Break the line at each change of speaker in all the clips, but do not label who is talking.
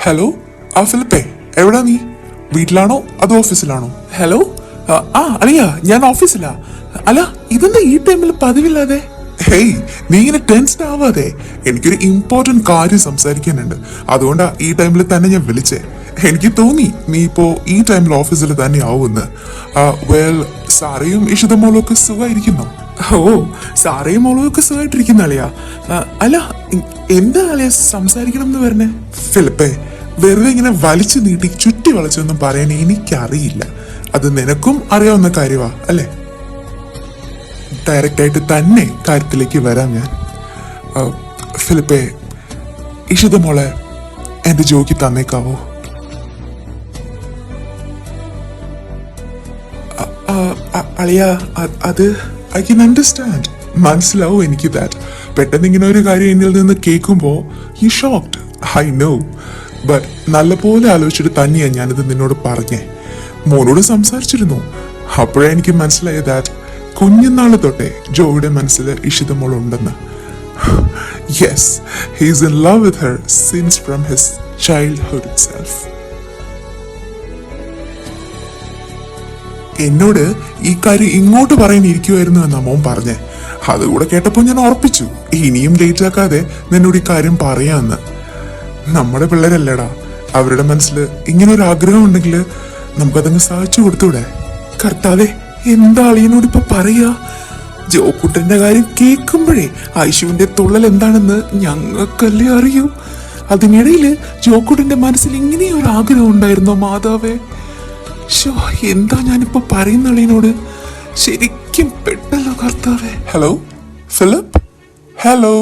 Hello, ഫിലിപ്പേ, എവിടാ നീ? വീട്ടിലാണോ അതോ ഓഫീസിലാണോ? ഹലോ, അളിയ, ഞാൻ ഓഫീസിലാ. അല്ല, ഇതെന്താ ഈ ടൈമിൽ പതിവില്ലാതെ? ഹേയ്, നീ ഇങ്ങനെ ടെൻഷൻ ആവാതെ. എനിക്കൊരു ഇമ്പോർട്ടന്റ് കാര്യം സംസാരിക്കാനുണ്ട്. അതുകൊണ്ടാ ഈ ടൈമിൽ തന്നെ ഞാൻ വിളിച്ചേ. എനിക്ക് തോന്നി നീ ഇപ്പോ ഈ ടൈമിൽ ഓഫീസിൽ തന്നെ ആവുമെന്ന്. വെൽ, സാറയും ഇഷിതമോളും ഒക്കെ സുഖമായിരിക്കുന്നോ? ഓ, സാറയും മോളും ഒക്കെ സുഖമായിട്ടിരിക്കുന്ന അളിയാ. അല്ല, എന്താ അളിയ സംസാരിക്കണം എന്ന് പറഞ്ഞേ? ഫിലിപ്പേ, വെറുതെ ഇങ്ങനെ വലിച്ചു നീട്ടി ചുറ്റി വളച്ചൊന്നും പറയാൻ എനിക്കറിയില്ല. അത് നിനക്കും അറിയാവുന്ന കാര്യമാ അല്ലേ? ഡയറക്റ്റ് ആയിട്ട് തന്നെ കാര്യത്തിലേക്ക് വരാം ഞാൻ. ഫിലിപ്പേ, ഇഷിതമോളെ എന്റെ ജോക്ക് തന്നേക്കാവോ? അളിയ, അത് ഐ കൻ അണ്ടർസ്റ്റാൻഡ്. മനസ്സിലാവും എനിക്ക് ദാറ്റ്. പെട്ടെന്ന് ഇങ്ങനെ ഒരു കാര്യം എന്നിൽ നിന്ന് കേൾക്കുമ്പോ you shocked, I know. But നല്ലപോലെ ആലോചിച്ചിട്ട് തന്നെയാണ് ഞാനിത് നിന്നോട് പറഞ്ഞേ. മോനോട് സംസാരിച്ചിരുന്നു. അപ്പോഴേ എനിക്ക് മനസ്സിലായ ദാറ്റ് കുഞ്ഞുനാള് തൊട്ടേ ജോയുടെ മനസ്സിൽ ഇഷിതമോളുണ്ടെന്ന്. Yes, he is in love with her since from his childhood itself. എന്നോട് ഈ കാര്യം ഇങ്ങോട്ട് പറയാനിരിക്കുമായിരുന്നു എന്നാ മോൻ പറഞ്ഞേ. അതുകൂടെ കേട്ടപ്പോൾ ഞാൻ ഉറപ്പിച്ചു ഇനിയും ലേറ്റ് ആക്കാതെ നിന്നോട് ഈ കാര്യം പറയാന്ന്. നമ്മുടെ പിള്ളേരല്ലേടാ, അവരുടെ മനസ്സിൽ ഇങ്ങനെ ഒരു ആഗ്രഹം ഉണ്ടെങ്കിൽ നമുക്കതങ്ങ് സാധിച്ചു കൊടുത്തൂടെ? കർത്താവേ, എന്താ അളിയനോട് ഇപ്പൊ പറയാ? ജോക്കുട്ടന്റെ കാര്യം കേൾക്കുമ്പോഴേ ഐശുവിന്റെ തുള്ളൽ എന്താണെന്ന് ഞങ്ങൾക്കല്ലേ അറിയൂ. അതിനിടയില് ജോക്കുട്ടന്റെ മനസ്സിൽ ഇങ്ങനെയൊരു ആഗ്രഹം ഉണ്ടായിരുന്നോ മാതാവേ? ഷോ, എന്താ ഞാനിപ്പോ പറയുന്ന അളിയനോട്? ശരിക്കും പെട്ടല്ലോ കർത്താവേ. Hello Philip, hello.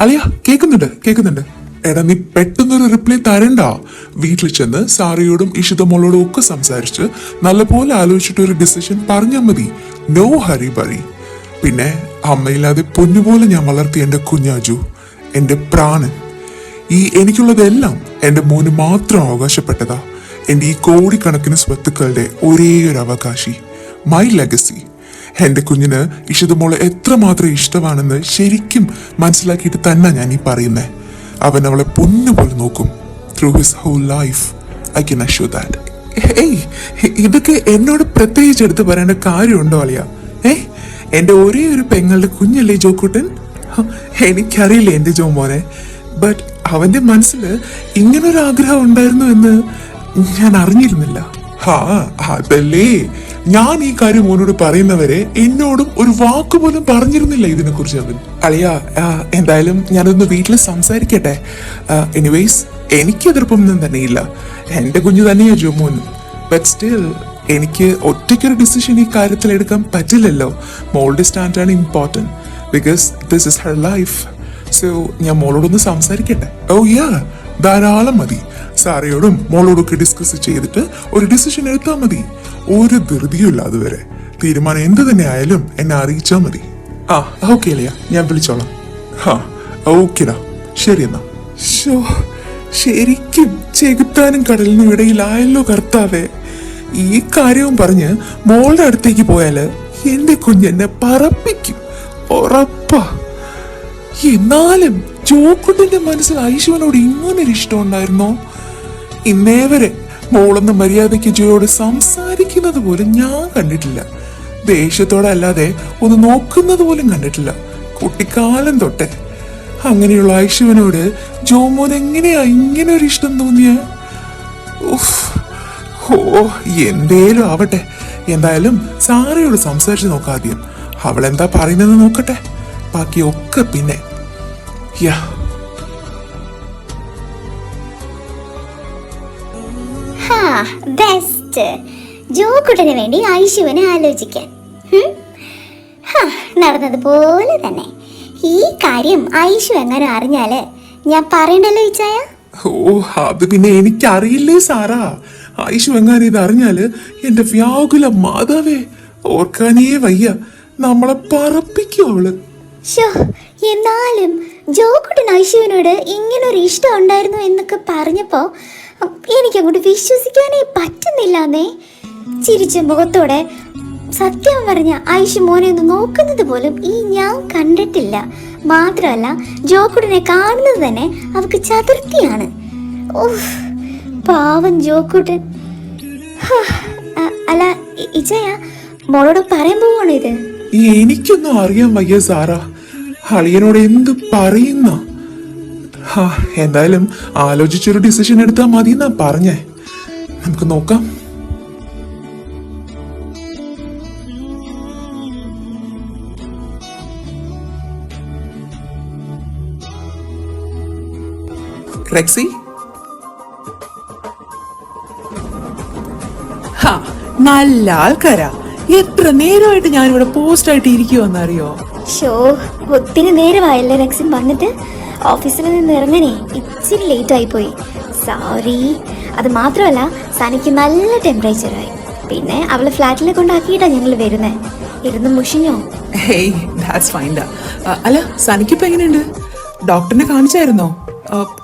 അളിയ, കേക്കുന്നുണ്ട്. എടാ, നീ പെട്ടെന്നൊരു റിപ്ലൈ തരണ്ട. വീട്ടിൽ ചെന്ന് സാറിയോടും ഇഷിതമോളോടും ഒക്കെ സംസാരിച്ച് നല്ലപോലെ ആലോചിച്ചിട്ട് ഒരു ഡിസിഷൻ പറഞ്ഞാൽ മതി. No hurry burry. പിന്നെ അമ്മയില്ലാതെ പൊന്നുപോലെ ഞാൻ വളർത്തിയ എന്റെ കുഞ്ഞാജു, എന്റെ പ്രാണൻ. ഈ എനിക്കുള്ളതെല്ലാം എന്റെ മോന് മാത്രം അവകാശപ്പെട്ടതാ. എന്റെ ഈ കോടിക്കണക്കിന് സ്വത്തുക്കളുടെ ഒരേ ഒരു അവകാശി, മൈ ലെഗസി. എന്റെ കുഞ്ഞിന് ഇഷിതമോളെ എത്രമാത്രം ഇഷ്ടമാണെന്ന് ശരിക്കും മനസ്സിലാക്കിയിട്ട് തന്നെ ഞാൻ ഈ പറയുന്നേ. അവൻ അവളെ പൊന്നുപോലെ നോക്കും through his whole life. I can assure that. ഏയ്, ഇതൊക്കെ എന്നോട് പ്രത്യേകിച്ച് എടുത്ത് പറയേണ്ട കാര്യമുണ്ടോ അളിയ? എന്റെ ഒരേ ഒരു പെങ്ങളുടെ കുഞ്ഞല്ലേ ജോക്കുട്ടൻ? എനിക്കറിയില്ല എന്റെ ജോ മോനെ. ബട്ട് അവന്റെ മനസ്സിൽ ഇങ്ങനൊരു ആഗ്രഹം ഉണ്ടായിരുന്നു എന്ന് ഞാൻ അറിഞ്ഞിരുന്നില്ല. അതല്ലേ ഞാൻ ഈ കാര്യം മോനോട് പറയുന്നവരെ എന്നോടും ഒരു വാക്കുപോലും പറഞ്ഞിരുന്നില്ല ഇതിനെ കുറിച്ച് അവൻ. അളിയ, എന്തായാലും ഞാനൊന്ന് വീട്ടിൽ സംസാരിക്കട്ടെ. എനിവേസ്, എനിക്ക് എതിർപ്പൊന്നും തന്നെയില്ല. എന്റെ കുഞ്ഞു തന്നെയാ ജോമോൻ. ബട്ട് സ്റ്റിൽ എനിക്ക് ഒറ്റയ്ക്കൊരു ഡിസിഷൻ ഈ കാര്യത്തിൽ എടുക്കാൻ പറ്റില്ലല്ലോ. മോളുടെ സ്റ്റാൻഡാണ് important. Because this is her life. So ഞാൻ മോളോടൊന്ന് സംസാരിക്കട്ടെ. ഓ യാ, ധാരാളം മതി. സാറയോടും മോളോടൊക്കെ ഡിസ്കസ് ചെയ്തിട്ട് ഒരു ഡിസിഷൻ എടുത്താൽ മതി. ഒരു ധൃതിയുമില്ല. അതുവരെ തീരുമാനം എന്ത് തന്നെ ആയാലും എന്നെ അറിയിച്ചാൽ മതി. ഓക്കെ അല്ലയാ, ഞാൻ വിളിച്ചോളാം. ഓക്കെടാ, ശരി എന്നാ. ശരിക്കും ചെകുത്താനും കടലിനും ഇടയിലായല്ലോ കർത്താവേ. ഈ കാര്യവും പറഞ്ഞ് മോളുടെ അടുത്തേക്ക് പോയാല് എന്റെ കുഞ്ഞെന്നെ പറപ്പിക്കും, ഉറപ്പാ. എന്നാലും ജോക്കുട്ടന്റെ മനസ്സിൽ ഐശുവിനോട് ഇങ്ങനൊരു ഇഷ്ടം ഉണ്ടായിരുന്നോ? ഇന്നേ വരെ മോളൊന്ന് മര്യാദയ്ക്ക് ജോയോട് സംസാരിക്കുന്നത് പോലും ഞാൻ കണ്ടിട്ടില്ല. ദേഷ്യത്തോടെ അല്ലാതെ ഒന്ന് നോക്കുന്നത് പോലും കണ്ടിട്ടില്ല കുട്ടിക്കാലം തൊട്ടേ. അങ്ങനെയുള്ള ഐശുവിനോട് ജോമോൻ എങ്ങനെയാ ഇങ്ങനെ ഒരു ഇഷ്ടം തോന്നിയ? എന്തേലും ആവട്ടെ. എന്തായാലും സാറയോട് സംസാരിച്ച് നോക്കാദ്യം. അവളെന്താ പറയുന്നതെന്ന് നോക്കട്ടെ, ബാക്കിയൊക്കെ പിന്നെ.
ബെസ്റ്റ്. ജോക്കുട്ടന് വേണ്ടി ഐശുവിനെ ആലോചിക്കാൻ നടന്നതുപോലെ തന്നെ ഈ കാര്യം ഐശു എങ്ങനെ അറിഞ്ഞാല് ഞാൻ പറയണ്ടല്ലോ ഇച്ചായ.
അത് പിന്നെ എനിക്കറിയില്ലേ സാറാ. ഐശു എങ്ങനെ ഇത് അറിഞ്ഞാല് എന്റെ വ്യാകുല മാതാവേ, ഓർക്കാനേ വയ്യ. നമ്മളെ പറപ്പിക്കും അവള്.
എന്നാലും ജോക്കുട്ടൻ ഐശുവിനോട് ഇങ്ങനൊരു ഇഷ്ടം ഉണ്ടായിരുന്നു എന്നൊക്കെ പറഞ്ഞപ്പോ എനിക്കങ്ങോട്ട് വിശ്വസിക്കാനേ പറ്റുന്നില്ലാന്നേ. ചിരിച്ച മുഖത്തോടെ സത്യം പറഞ്ഞ ഐശു മോനെ ഒന്ന് നോക്കുന്നത് പോലും ഈ ഞാൻ കണ്ടിട്ടില്ല. മാത്രമല്ല ജോക്കുട്ടനെ കാണുന്നത് തന്നെ അവൾക്ക് ചതുർത്ഥിയാണ്. ഓഹ്, പാവം ജോക്കൂട്ടൻ. ഹാ, അല്ല ഇച്ചയ മോളോട് പറയാൻ പോവാണ് ഇത്.
എനിക്കൊന്നും അറിയാൻ വയ്യ സാറ, അളിയനോട് എന്ത് പറയുന്ന. എന്തായാലും ആലോചിച്ചൊരു ഡിസിഷൻ എടുത്താൽ മതി എന്നാ പറഞ്ഞേ. നമുക്ക് നോക്കാം. റെക്സി,
നല്ല ആൾക്കാരാ. എത്ര നേരമായിട്ട് ഞാനിവിടെ പോസ്റ്റ് ആയിട്ട് ഇരിക്കുവെന്നറിയോ?
ഷോ, ഒത്തിരി നേരമായല്ലേ റെക്സിൻ വന്നിട്ട്? ഓഫീസിൽ നിന്ന് ഇറങ്ങാനേ ഇച്ചിരി ലേറ്റ് ആയിപ്പോയി. സോറി. അത് മാത്രമല്ല, സനിക്ക് നല്ല ടെമ്പറേച്ചറായി. പിന്നെ അവളെ ഫ്ലാറ്റിലെ കൊണ്ടാക്കിയിട്ടാ ഞങ്ങൾ വരുന്നേ. ഇരുന്ന് മുഷിഞ്ഞോ?
ഹേയ്, ദാറ്റ്സ് ഫൈൻ ഡാ. അല്ല, സനിക്കിപ്പോ എങ്ങനെയുണ്ട്? ഡോക്ടറിനെ കാണിച്ചായിരുന്നോ?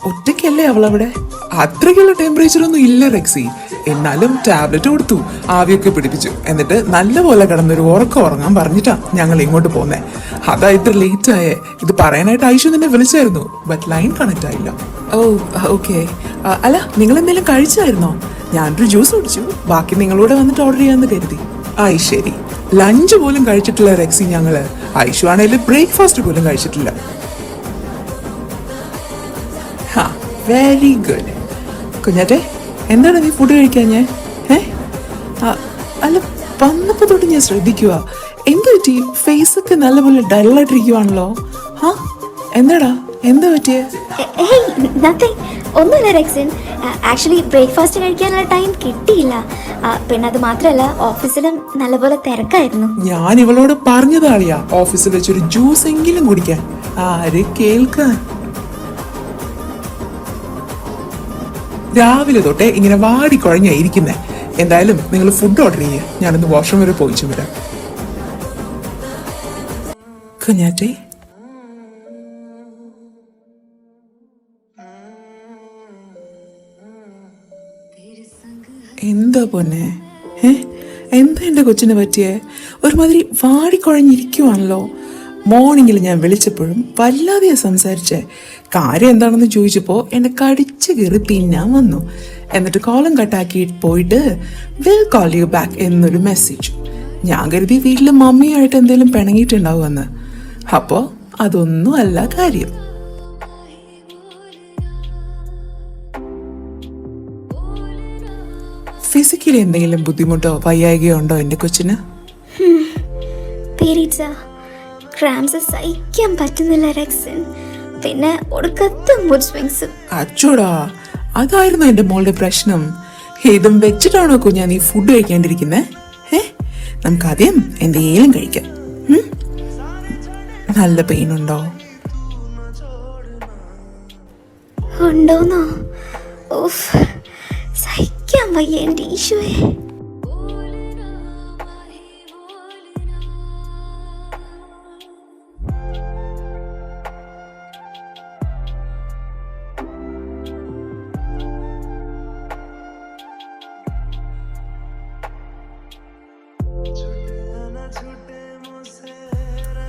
ഒറ്റയ്ക്കല്ലേ അവളവിടെ?
അത്രയ്ക്കുള്ള ടെമ്പറേച്ചർ ഒന്നും ഇല്ല റെക്സി. എന്നാലും ടാബ്ലറ്റ് കൊടുത്തു, ആവിയൊക്കെ പിടിപ്പിച്ചു. എന്നിട്ട് നല്ലപോലെ കിടന്നൊരു ഉറക്കം ഉറങ്ങാൻ പറഞ്ഞിട്ടാ ഞങ്ങൾ ഇങ്ങോട്ട് പോന്നേ. അതാ ഇത്ര ലേറ്റ് ആയേ. ഇത് പറയാനായിട്ട് ഐഷു നിന്നെ വിളിച്ചായിരുന്നു, ബട്ട് ലൈൻ കണക്ട് ആയില്ല.
ഓ, ഓക്കെ. അല്ല, നിങ്ങൾ എന്തെങ്കിലും കഴിച്ചായിരുന്നോ? ഞാനൊരു ജ്യൂസ് കുടിച്ചു, ബാക്കി നിങ്ങളോട് വന്നിട്ട് ഓർഡർ ചെയ്യാന്ന് കരുതി.
ആയി ശരി. ലഞ്ച് പോലും കഴിച്ചിട്ടില്ല റെക്സി ഞങ്ങള്. ഐഷു ആണെങ്കിൽ ബ്രേക്ക്ഫാസ്റ്റ് പോലും കഴിച്ചിട്ടില്ല.
Very good. കുഞ്ഞാറ്റെ, എന്താണ് നീ ഫുഡ് കഴിക്കാഞ്ഞേ? അല്ല, വന്നപ്പോ തൊട്ട് ഞാൻ ശ്രദ്ധിക്കുക. എന്ത് പറ്റി? ഫേസ് ഒക്കെ നല്ലപോലെ ഡള്ളായിട്ടിരിക്കുവാണല്ലോ. എന്താടാ, എന്താ പറ്റിയേ?
ഒന്നുമില്ല റെക്സിൻ. ആക്ച്വലി ബ്രേക്ക്ഫാസ്റ്റ് കഴിക്കാനുള്ള ടൈം കിട്ടിയില്ല. പിന്നെ അത് മാത്രമല്ല, ഓഫീസിലും നല്ലപോലെ തിരക്കായിരുന്നു.
ഞാൻ ഇവളോട് പറഞ്ഞതാളിയാ ഓഫീസിൽ വെച്ചൊരു ജ്യൂസ് എങ്കിലും കുടിക്കാൻ. ആര് കേൾക്കാൻ? രാവിലെ തൊട്ടേ ഇങ്ങനെ വാടിക്കുഴഞ്ഞാ ഇരിക്കുന്നേ. എന്തായാലും നിങ്ങൾ ഫുഡ് ഓർഡർ ചെയ്യേ, ഞാനൊന്ന് വാഷ്റൂം വരെ പോയിച്ചു വരാം.
കുഞ്ഞാറ്റെ, എന്താ പൊന്നെ? എന്താ എന്റെ കൊച്ചിനെ പറ്റിയേ? ഒരുമാതിരി വാടിക്കുഴഞ്ഞിരിക്കുവാണല്ലോ. മോർണിംഗിൽ ഞാൻ വിളിച്ചപ്പോഴും വല്ലാതെ സംസാരിച്ചേ. കാര്യം എന്താണെന്ന് ചോദിച്ചപ്പോൾ എന്നെ കടിച്ചു കയറി തിന്നാൻ വന്നു. എന്നിട്ട് കോളം കട്ടാക്കി പോയിട്ട് വിൽ കോൾ യു ബാക്ക് എന്നൊരു മെസ്സേജ്. ഞാൻ കരുതി വീട്ടിൽ മമ്മിയായിട്ട് എന്തെങ്കിലും പിണങ്ങിയിട്ടുണ്ടാവുമെന്ന്. അപ്പോൾ അതൊന്നും അല്ല കാര്യം. ഫിസിക്കലി എന്തെങ്കിലും ബുദ്ധിമുട്ടോ വയ്യായികയോ ഉണ്ടോ എൻ്റെ കൊച്ചിന്?
ക്രാംസ് സഹിക്കാൻ പറ്റുന്നില്ല റെക്സിൻ. പിന്നെ ഒടുക്കത്തെ മൂഡ് സ്വിങ്സ്.
അച്ചോടാ, അതായിരുന്നു എൻ്റെ മോളുടെ പ്രശ്നം. ഇതും വെച്ചിട്ടാണോ കുഞ്ഞാ നീ ഫുഡ് കഴിക്കാണ്ടിരിക്കുന്നേ? നമുക്ക് ആദ്യം എന്തെങ്കിലും കഴിക്കാം. നല്ല പെയിൻ ഉണ്ടോ?
ഉണ്ടോന്നോ? ഓഫ്, സഹിക്കാൻ വയ്യ എൻ്റെ ഈശോയെ.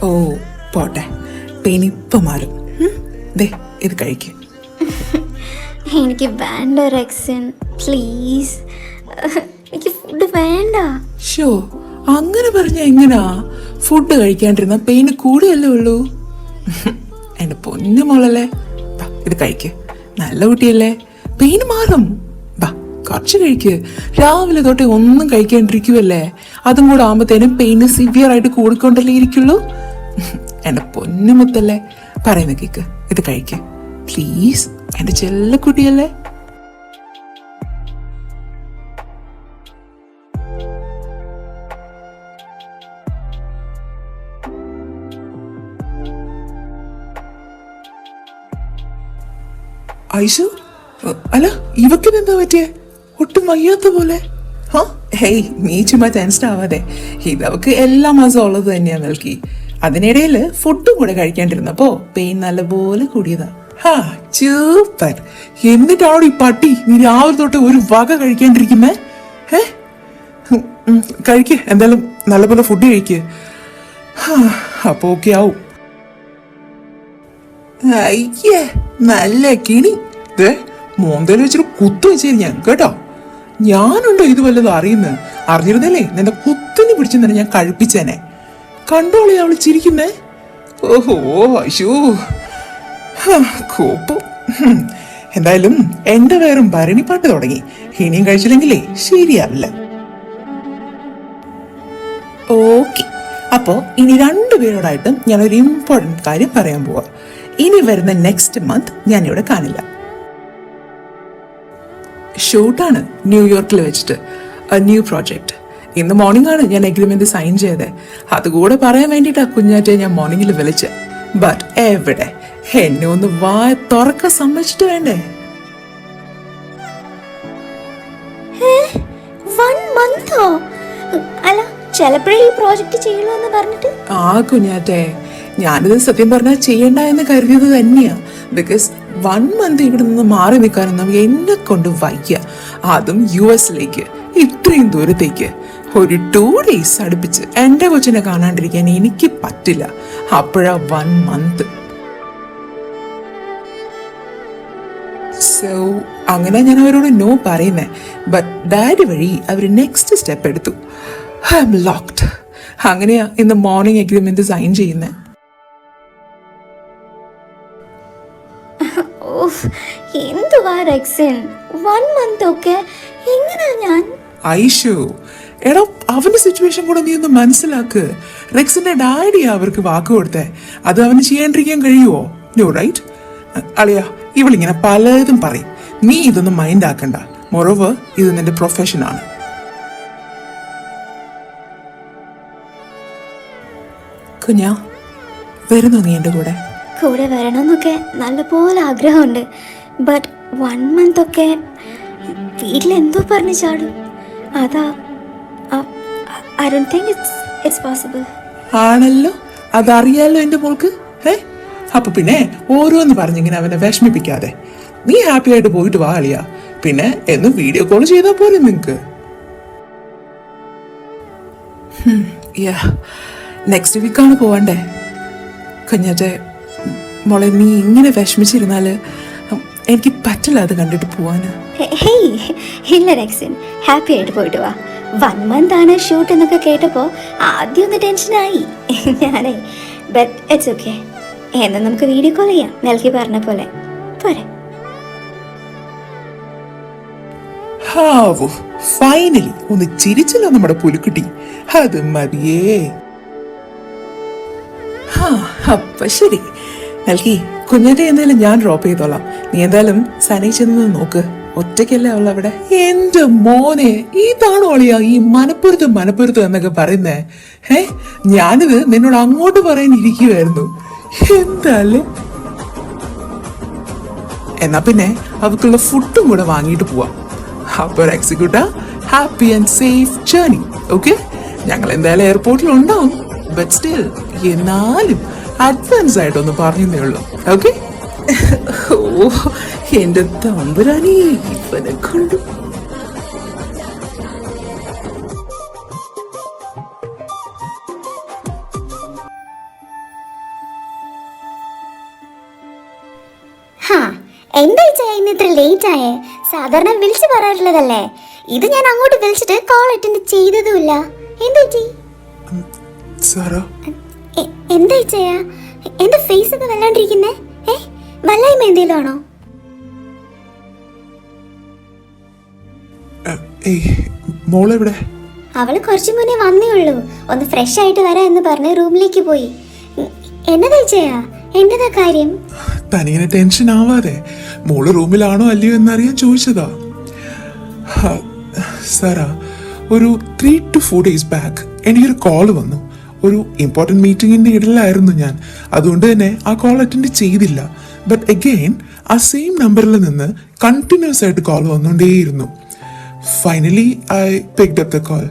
ഓ പോട്ടെ, പെയിൻ ഇപ്പം മാറും. ദേ, ഇത് കഴിക്കും.
എനിക്ക് വേണ്ട റെക്സിൻ, പ്ലീസ്. എനിക്ക് ഫുഡ് വേണ്ട.
ഷോ, അങ്ങനെ പറഞ്ഞ എങ്ങനാ? ഫുഡ് കഴിക്കാണ്ടിരുന്ന പെയിന് കൂടിയല്ലേ ഉള്ളൂ. എന്റെ പൊന്നു മോളല്ലേ, ഇത് കഴിക്ക്. നല്ല കുട്ടിയല്ലേ, പെയിന് മാറും. ബാ, കുറച്ച് കഴിക്ക്. രാവിലെ തൊട്ടേ ഒന്നും കഴിക്കാണ്ടിരിക്കുവല്ലേ, അതും കൂടെ ആകുമ്പത്തേനും പെയിന് സിവിയർ ആയിട്ട് കൂടിക്കൊണ്ടല്ലേ ഇരിക്കുള്ളൂ. എന്റെ പൊന്നുമുത്തല്ലേ, പറയുന്ന കേക്ക്. ഇത് കഴിക്ക് പ്ലീസ്, എന്റെ ചെല്ലക്കുട്ടിയല്ലേ.
ഐഷു, അല്ല ഇവക്കിനെന്താ പറ്റിയേ? ഒട്ടും വയ്യാത്ത പോലെ.
ഹേയ്, നീ ചുമ്മാ ടെൻസ്ഡ് ആവാതെ. ഇതവക്ക് എല്ലാ മാസവും ഉള്ളത് തന്നെയാ മിൽക്കി. അതിനിടയിൽ ഫുഡും കൂടെ കഴിക്കാണ്ടിരുന്നപ്പോ പെയിൻ നല്ലപോലെ കൂടിയതാ.
സൂപ്പർ. എന്നിട്ടാണോ ഈ പട്ടി നീ രാവിലെ തൊട്ട് ഒരു വക കഴിക്കാണ്ടിരിക്കുന്നേ? കഴിക്ക്, എന്തായാലും നല്ലപോലെ ഫുഡ് കഴിക്ക്. അപ്പൊ ഓക്കെ ആവും.
അയ്യേ, നല്ല കിണി. മോന്തയിൽ വെച്ചിട്ട് കുത്തു വെച്ചേരി ഞാൻ കേട്ടോ. ഞാനുണ്ടോ ഇത് വല്ലതും അറിയുന്നത്? അറിഞ്ഞിരുന്നല്ലേ നിന്റെ കുത്തിന് പിടിച്ചു തന്നെ ഞാൻ കഴിപ്പിച്ചേനെ. കണ്ടോളെ അവള് ചിരിക്കുന്നേ. ഓഹോ അശോ കോപ്പ്. എന്തായാലും എന്റെ വേറും ഭരണിപ്പാട്ട് തുടങ്ങി. ഇനിയും കഴിച്ചില്ലെങ്കിലേ ശരിയാവില്ല. ഓക്കെ, അപ്പോ ഇനി രണ്ടുപേരോടായിട്ടും ഞാനൊരു ഇമ്പോർട്ടന്റ് കാര്യം പറയാൻ പോവാ. ഇനി വരുന്ന നെക്സ്റ്റ് മന്ത് ഞാൻ ഇവിടെ കാണില്ല. ഷൂട്ടാണ് ന്യൂയോർക്കിൽ വെച്ചിട്ട്, ന്യൂ പ്രോജക്റ്റ്. ഇന്ന് മോർണിംഗ് ആണ് ഞാൻ എഗ്രിമെന്റ് സൈൻ ചെയ്തത്. അതുകൂടെ പറയാൻ വേണ്ടിയിട്ടാ കുഞ്ഞാറ്റെ ഞാൻ മോർണിംഗിൽ വിളിച്ചത്. ബട്ട് എവിടെ എന്നെ ഒന്ന് വായ തുറക്ക സമ്മതിച്ചിട്ട് വേണ്ടേ?
1 month-ഓ? അല്ല, ചിലപ്പോഴേ ഈ പ്രോജക്റ്റ് ചെയ്യുള്ളൂ എന്ന് പറഞ്ഞിട്ട്.
ആ കുഞ്ഞാറ്റെ, ഞാനിത് സത്യം പറഞ്ഞാൽ ചെയ്യണ്ട എന്ന് കരുതിയത് തന്നെയാ. ബിക്കോസ് 1 month ഇവിടെ നിന്ന് മാറി നിൽക്കാനൊന്നും എന്നെ കൊണ്ട് വയ്യ. അതും US-ലേക്ക്, ഇത്രയും ദൂരത്തേക്ക്. ഒരു 2 days അടുപ്പിച്ച് എന്റെ കൊച്ചിനെ കാണാണ്ടിരിക്കാൻ എനിക്ക് പറ്റില്ല. അപ്പോഴാ 1 month. സോ അങ്ങനെ ഞാൻ അവരോട് നോ പറയുന്നേ. ബട്ട് ഡാഡി വഴി അവർ നെക്സ്റ്റ് സ്റ്റെപ്പ് എടുത്തു. I M locked. അങ്ങനെയാ ഇന്ന് മോർണിംഗ് എഗ്രിമെന്റ് സൈൻ ചെയ്യുന്നത്.
എന്തുവാ റെക്സിൻ, 1 month ഒക്കെ എങ്ങനെയാ ഞാൻ?
ഐഷു, എടാ അവന്റെ സിറ്റുവേഷൻ കൂടെ നീ ഒന്ന് മനസ്സിലാക്ക്. റെക്സിന്റെ ഡാഡിയാ അവർക്ക് വാക്ക് കൊടുത്തേ. അത് അവന് ചെയ്യാണ്ടിരിക്കാൻ കഴിയുമോ? No right? അളിയ, ഇവളിങ്ങനെ പലതും പറയും. നീ ഇതൊന്നും മൈൻഡ് ആക്കണ്ട. മോറോവർ ഇത് നിന്റെ പ്രൊഫഷനാണ്. കുഞ്ഞാ, വരുന്നോ നീ എന്റെ കൂടെ?
കൂടെ വരണമെന്നൊക്കെ നല്ലപോലെ ആഗ്രഹമുണ്ട്. ബട്ട് 1 month ഒക്കെ വീട്ടിലെന്തോ പറഞ്ഞു ചാടും. അതാ I don't think it's possible.
ആണല്ലോ, അതറിയാലോ എന്റെ മോൾക്ക്. അപ്പൊ പിന്നെ ഓരോന്ന് പറഞ്ഞിങ്ങനെ അവനെ വിഷമിപ്പിക്കാതെ നീ ഹാപ്പി ആയിട്ട് പോയിട്ട് വാ അളിയ. പിന്നെ എന്നും വീഡിയോ കോൾ ചെയ്താൽ പോരെ നിങ്ങക്ക്. നെക്സ്റ്റ് വീക്കാണ് പോവണ്ടേ. കുഞ്ഞാറ്റെ മോളെ, നീ ഇങ്ങനെ വിഷമിച്ചിരുന്നാല് എനിക്ക് പറ്റില്ല അത് കണ്ടിട്ട് പോവാന്.
ഹേയ് ഇല്ല റെക്സിൻ, ഹാപ്പി ആയിട്ട് പോയിട്ട് വാ. 1 month ആണ് ഷൂട്ട് എന്നൊക്കെ കേട്ടപ്പോ ആദ്യം ഒന്ന് ടെൻഷനായി ഞാനേ. But it's okay. എന്നാ നമുക്ക് വീഡിയോ കോൾ ചെയ്യാം, നൽകി പറഞ്ഞ പോലെ. പോരെ?
ഫൈനലി ഒന്ന് ചിരിച്ചല്ലോ നമ്മുടെ പുലിക്കുട്ടി. അത് മതിയേ. അപ്പൊ ശരി നൽകി, കുഞ്ഞാറ്റെ എന്തായാലും ഞാൻ ഡ്രോപ്പ് ചെയ്തോളാം. നീ എന്തായാലും സനൈ ചെന്ന് നോക്ക്. ഒറ്റയ്ക്കല്ലേ അവൾ അവിടെ. എന്റെ മോനെ, ഇതാണോ അളിയാ ഈ മനപ്പുറത്ത് എന്നൊക്കെ പറയുന്നേ? ഞാനിത് നിന്നോട് അങ്ങോട്ട് പറയാൻ ഇരിക്കുവായിരുന്നു. എന്തായാലും എന്നാ പിന്നെ അവക്കുള്ള ഫുഡും കൂടെ വാങ്ങിയിട്ട് പോവാം. അപ്പൊ എക്സിക്യൂട്ട, happy and safe journey. Okay, ഞങ്ങൾ എന്തായാലും എയർപോർട്ടിൽ ഉണ്ടാവും. ബട്ട് സ്റ്റിൽ എന്നാലും അഡ്വാൻസ് ആയിട്ടൊന്ന് പറഞ്ഞേ ഉള്ളൂ. ഓക്കെ? ഓ എന്റെ തമ്പുരാനെ, ഇവനെ കണ്ടു.
എന്താ ഇന്ന് ഇത്ര ലേറ്റ് ആയേ? സാധാരണ വിളിച്ചു പറയാറുള്ളതല്ലേ. ഇത് ഞാൻ അങ്ങോട്ട് വിളിച്ചിട്ട് കോൾ അറ്റൻഡ് ചെയ്തതുമില്ല. എന്താ എന്താ ചെയ്യാ? എന്റെ ഫേസ് ഒക്കെ വല്ലാണ്ടിരിക്കുന്നേ? വല്ലായ്മ എന്തേലും ആണോ?
മോളെവിടെ?
അവള് കുറച്ചു മുന്നേ വന്നേ ഉള്ളൂ. ഒന്ന് ഫ്രഷ് ആയിട്ട് വരാ എന്ന് പറഞ്ഞ് റൂമിലേക്ക് പോയി. എന്നതാ ചെയ്യാ? എന്നതാ കാര്യം?
തനിങ്ങനെ ടെൻഷൻ ആവാതെ, മോള് റൂമിലാണോ അല്ലയോ എന്നറിയാൻ ചോദിച്ചതാ. സാറാ, ഒരു 3 to 4 days ബാക്ക് എനിക്കൊരു കോൾ വന്നു. ഒരു ഇമ്പോർട്ടൻറ്റ് മീറ്റിംഗിന്റെ ഇടയിലായിരുന്നു ഞാൻ. അതുകൊണ്ട് തന്നെ ആ കോൾ അറ്റൻഡ് ചെയ്തില്ല. ബട്ട് അഗെയിൻ ആ സെയിം നമ്പറിൽ നിന്ന് കണ്ടിന്യൂസ് ആയിട്ട് കോൾ വന്നുകൊണ്ടേയിരുന്നു. Finally I picked up the call.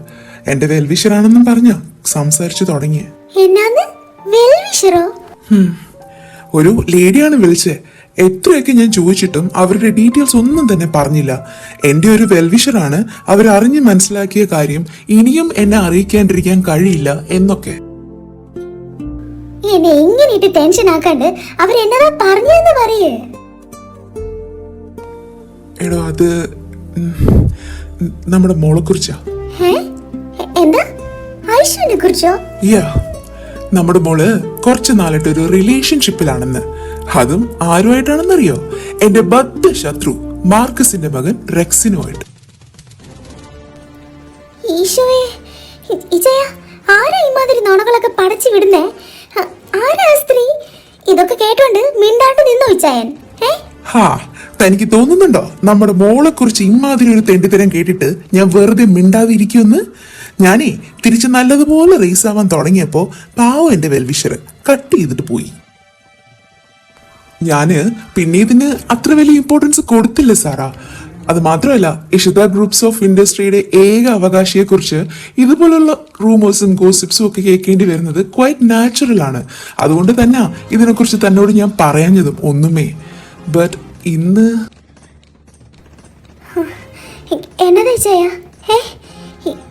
എന്റെ വെൽവിഷർ ആണെന്നും പറഞ്ഞ സംസാരിച്ചു തുടങ്ങി. ഒരു ലേഡിയാണ് വിളിച്ചത്. എത്രയൊക്കെ ഞാൻ ചോദിച്ചിട്ടും അവരുടെ ഡീറ്റെയിൽസ് ഒന്നും തന്നെ പറഞ്ഞില്ല. എൻ്റെ ഒരു വെൽവിഷറാണ്, അവരറിഞ്ഞ് മനസ്സിലാക്കിയ കാര്യം ഇനിയും എന്നെ അറിയിക്കാണ്ടിരിക്കാൻ കഴിയില്ല എന്നൊക്കെ.
എന്നെ എങ്ങനെ ടെൻഷൻ ആക്കാണ്ട് അവരെന്നതാ പറഞ്ഞെന്ന് പറയേ.
എടോ അത് ഉം, നമ്മുടെ മോളെ കുറിച്ചാ.
എന്താ? ഐഷുവിനെ കുറിച്ചോ?
യാ, നമ്മുടെ മോള് കുറച്ച് നാളായിട്ട് ഒരു റിലേഷൻഷിപ്പിലാണെന്ന്. അതും ആരുമായിട്ടാണെന്നറിയോ? എന്റെ ബദ്ധ ശത്രു മാർക്കസിന്റെ മകൻ റെക്സിനുമായിട്ട്.
ഈശോയെ, ഇജയ, ആരാ ഇമാതിരി നുണകളൊക്കെ പടച്ചു വിടുന്നേ? ആരാ സ്ത്രീ? ഇതൊക്കെ കേട്ടോണ്ട് മിണ്ടാണ്ട് നിന്നു ഇച്ചായൻ.
ഹാ, തനിക്ക് തോന്നുന്നുണ്ടോ നമ്മുടെ മോളെ കുറിച്ച് ഇമാതിരി ഒരു തെണ്ടിത്തരം കേട്ടിട്ട് ഞാൻ വെറുതെ മിണ്ടാതിരിക്കുമെന്ന്? ഞാനേ തിരിച്ച് നല്ലതുപോലെ റേസ് ആവാൻ തുടങ്ങിയപ്പോ പാവം എന്റെ വെൽവിഷർ കട്ട് ചെയ്തിട്ട് പോയി. ഞാന് പിന്നെ ഇതിന് അത്ര വലിയ ഇമ്പോർട്ടൻസ് കൊടുത്തില്ല സാറാ. അത് മാത്രമല്ല, ഇഷിത ഗ്രൂപ്പ്സ് ഓഫ് ഇൻഡസ്ട്രിയുടെ ഏക അവകാശിയെ കുറിച്ച് ഇതുപോലുള്ള റൂമേഴ്സും ഗോസിപ്സും ഒക്കെ കേൾക്കേണ്ടി വരുന്നത് ക്വൈറ്റ് നാച്ചുറൽ ആണ്. അതുകൊണ്ട് തന്നെ ഇതിനെക്കുറിച്ച് തന്നോട് ഞാൻ പറയാഞ്ഞതും ഒന്നുമേ. ബട്ട് ഇന്ന്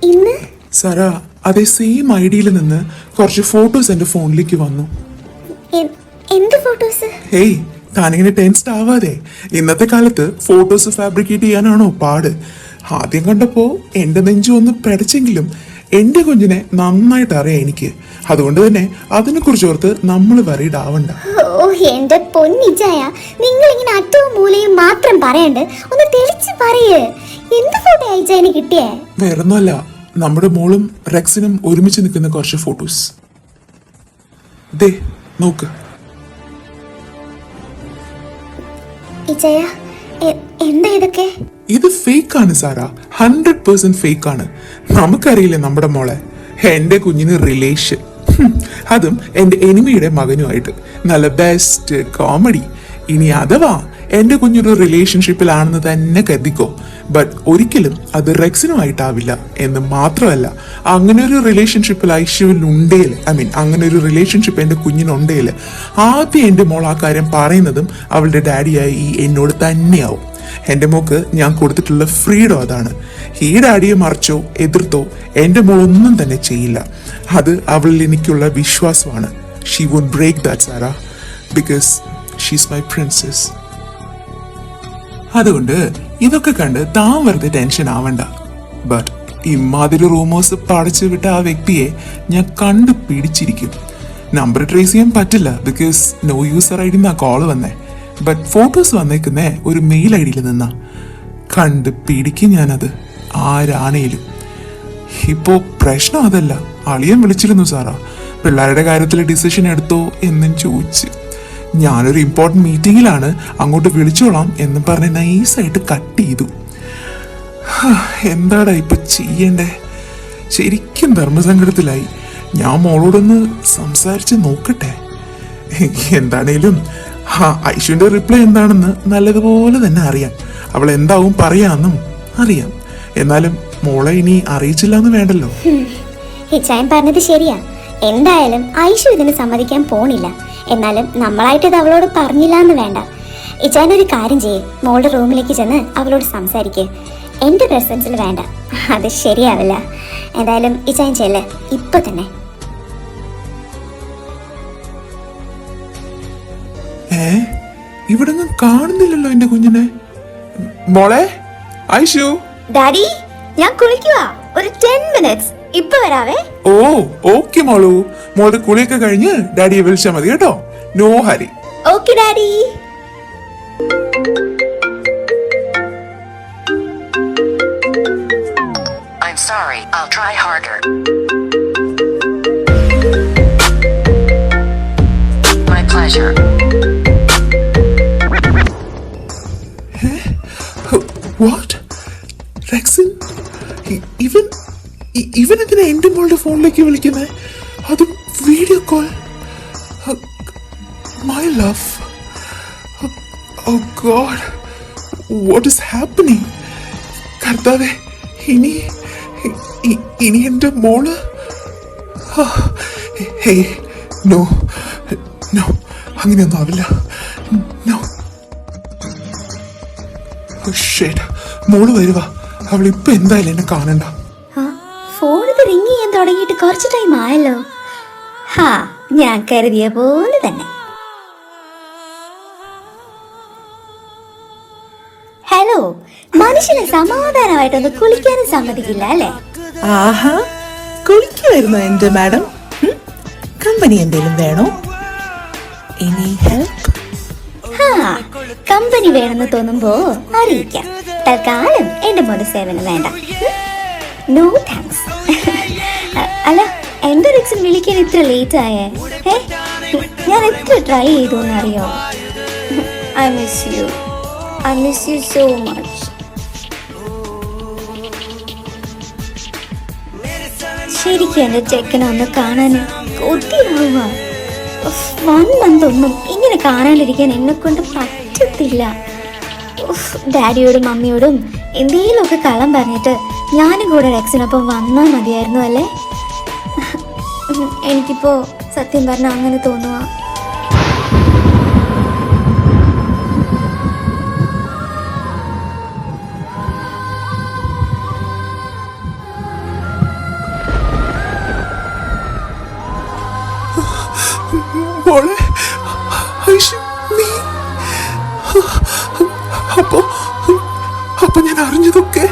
ഇന്ന്
സാറാ, അതേ സെയിം ഐഡിയയിൽ നിന്ന് കുറച്ച് ഫോട്ടോസ് എന്റെ ഫോണിലേക്ക് വന്നു.
എന്ത് ഫോട്ടോസ്?
ഹേയ്, താനിങ്ങനെ ടെൻസ്ഡ് ആവാതെ. ഇന്നത്തെ കാലത്ത് ഫോട്ടോസ് ഫാബ്രിക്കേറ്റ് ചെയ്യാനാണോ പാട്? ആദ്യം കണ്ടപ്പോ എന്റെ നെഞ്ചു ഒന്ന് പെടച്ചെങ്കിലും എന്റെ കുഞ്ഞിനെ നന്നായിട്ട് അറിയാം എനിക്ക്. അതുകൊണ്ട് തന്നെ അതിനെ കുറിച്ച് ഓർത്ത് നമ്മൾ വറീഡ് ആവണ്ട.
ഓ എന്റെ പൊന്നിച്ചായ, നിങ്ങൾ ഇങ്ങനെ അറ്റവും മൂലയും മാത്രം പറയണ്ട്, ഒന്ന് തെളിച്ച് പറയേ. എന്ത് ഫോട്ടോ അയച്ചായന് കിട്ടിയേ?
വേറൊന്നുമല്ല, നമ്മുടെ മോളും റെക്സിനും ഒരുമിച്ച് നിൽക്കുന്ന കുറച്ച് ഫോട്ടോസ്. ദേ നോക്ക്.
ഇച്ചായ, എന്താ ഇതൊക്കെ?
ഇത് ഫേക്ക് ആണ് സാറാ, 100% ഫേക്ക് ആണ്. നമുക്കറിയില്ലേ നമ്മുടെ മോളെ. എന്റെ കുഞ്ഞിന് റിലേഷൻ, അതും എന്റെ എനിമിയുടെ മകനുമായിട്ട്. നല്ല ബെസ്റ്റ് കോമഡി. ഇനി അഥവാ എന്റെ കുഞ്ഞൊരു റിലേഷൻഷിപ്പിലാണെന്ന് തന്നെ കരുതിക്കോ, ബട്ട് ഒരിക്കലും അത് റെക്സിനുമായിട്ടാവില്ല. എന്ന് മാത്രമല്ല, അങ്ങനെ ഒരു റിലേഷൻഷിപ്പിൽ ഐശ്വര്യനുണ്ടേൽ, അങ്ങനെ ഒരു റിലേഷൻഷിപ്പ് എന്റെ കുഞ്ഞിനുണ്ടേൽ ആദ്യം എന്റെ മോൾ ആ കാര്യം പറയുന്നതും അവളുടെ ഡാഡിയായി എന്നോട് തന്നെയാവും. എന്റെ മോക്ക് ഞാൻ കൊടുത്തിട്ടുള്ള ഫ്രീഡം അതാണ്. ഈ ഡാഡിയെ മറിച്ചോ എതിർത്തോ എന്റെ മോൾ ഒന്നും തന്നെ ചെയ്യില്ല. അത് അവളിൽ എനിക്കുള്ള വിശ്വാസമാണ്. She won't break that Sara, because she's my princess. അതുകൊണ്ട് ഇതൊക്കെ കണ്ട് താൻ വെറുതെ ടെൻഷൻ ആവണ്ട. ബട്ട് ഇമാതിരി റൂമേഴ്സ് പടച്ചു വിട്ട ആ വ്യക്തിയെ ഞാൻ കണ്ടു പിടിച്ചിരിക്കും. നമ്പർ ട്രേസ് ചെയ്യാൻ പറ്റില്ല, because no user I D എന്നാ കോള് വന്നേ. ബട്ട് ഫോട്ടോസ് വന്നേക്കുന്നേ ഒരു മെയിൽ ഐ ഡിയിൽ നിന്നാ. കണ്ട് പിടിക്കും ഞാനത്, ആരാണേലും. ഇപ്പോ പ്രശ്നം അതല്ല. അളിയൻ വിളിച്ചിരുന്നു സാറാ, പിള്ളേരുടെ കാര്യത്തിൽ ഡിസിഷൻ എടുത്തോ എന്നും ചോദിച്ച്. ഞാനൊരു ഇമ്പോർട്ടൻറ്റ് മീറ്റിങ്ങിലാണ്, അങ്ങോട്ട് വിളിച്ചോളാം എന്ന് പറഞ്ഞ് നൈസായിട്ട് കട്ട് ചെയ്തു. എന്താടാ ഇപ്പൊ ചെയ്യണ്ടേ? ശരിക്കും ധർമ്മസങ്കടത്തിലായി. ഞാൻ മോളോടൊന്ന് സംസാരിച്ച് നോക്കട്ടെ. എന്താണേലും ഐഷുവിന്റെ റിപ്ലൈ എന്താണെന്ന് നല്ലതുപോലെ തന്നെ അറിയാം. അവൾ എന്താവും പറയാന്നും അറിയാം. എന്നാലും മോളെ ഇനി അറിയിച്ചില്ല എന്ന് വേണ്ടല്ലോ.
ഇച്ചായൻ പറഞ്ഞത് ശരിയാ. എന്തായാലും ഐഷു ഇതിന് സമ്മതിക്കാൻ പോണില്ല. എന്നാലും നമ്മളായിട്ട് ഇത് അവളോട് പറഞ്ഞില്ല എന്ന് വേണ്ട. ഇച്ചായൻ ഒരു കാര്യം ചെയ്യേ, മോളുടെ റൂമിലേക്ക് ചെന്ന് അവളോട് സംസാരിക്കേ. എന്റെ പ്രസൻസിൽ വേണ്ട, അത് ശരിയാവില്ല. എന്തായാലും ഇച്ചായൻ ചെല്ല് ഇപ്പൊ തന്നെ.
ഇവിടെ ഒന്നും കാണുന്നില്ലല്ലോ എന്റെ കുഞ്ഞിനെ. മോളെ ഐഷു.
ഡാഡി, ഞാൻ കുളിക്കുക. ഒരു 10 minutes, ഇപ്പൊ വരാവേ.
ഓ ഓക്കെ മോളു. മോളുടെ കുളിയൊക്കെ കഴിഞ്ഞ് ഡാഡിയെ വിളിച്ചാൽ മതി കേട്ടോ. No hurry.
Okay daddy.
I'm sorry, I'll try harder. My pleasure.
What? Rexin ഇവൻ എന്തിനാ എന്റെ മോളുടെ ഫോണിലേക്ക് വിളിക്കുന്നത്? അതും video call. My love. Oh god, what is happening? കർത്താവേ, ഇനി എന്റെ മോള്. ഹേയ്, നോ നോ, അങ്ങനെയൊന്നും ആവില്ല. നോ. മോള് വരുവാ. അവൾ ഇപ്പൊ എന്തായാലും എന്നെ കാണണ്ട.
ഫോൺ റിങ് ചെയ്യാൻ തുടങ്ങിയിട്ട് കുറച്ച് ടൈം ആയല്ലോ. ഞാൻ കരുതിയ പോലെ തന്നെ. ഹലോ, മനുഷ്യനെ സമാധാനമായിട്ടൊന്ന് കുളിക്കാനും സമ്മതിക്കില്ല അല്ലേ?
ആഹാ, കുളിക്കുമായിരുന്നു എന്റെ മാഡം. കമ്പനി എന്തെങ്കിലും വേണോ? Any help?
കമ്പനി വേണമെന്ന് തോന്നുമ്പോ അറിയിക്കാം. തൽക്കാലം എന്റെ മോന്റെ സേവനം വേണ്ട. No thanks. അല്ല, എന്റെ റിക്സിൻ വിളിക്കാൻ ഇത്ര ലേറ്റ് ആയേ? ഞാൻ എത്ര ട്രൈ ചെയ്തു എന്നറിയോ? I miss you so much. ശരിക്കും എന്റെ ചെക്കനെ ഒന്ന് കാണാൻ കൊതിയാവുക. 1 month ഒന്നും ഇങ്ങനെ കാണാണ്ടിരിക്കാൻ എന്നെ കൊണ്ട് പറ്റത്തില്ല. ഡാഡിയോടും മമ്മിയോടും എന്തെങ്കിലുമൊക്കെ കള്ളം പറഞ്ഞിട്ട് ഞാനും കൂടെ റെക്സിനൊപ്പം വന്നാൽ മതിയായിരുന്നു അല്ലേ? എനിക്കിപ്പോ സത്യം പറഞ്ഞാൽ അങ്ങനെ തോന്നുക.
മോളെ ഐഷു, നീ അപ്പൊ ഞാൻ അറിഞ്ഞതൊക്കെ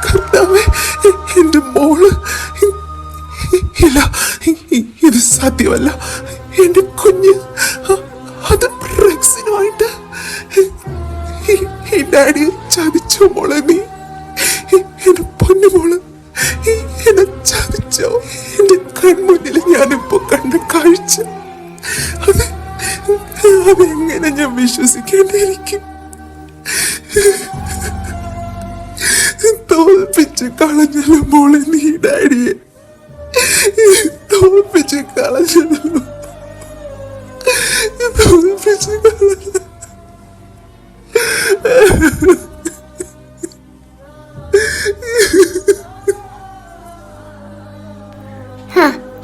കർത്താവേ, എന്റെ മോള്. ഇല്ല, ഇത് സാധ്യമല്ല. എന്റെ കുഞ്ഞ് അത് റെക്സിനുമായിട്ട് ഈ ഡാഡിയെ ചതിച്ചോ മോളെ? നീ എന്റെ പൊന്നു മോള് എന്നെ ചതിച്ചോ? എന്റെ കൺമുന്നിൽ ഞാനിപ്പോ കണ്ട കാഴ്ച അതെങ്ങനെ ഞാൻ വിശ്വസിക്കേണ്ടിയിരിക്കും? തോൽപ്പിച്ച് കളഞ്ഞല്ലോ മോളെ നീ ഡാഡിയെ. തോൽപ്പിച്ച് കളഞ്ഞല്ലോ.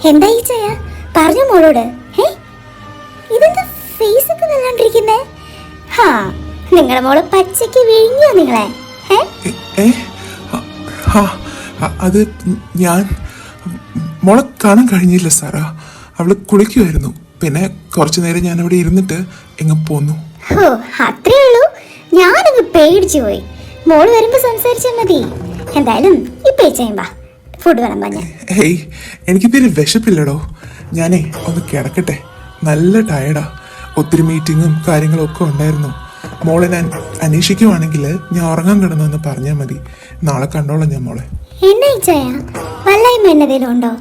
എന്താ ഈ ചായ? പറഞ്ഞ മോളോട്. ഇതെന്താ ഫേസ് ഒക്കെ വല്ലാണ്ടിരിക്കുന്നേ? നിങ്ങളുടെ മോള് പച്ചക്ക് വിഴിഞ്ഞോ നിങ്ങളെ?
അത് ഞാൻ മോളെ കാണാൻ കഴിഞ്ഞില്ല സാറാ. അവള് കുളിക്കുമായിരുന്നു. പിന്നെ കുറച്ചു നേരം ഞാൻ അവിടെ ഇരുന്നിട്ട് എങ്ങ പോന്നു.
അത്രേ ഉള്ളൂ? ഞാനങ്ങ് പേടിച്ചു പോയി. മോള് വരുമ്പോ സംസാരിച്ചാൽ മതി. എന്തായാലും ഇപ്പൊ ചെയ്യുമ്പോ ഫുഡ് വേണം പറഞ്ഞ.
ഹേയ്, എനിക്ക് തീരെ വിശപ്പില്ലടോ. ഞാനേ ഒന്ന് കിടക്കട്ടെ. നല്ല ടയർഡാ. ഒത്തിരി മീറ്റിങ്ങും കാര്യങ്ങളും ഒക്കെ ഉണ്ടായിരുന്നു. മോളെ ഞാൻ അന്വേഷിക്കുവാണെങ്കിൽ ഞാൻ ഉറങ്ങാൻ കിടന്നെന്ന് പറഞ്ഞാൽ മതി. നാളെ കണ്ടോളാം ഞാൻ മോളെ.
എന്നാ വല്ലായ്മ എന്നതേലും ഉണ്ടോ?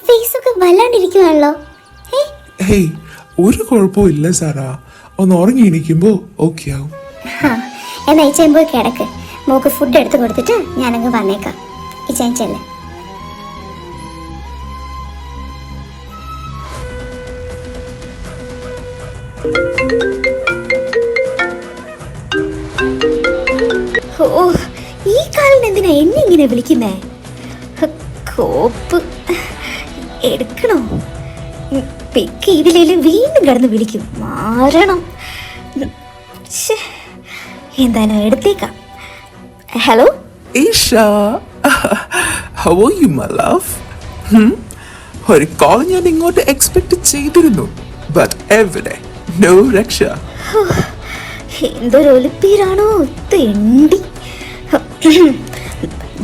ഫേസൊക്കെ വല്ലാണ്ടിരിക്കുവാണല്ലോ.
ഹേയ്, ഒരു കുഴപ്പവും ഇല്ല സാറാ. ഒന്ന് ഉറങ്ങിയിരിക്കുമ്പോ ഓക്കെ ആവും.
എന്നാ ഇച്ചയും പോയി കിടക്ക്. മോക്ക് ഫുഡ് എടുത്ത് കൊടുത്തിട്ട് ഞാനങ്ങ് വന്നേക്കാം. ഇച്ചയും ചെല്ലേ. ഓ, ഈ കാലിന് എന്തിനാ എന്നെ ഇങ്ങനെ വിളിക്കുന്നേ? കോപ്പ് എടുക്കണോ? പിക്ക് ചെയ്തില്ലേലും വീണ്ടും കിടന്ന് വിളിക്കും. മാറണം. എന്തായാലും എടുത്തേക്കാം. Hello
Isha, how are you, my love? ഒരു കോൾ ഞാൻ ഇങ്ങോട്ട് എക്സ്പെക്ട് ചെയ്തിരുന്നു. ബട്ട് എവിടെ നോ രക്ഷ.
എന്തൊരു ഒലിപ്പീരാണോ തെണ്ടി.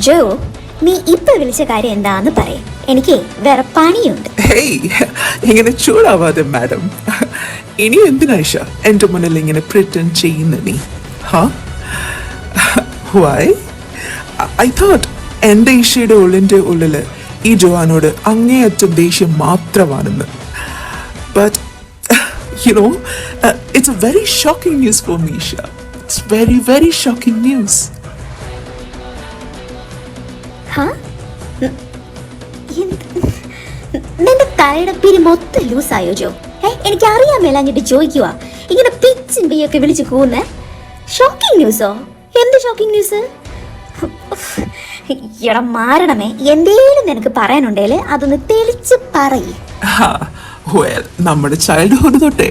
ജോ, നീ ഇപ്പൊ വിളിച്ച കാര്യം എന്താന്ന് പറയേ. എനിക്ക് വേറെ പണിയുണ്ട്.
ഹേയ്, ഇങ്ങനെ ചൂടാവാതെ മാഡം. ഇനി എന്തിനാ ഇഷ എന്റെ മുന്നിൽ ഇങ്ങനെ പ്രിറ്റൻഡ് ചെയ്യുന്ന നീ? വൈ? ഐ തോട്ട് എന്റെ ഇഷയുടെ ഉള്ളിന്റെ ഉള്ളില് ഈ ജോവാനോട് അങ്ങേയറ്റം ദേഷ്യം മാത്രമാണെന്ന്. But you know, it's a very shocking news for me, Isha. It's very, very shocking news.
നിന്റെ തലയുടെ പിരി മൊത്തം ലൂസായോ ജോ? എനിക്ക് അറിയാൻ മേലാഞ്ഞിട്ട് ചോദിക്കുക. ഇങ്ങനെ പിച്ചും പിയൊക്കെ വിളിച്ചു കൂന്നേ. ഷോക്കിംഗ് ന്യൂസോ? എന്ത് ഷോക്കിംഗ് ന്യൂസ്? എടാ മാരണമേ, എന്തേലും നിനക്ക് പറയാനുണ്ടേല് അതൊന്ന് തെളിച്ച് പറയ്.
വെൽ, നമ്മുടെ ചൈൽഡ്ഹുഡ് തൊട്ടേ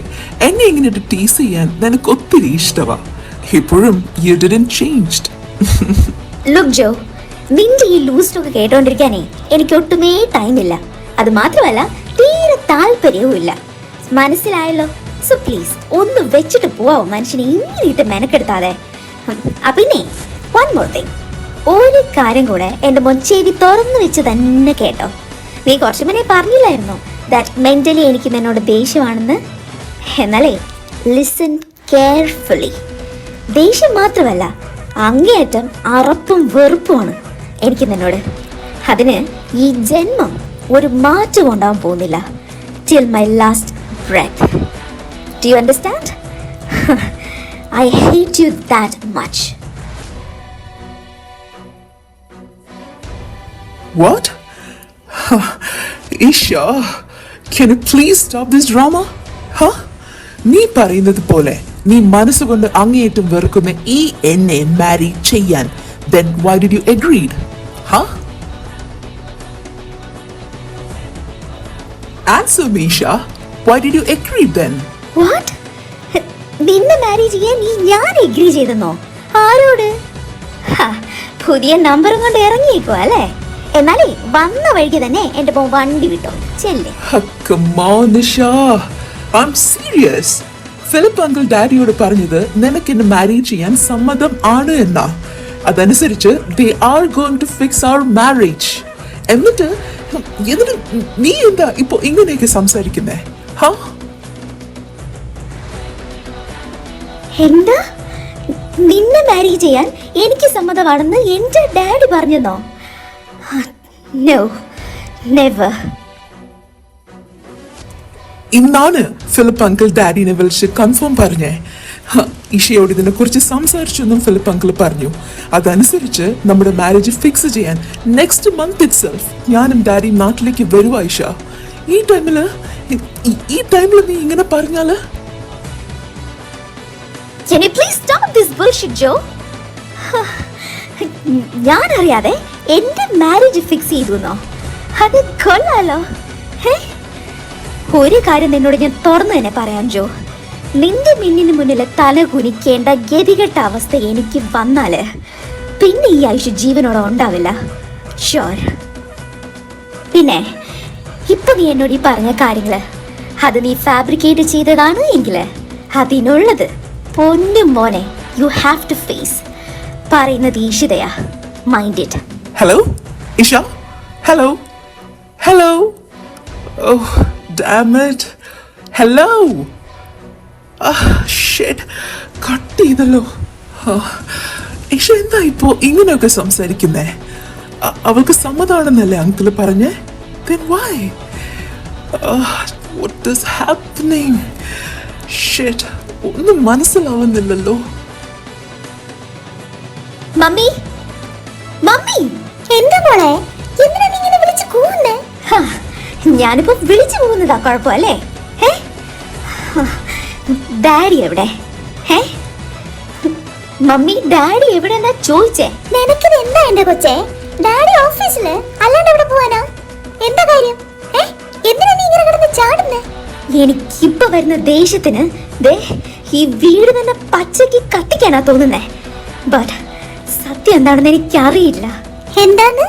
എന്നെ ഇങ്ങനെ ടീസ് ചെയ്യാൻ നിനക്ക് ഒത്തിരി ഇഷ്ടമാ. ഇപ്പോഴും യു ഡിഡ്ന്റ് ചേഞ്ച്ഡ്.
ലുക്ക് ജോ, നിന്റെ ഈ ലൂസ് ടോക്ക് കേട്ടോണ്ടിരിക്കാനേ എനിക്ക് ഒട്ടുമേ ടൈമില്ല. അത് മാത്രമല്ല തീരെ താല്പര്യവും ഇല്ല. മനസ്സിലായല്ലോ? സോ പ്ലീസ് ഒന്ന് വെച്ചിട്ട് പോവാമോ? മനുഷ്യനെ ഇങ്ങനെയിട്ട് മെനക്കെടുത്താതെ. പിന്നെ വൺ മോർ തിങ്, ഒരു കാര്യം കൂടെ എൻ്റെ മോൻ ചെവി തുറന്നു വെച്ച് തന്നെ കേട്ടോ. നീ കുറച്ചു മുന്നേ പറഞ്ഞില്ലായിരുന്നോ ദാറ്റ് മെന്റലി എനിക്ക് നിന്നോട് ദേഷ്യമാണെന്ന്? എന്നാലേ ലിസൺ കെയർഫുള്ളി. ദേഷ്യം മാത്രമല്ല, അങ്ങേയറ്റം അറപ്പും വെറുപ്പുമാണ് എനിക്ക് നിന്നോട്. അതിന് ഈ ജന്മം ഒരു മാറ്റം ഉണ്ടാവാൻ പോകുന്നില്ല. Till my last breath. Do you understand? I hate you that much.
What? Isha, can you please stop this drama? Huh? നീ പറയുന്നത് പോലെ നീ മനസ്സുകൊണ്ട് അങ്ങേയറ്റം വെറുക്കുന്ന ഈ എന്നെ മാരി ചെയ്യാൻ then why did you agreed? Huh? Answer me, Isha. Why did you agree then?
What? നിന്നെ മാരി ചെയ്യാൻ ഞാൻ എഗ്രി ചെയ്തെന്നോ? ആരോട്? പുതിയ നമ്പറും കൊണ്ട് ഇറങ്ങിയേക്കോ അല്ലേ? എന്നാലേ വന്ന വഴിക്ക് തന്നെ എന്റെ മോൻ വണ്ടി വിട്ടോ. ചെല്ലേ.
Come on, Isha. I'm serious. Philip uncle ഡാഡിയോട് പറഞ്ഞത് നിനക്ക് എന്നെ മാരി ചെയ്യാൻ സമ്മതം ആണ് എന്നാ. അതനുസരിച്ച് they are going to fix our marriage. എന്നിട്ട് നീ എന്താ ഇപ്പൊ ഇങ്ങനെയൊക്കെ സംസാരിക്കുന്നേ? Huh?
എന്താ? നിന്നെ മാരി ചെയ്യാൻ എനിക്ക് സമ്മതമാണെന്ന് എന്റെ ഡാഡി പറഞ്ഞെന്നോ? No, never.
ഇന്നാണ് ഫിലിപ്പ് അങ്കിൾ ഡാഡിനെ വിളിച്ച് കൺഫേം പറഞ്ഞേ. ഇഷയോട് ഇതിനെ കുറിച്ച് സംസാരിച്ചെന്നും ഫിലിപ്പ് അങ്കിൾ പറഞ്ഞു. അതനുസരിച്ച് നമ്മുടെ മാരേജ് ഫിക്സ് ചെയ്യാൻ നെക്സ്റ്റ് മന്ത് ഇറ്റ് സെൽഫ് ഞാനും ഡാഡിയും നാട്ടിലേക്ക് വരുവാ. ഇഷ, ഈ ടൈമില് നീ ഇങ്ങനെ പറഞ്ഞാല്?
Can you please stop this bullshit, Joe? ഞാൻ അറിയാതെ എന്റെ മാരേജ് ഫിക്സ് ചെയ്തു. അത് കൊള്ളാലോ. ഒരു കാര്യം നിന്നോട് ഞാൻ തുറന്നു തന്നെ പറയാം ജോ. നിന്റെ മിന്നിന് മുന്നിൽ തല കുനിക്കേണ്ട ഗതികെട്ട അവസ്ഥ എനിക്ക് വന്നാല് പിന്നെ ഈ ആയുഷ് ജീവനോടെ ഉണ്ടാവില്ല. ഷുവർ. പിന്നെ ഇപ്പൊ നീ എന്നോട് ഈ പറഞ്ഞ കാര്യങ്ങള് അത് നീ ഫാബ്രിക്കേറ്റ് ചെയ്തതാണ് എങ്കില് അതിനുള്ളത് പൊന്നും മോനെ യു ഹാവ് ടു ഫേസ്. പറയുന്നത് ഈഷിതയാ. Mind it.
Hello Isha, hello hello. Oh, damn it. Hello. Shit. Cut ചെയ്തല്ലോ. ഇഷ എന്താ ഇപ്പോ ഇങ്ങനെയൊക്കെ സംസാരിക്കുന്നേ? അവൾക്ക് സമ്മതമാണെന്നല്ലേ അങ്കിള് പറഞ്ഞേ? Then why? What is happening? Shit. ഒന്നും മനസ്സിലാവുന്നില്ലല്ലോ.
മമ്മി, മമ്മി, എന്താ മോളെ? എന്തിനാ നീ ഇങ്ങനെ വിളിച്ചു കൂവുന്നേ? ഞാനിപ്പോ വിളിച്ചു പോകുന്നതാ കുഴപ്പമല്ലേ? ഡാഡി എവിടെ? മമ്മി, ഡാഡി എവിടെ എന്നാ ചോദിച്ചേ? നിനക്കിത് എന്താ എന്റെ കൊച്ചേ? ഡാഡി ഓഫീസില്, അല്ലാണ്ട് എവിടെ പോവാനാ? എന്താ കാര്യം? എന്തിനാ നീ ഇങ്ങനെ കിടന്ന് ചാടുന്നേ? എനിക്കിപ്പോ വരുന്ന ദേഷ്യത്തിന് ഈ വീട് തന്നെ പച്ചക്ക് കത്തിക്കാനാ തോന്നുന്നേ. ബട്ട് സത്യം എന്താണെന്ന് എനിക്കറിയില്ല. എന്താണ്?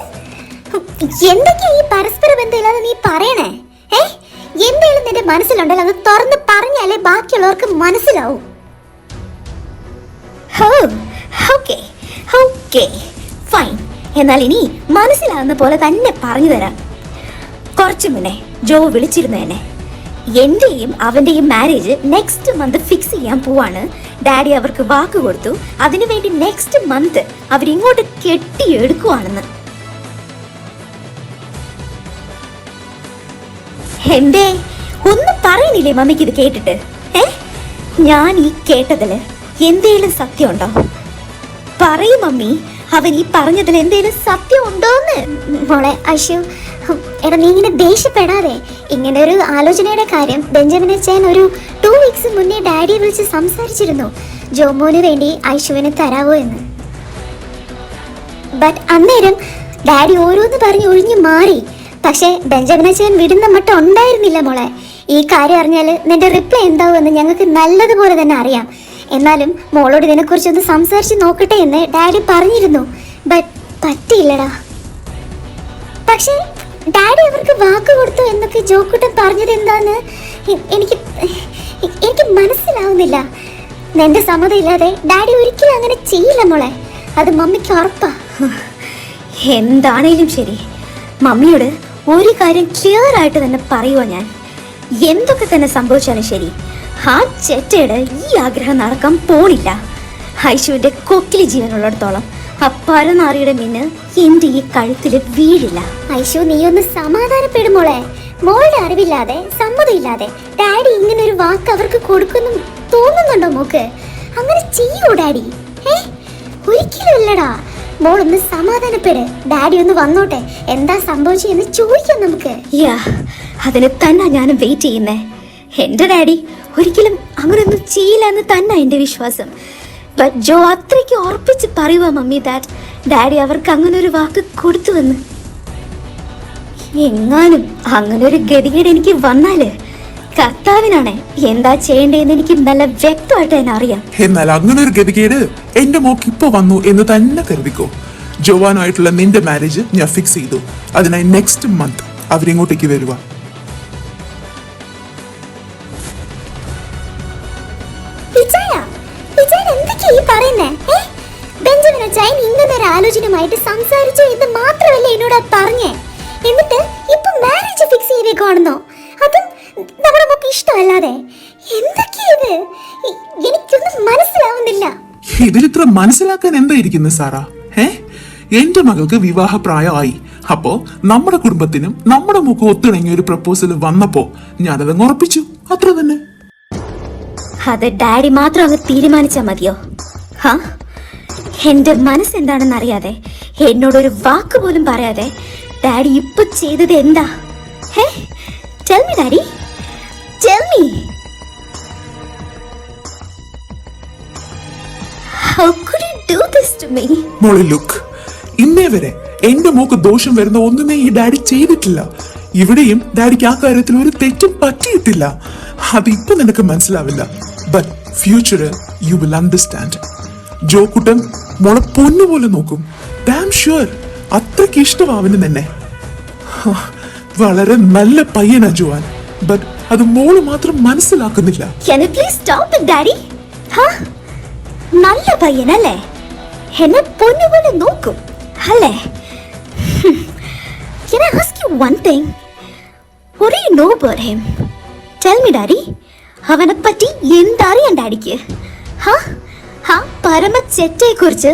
എന്തൊക്കെയാ ഈ പരസ്പര ബന്ധമില്ലാതെ നീ പറയണേ? എന്തെങ്കിലും നിന്റെ മനസ്സിലുണ്ടല്ലോ അത് തുറന്ന് പറഞ്ഞാലേ ബാക്കിയുള്ളവർക്ക് മനസ്സിലാവും. Okay fine. എന്നാൽ ഇനി മനസ്സിലാവുന്ന പോലെ തന്നെ പറഞ്ഞു തരാം. കുറച്ചു മുന്നേ ജോ വിളിച്ചിരുന്നു എന്നെ. എന്റെയും അവന്റെയും മാരേജ് നെക്സ്റ്റ് മന്ത് ഫിക്സ് ചെയ്യാൻ പോവാണ്. ഡാഡി അവർക്ക് വാക്ക് കൊടുത്തു. അതിനുവേണ്ടി നെക്സ്റ്റ് മന്ത് അവരിങ്ങോട്ട് കെട്ടിയെടുക്കുവാണെന്ന്. എന്തേ ഒന്നും പറയുന്നില്ലേ മമ്മിക്ക് ഇത് കേട്ടിട്ട്? ഞാൻ ഈ കേട്ടതില് എന്തേലും സത്യം ഉണ്ടോ? പറയൂ മമ്മി, അവൻ ഈ പറഞ്ഞതിൽ എന്തേലും സത്യം ഉണ്ടോന്ന്?
മോളെ അശു, എടാ നീ ഇങ്ങനെ ദേഷ്യപ്പെടാതെ. ഇങ്ങനെ ഒരു ആലോചനയുടെ കാര്യം ബെഞ്ചമിൻ അച്ഛൻ ഒരു 2 വീക്സ് മുന്നേ ഡാഡിയെ വിളിച്ച് സംസാരിച്ചിരുന്നു, ജോമോന് വേണ്ടി ഐഷുവിനെ തരാവോ എന്ന്. ബട്ട് അന്നേരം ഡാഡി ഓരോന്ന് പറഞ്ഞ് ഒഴിഞ്ഞു മാറി. പക്ഷേ ബെഞ്ചമിൻ അച്ഛൻ വിടുന്ന മട്ടം ഉണ്ടായിരുന്നില്ല മോളെ. ഈ കാര്യം അറിഞ്ഞാൽ നിന്റെ റിപ്ലൈ എന്താവുമെന്ന് ഞങ്ങൾക്ക് നല്ലതുപോലെ തന്നെ അറിയാം. എന്നാലും മോളോട് ഇതിനെക്കുറിച്ചൊന്ന് സംസാരിച്ച് നോക്കട്ടെ എന്ന് ഡാഡി പറഞ്ഞിരുന്നു. ബട്ട് പറ്റിയില്ലടാ. പക്ഷേ ഡാഡി അവർക്ക് വാക്ക് കൊടുത്തു എന്നൊക്കെ ജോക്കുട്ടൻ പറഞ്ഞത് എന്താന്ന് എനിക്ക് മനസ്സിലാവുന്നില്ല. നിന്റെ സമ്മതം ഇല്ലാതെ ഡാഡി ഒരിക്കലും അങ്ങനെ ചെയ്യില്ല മോളെ. അത് മമ്മിക്ക് ഉറപ്പാ.
എന്താണേലും ശരി, മമ്മിയോട് ഒരു കാര്യം ക്ലിയർ ആയിട്ട് തന്നെ പറയുവാ ഞാൻ. എന്തൊക്കെ തന്നെ സംഭവിച്ചാലും ശരി, ആ ചെറ്റയുടെ ഈ ആഗ്രഹം നടക്കാൻ പോണില്ല. ഐശുവിന്റെ കൊക്കിലി ജീവനുള്ളിടത്തോളം ആ പരനാറിയുടെ മിന്ന് എന്റെ ഈ കഴുത്തിൽ വീഴില്ല.
ഐശു, നീ ഒന്ന് സമാധാനപ്പെടും മോളെ. മോളുടെ അറിവില്ലാതെ സമ്മതമില്ലാതെ ഡാഡി ഇങ്ങനെ ഒരു വാക്ക് അവർക്ക് കൊടുക്കുന്നു തോന്നുന്നുണ്ടോ മോക്ക്? അങ്ങനെ ചെയ്യൂ ഡാഡി? ഒരിക്കലും ഇല്ലടാ. മോളൊന്ന് സമാധാനപ്പെട്. ഡാഡി ഒന്ന് വന്നോട്ടെ, എന്താ സംഭവിച്ചെന്ന് ചോദിക്കാം നമുക്ക്.
അതിന് തന്നെ ഞാനും വെയിറ്റ് ചെയ്യുന്നേ. എന്റെ ഡാഡി ഒരിക്കലും അങ്ങനൊന്നും ചെയ്യില്ല എന്ന് തന്നെ എന്റെ വിശ്വാസം. ബട്ട് ജോ അത്രയ്ക്ക് ഉറപ്പിച്ച് പറയുക മമ്മി ദാറ്റ് ഡാഡി അവർക്ക് അങ്ങനെ ഒരു വാക്ക് കൊടുത്തുവെന്ന്. എങ്ങാനും അങ്ങനെ ഒരു ഗതികേട് എനിക്ക് വന്നാല് കർത്താവിനാണ് എന്താ ചെയ്യേണ്ടതെന്ന് എനിക്ക് നല്ല വ്യക്തമായിട്ട് തന്നെ അറിയാം.
എന്നാൽ അങ്ങനെ ഒരു ഗതികേട് എന്റെ മോക്ക് ഇപ്പൊ വന്നു എന്ന് തന്നെ കരുതിക്കോ. ജോവാനുമായിട്ടുള്ള നിന്റെ മാരേജ് ഞാൻ ഫിക്സ് ചെയ്തു. അതിനായി നെക്സ്റ്റ് മന്ത് അവരിങ്ങോട്ടേക്ക് വരുക.
ആലോചനയുമായിട്ട് സംസാരിച്ചു എന്ന് മാത്രമല്ല എന്നോട് പറഞ്ഞേ. എന്നിട്ട് ഇപ്പൊ മാരേജ് ഫിക്സ് ചെയ്തേക്കാണെന്നോ? അതും നമ്മുടെ മോക്ക് ഇഷ്ടമല്ലാതെ. എന്തൊക്കെയത്? എനിക്കൊന്നും മനസ്സിലാവുന്നില്ല.
ഇതിലിത്ര മനസ്സിലാക്കാൻ എന്താ ഇരിക്കുന്നത് സാറാ? എന്റെ മകൾക്ക് വിവാഹ പ്രായമായി. അപ്പോ നമ്മുടെ കുടുംബത്തിനും നമ്മുടെ മുഖം ഒത്തിണങ്ങിയ ഒരു പ്രപ്പോസൽ വന്നപ്പോ ഞാനതങ്ങ് ഉറപ്പിച്ചു, അത്ര തന്നെ.
അത് ഡാഡി മാത്രം അങ്ങ് തീരുമാനിച്ചാ മതിയോ? എന്റെ മനസ്സെന്താണെന്ന് അറിയാതെ, എന്നോടൊരു വാക്ക് പോലും പറയാതെ ഡാഡി ഇപ്പൊ ചെയ്തത് എന്താ? Tell me daddy, tell me. How could you do this to me?
മോളെ ലുക്ക്, ഇന്നേ വരെ എന്റെ മോക്ക് ദോഷം വരുന്ന ഒന്നുമേ ഈ ഡാഡി ചെയ്തിട്ടില്ല. ഇവിടെയും ഡാഡിക്ക് ആ കാര്യത്തിൽ ഒരു തെറ്റും പറ്റിയിട്ടില്ല. അതിപ്പോ നിനക്ക് മനസ്സിലാവില്ല, but future you will understand. Jo Kuttan മോളെ പൊന്നുപോലെ നോക്കും. ഡാം ഷുവർ അത്രയ്ക്ക് ഇഷ്ടമാവിന് തന്നെ. വളരെ നല്ല പയ്യനാ ജോവാൻ, ബട്ട് അത് മോള് മാത്രം മനസ്സിലാക്കുന്നില്ല.
Can you please stop it, Daddy? നല്ല പയ്യനല്ലേ? എന്നെ പൊന്നുപോലെ നോക്കും അല്ലേ? Can I ask you one thing? What do you know about him? Tell me, Daddy. അവനെ പറ്റി എന്തറിയാം ഡാഡിക്ക്? പരമച്ചെറ്റയെ കുറിച്ച്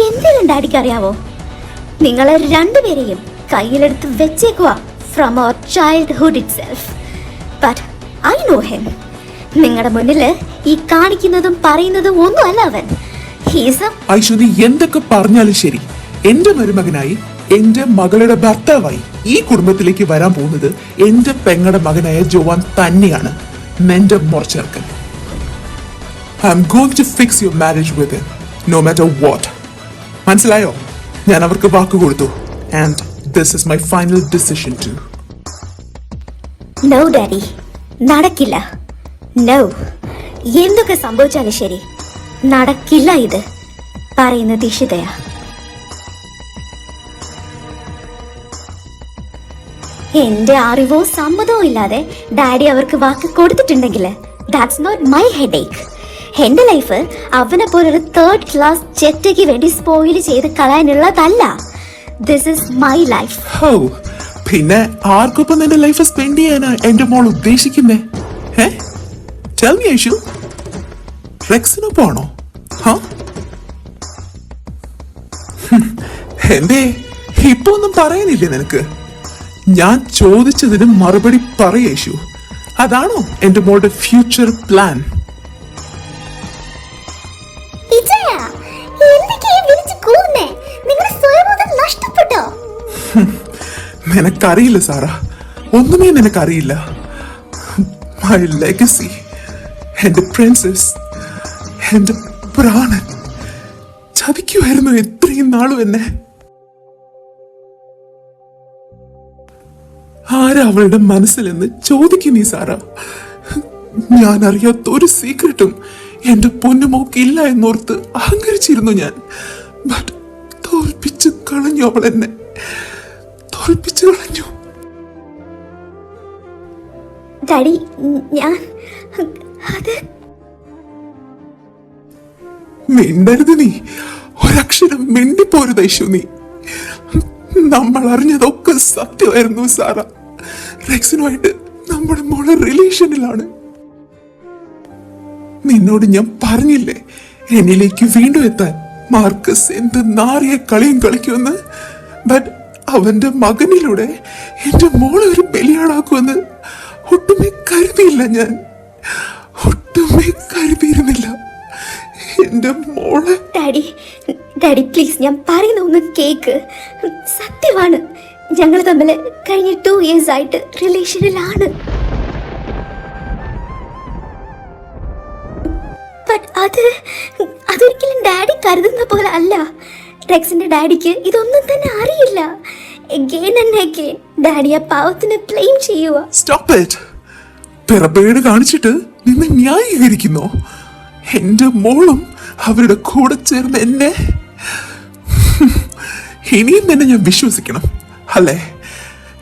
എന്തെങ്കിലും ഡാഡിക്ക് അറിയാവോ? നിങ്ങളെ രണ്ടുപേരെയും കയ്യിലെടുത്ത് വെച്ചേക്കുവാ from our childhood itself. But I know him. നിങ്ങളുടെ മുന്നില് ഈ കാണിക്കുന്നതും പറയുന്നതും ഒന്നുമല്ല അവൻ.
ഐശ്വര്യ എന്തൊക്കെ പറഞ്ഞാലും ശരി, എന്റെ മരുമകനായി എന്റെ മകളുടെ ഭർത്താവായി ഈ കുടുംബത്തിലേക്ക് വരാൻ പോകുന്നത് എന്റെ പെങ്ങളുടെ മകനായ ജോവാൻ തന്നെയാണ്. നിന്റെ മോർച്ചേർക്കൻ. I am going to fix your marriage with him no matter what. മനസ്സിലായോ? ഞാൻ അവർക്ക് വാക്ക് കൊടുത്തു. And this is my final decision too.
No daddy, നടക്കില്ല. നോ, എന്തൊക്കെ സംഭവിച്ചാലും ശരി, നടക്കില്ല. ഇത് പറയുന്നത് ഇഷിതയാ. എന്റെ അറിവോ സമ്മതമോ ഇല്ലാതെ ഡാഡി അവർക്ക് വാക്ക് കൊടുത്തിട്ടുണ്ടെങ്കിൽ ദാറ്റ്സ് നോട്ട് മൈ ഹെഡേക്ക്. എന്റെ ലൈഫ് അവനെ പോലൊരു തേർഡ് ക്ലാസ് ചെറ്റയ്ക്ക് വേണ്ടി സ്പോയിൽ ചെയ്ത് കളയാനുള്ളതല്ല. This is my life.
പിന്നെ ആർക്കൊപ്പം എന്റെ ലൈഫ് സ്പെൻഡ് ചെയ്യാനാ എന്റെ മോൾ ഉദ്ദേശിക്കുന്നേ? Tell me, Aishu. റെക്സിനൊപ്പമാണോ? എന്തേ ഇപ്പൊ ഒന്നും പറയാനില്ലേ നിനക്ക്? ഞാൻ ചോദിച്ചതിന് മറുപടി പറയ് യേശു. അതാണോ എന്റെ മോളുടെ ഫ്യൂച്ചർ പ്ലാൻ? നിനക്കറിയില്ല സാറാ, ഒന്നുമേ നിനക്കറിയില്ല. മൈ ലെഗസി, എന്റെ പ്രിൻസസ്, എന്റെ പ്രാണൻ ചതിക്കുമായിരുന്നു എത്രയും നാളും എന്നെ. ആരാ അവളുടെ മനസ്സിലെന്ന് ചോദിക്കും നീ സാറാ. ഞാൻ അറിയാത്ത ഒരു സീക്രട്ടും എന്റെ പൊന്നുമോക്കില്ല എന്നോർത്ത് അഹങ്കരിച്ചിരുന്നു ഞാൻ. ബട്ട് തോൽപ്പിച്ചു കളഞ്ഞു അവൾ എന്നെ, തോൽപ്പിച്ചു കളഞ്ഞു.
ഡാഡി, ഞാൻ അത്
മിണ്ടരുത് നീ, ഒരക്ഷരം മിണ്ടിപ്പോരുത് ഐഷു നീ. നമ്മൾ അറിഞ്ഞതൊക്കെ സത്യമായിരുന്നു സാറ. റെക്സിനുമായിട്ട് നമ്മുടെ മോളെ റിലേഷനിലാണ്. നിന്നോട് ഞാൻ പറഞ്ഞില്ലേ എന്നിലേക്ക് വീണ്ടും എത്താൻ മാർക്കസ് എന്ത് നാറിയ കളിയും കളിക്കുമെന്ന്. ബട്ട് അവന്റെ മകനിലൂടെ എന്റെ മോളെ ഒരു ബലിയാടാക്കുമെന്ന് ഒട്ടുമേ കരുതിയില്ല ഞാൻ. ഒട്ടുമേ കരുതിയിരുന്നില്ല എന്റെ മോളെ.
ഡാഡി ഡാഡി പ്ലീസ്, ഞാൻ പറയുന്ന ഒന്ന് കേക്ക്. സത്യമാണ്, ഞങ്ങൾ തമ്മിൽ കഴിഞ്ഞ 2 years ആയിട്ട് റിലേഷനിലാണ്. ബട്ട് അതൊരിക്കലും ഡാഡി കരുതുന്ന പോലെ അല്ല. റെക്സിന്റെ ഡാഡിക്ക് ഇതൊന്നും തന്നെ അറിയില്ല. Again and again ഡാഡി ആ പാവത്തിന് ബ്ലെയിം ചെയ്യുക.
Stop it. പിറപ്പേട് കാണിച്ചിട്ട് നിന്ന് ന്യായീകരിക്കുന്നോ? എന്റെ മോളും അവരുടെ കൂടെ ചേർന്ന് എന്നെ ഇനിയും തന്നെ ഞാൻ വിശ്വസിക്കണം അല്ലേ?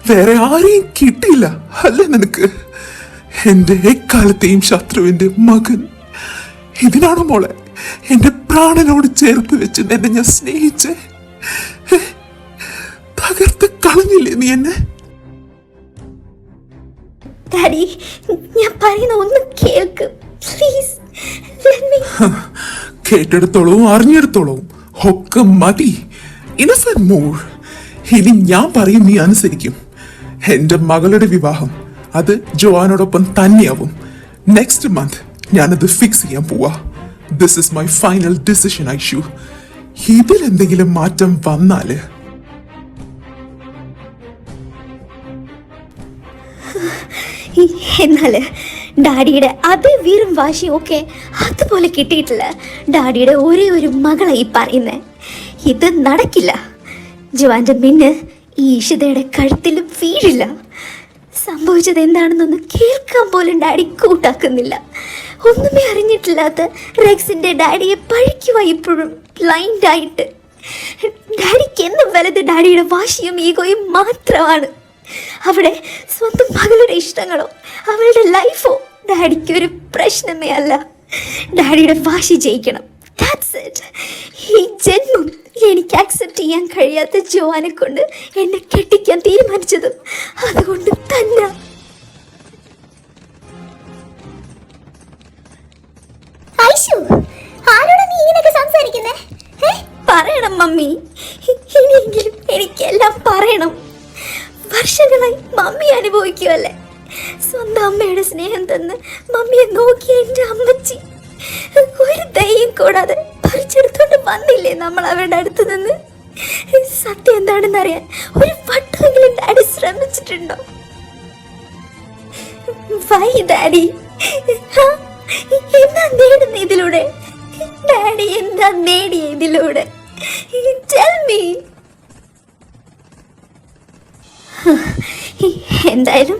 വേറെ ആരെയും കിട്ടിയില്ല അല്ലേ നിനക്ക്? എന്റെ എക്കാലത്തെയും ശത്രുവിന്റെ മകൻ. ഇതിനാണോ മോളെ എന്റെ പ്രാണനോട് ചേർത്ത് വെച്ച് എന്നെ ഞാൻ സ്നേഹിച്ച് തകർത്ത് കളഞ്ഞില്ലേ നീ എന്നെ?
ഡാഡി ഞാൻ പറയുന്ന ഒന്ന് കേൾക്ക് പ്ലീസ്.
കേട്ടെടുത്തോളവും അറിഞ്ഞെടുത്തോളവും ഒക്കെ മതി. ഇനസെന്റ് മോൾ, ഇനി ഞാൻ പറയും നീ അനുസരിക്കും. എന്റെ മകളുടെ വിവാഹം അത് ജോവാനോടൊപ്പം തന്നെയാവും. നെക്സ്റ്റ് മന്ത് ഞാനത് ഫിക്സ് ചെയ്യാൻ പോവാ. This is my final decision Aishu. ഇതിൽ എന്തെങ്കിലും മാറ്റം വന്നാല്
എന്നാല് ഡാഡിയുടെ അതേ വീറും വാശിയും ഒക്കെ അതുപോലെ കിട്ടിയിട്ടില്ല. ഡാഡിയുടെ ഒരേ ഒരു മകളായി പറയുന്നേ. ഇത് നടക്കില്ല. ജോവാന്റെ മിന്ന് ഈ ഇഷിതയുടെ കഴുത്തിലും വീഴില്ല. സംഭവിച്ചത് എന്താണെന്നൊന്ന് കേൾക്കാൻ പോലും ഡാഡി കൂട്ടാക്കുന്നില്ല. ഒന്നുമേ അറിഞ്ഞിട്ടില്ലാത്ത റെക്സിന്റെ ഡാഡിയെ പഴിക്കുവാ ഇപ്പോഴും ബ്ലൈൻഡായിട്ട്. ഡാഡിക്ക് എന്നും വലുത് ഡാഡിയുടെ വാശിയും ഈഗോയും മാത്രമാണ്. അവിടെ സ്വന്തം മകളുടെ ഇഷ്ടങ്ങളോ അവളുടെ ലൈഫോ ഡാഡിക്ക് ഒരു പ്രശ്നമേ അല്ല. ഡാഡിയുടെ വാശി ജയിക്കണം. That's it. ഈ ജന്മം എനിക്ക് ആക്സെപ്റ്റ് ചെയ്യാൻ കഴിയാത്ത ജോവാനെ കൊണ്ട് എന്നെ കെട്ടിക്കാൻ തീരുമാനിച്ചതും അതുകൊണ്ട് തന്നെ.
ഐഷു, ആരോടാ നീ ഇങ്ങനെയൊക്കെ സംസാരിക്കുന്നേ?
പറയണം മമ്മി, ഇനിയെങ്കിലും എനിക്കെല്ലാം പറയണം. വർഷങ്ങളായി മമ്മി അനുഭവിക്കുമല്ലേ. സ്വന്തം അമ്മയുടെ സ്നേഹം തന്ന് മമ്മിയെ നോക്കിയ എൻ്റെ അമ്മച്ചി ഒരു ദയം കൂടാതെ പറിച്ചെടുത്തോണ്ട് വന്നില്ലേ നമ്മൾ അവരുടെ അടുത്ത് നിന്ന്? സത്യം എന്താണെന്ന് അറിയാൻ ഒരു വട്ടമെങ്കിലും ഡാഡി ശ്രമിച്ചിട്ടുണ്ടോ? Why daddy? എന്താ നേടുന്ന ഇതിലൂടെ? ഡാഡി എന്താ നേടിയ ഇതിലൂടെ? Tell me. എന്തായാലും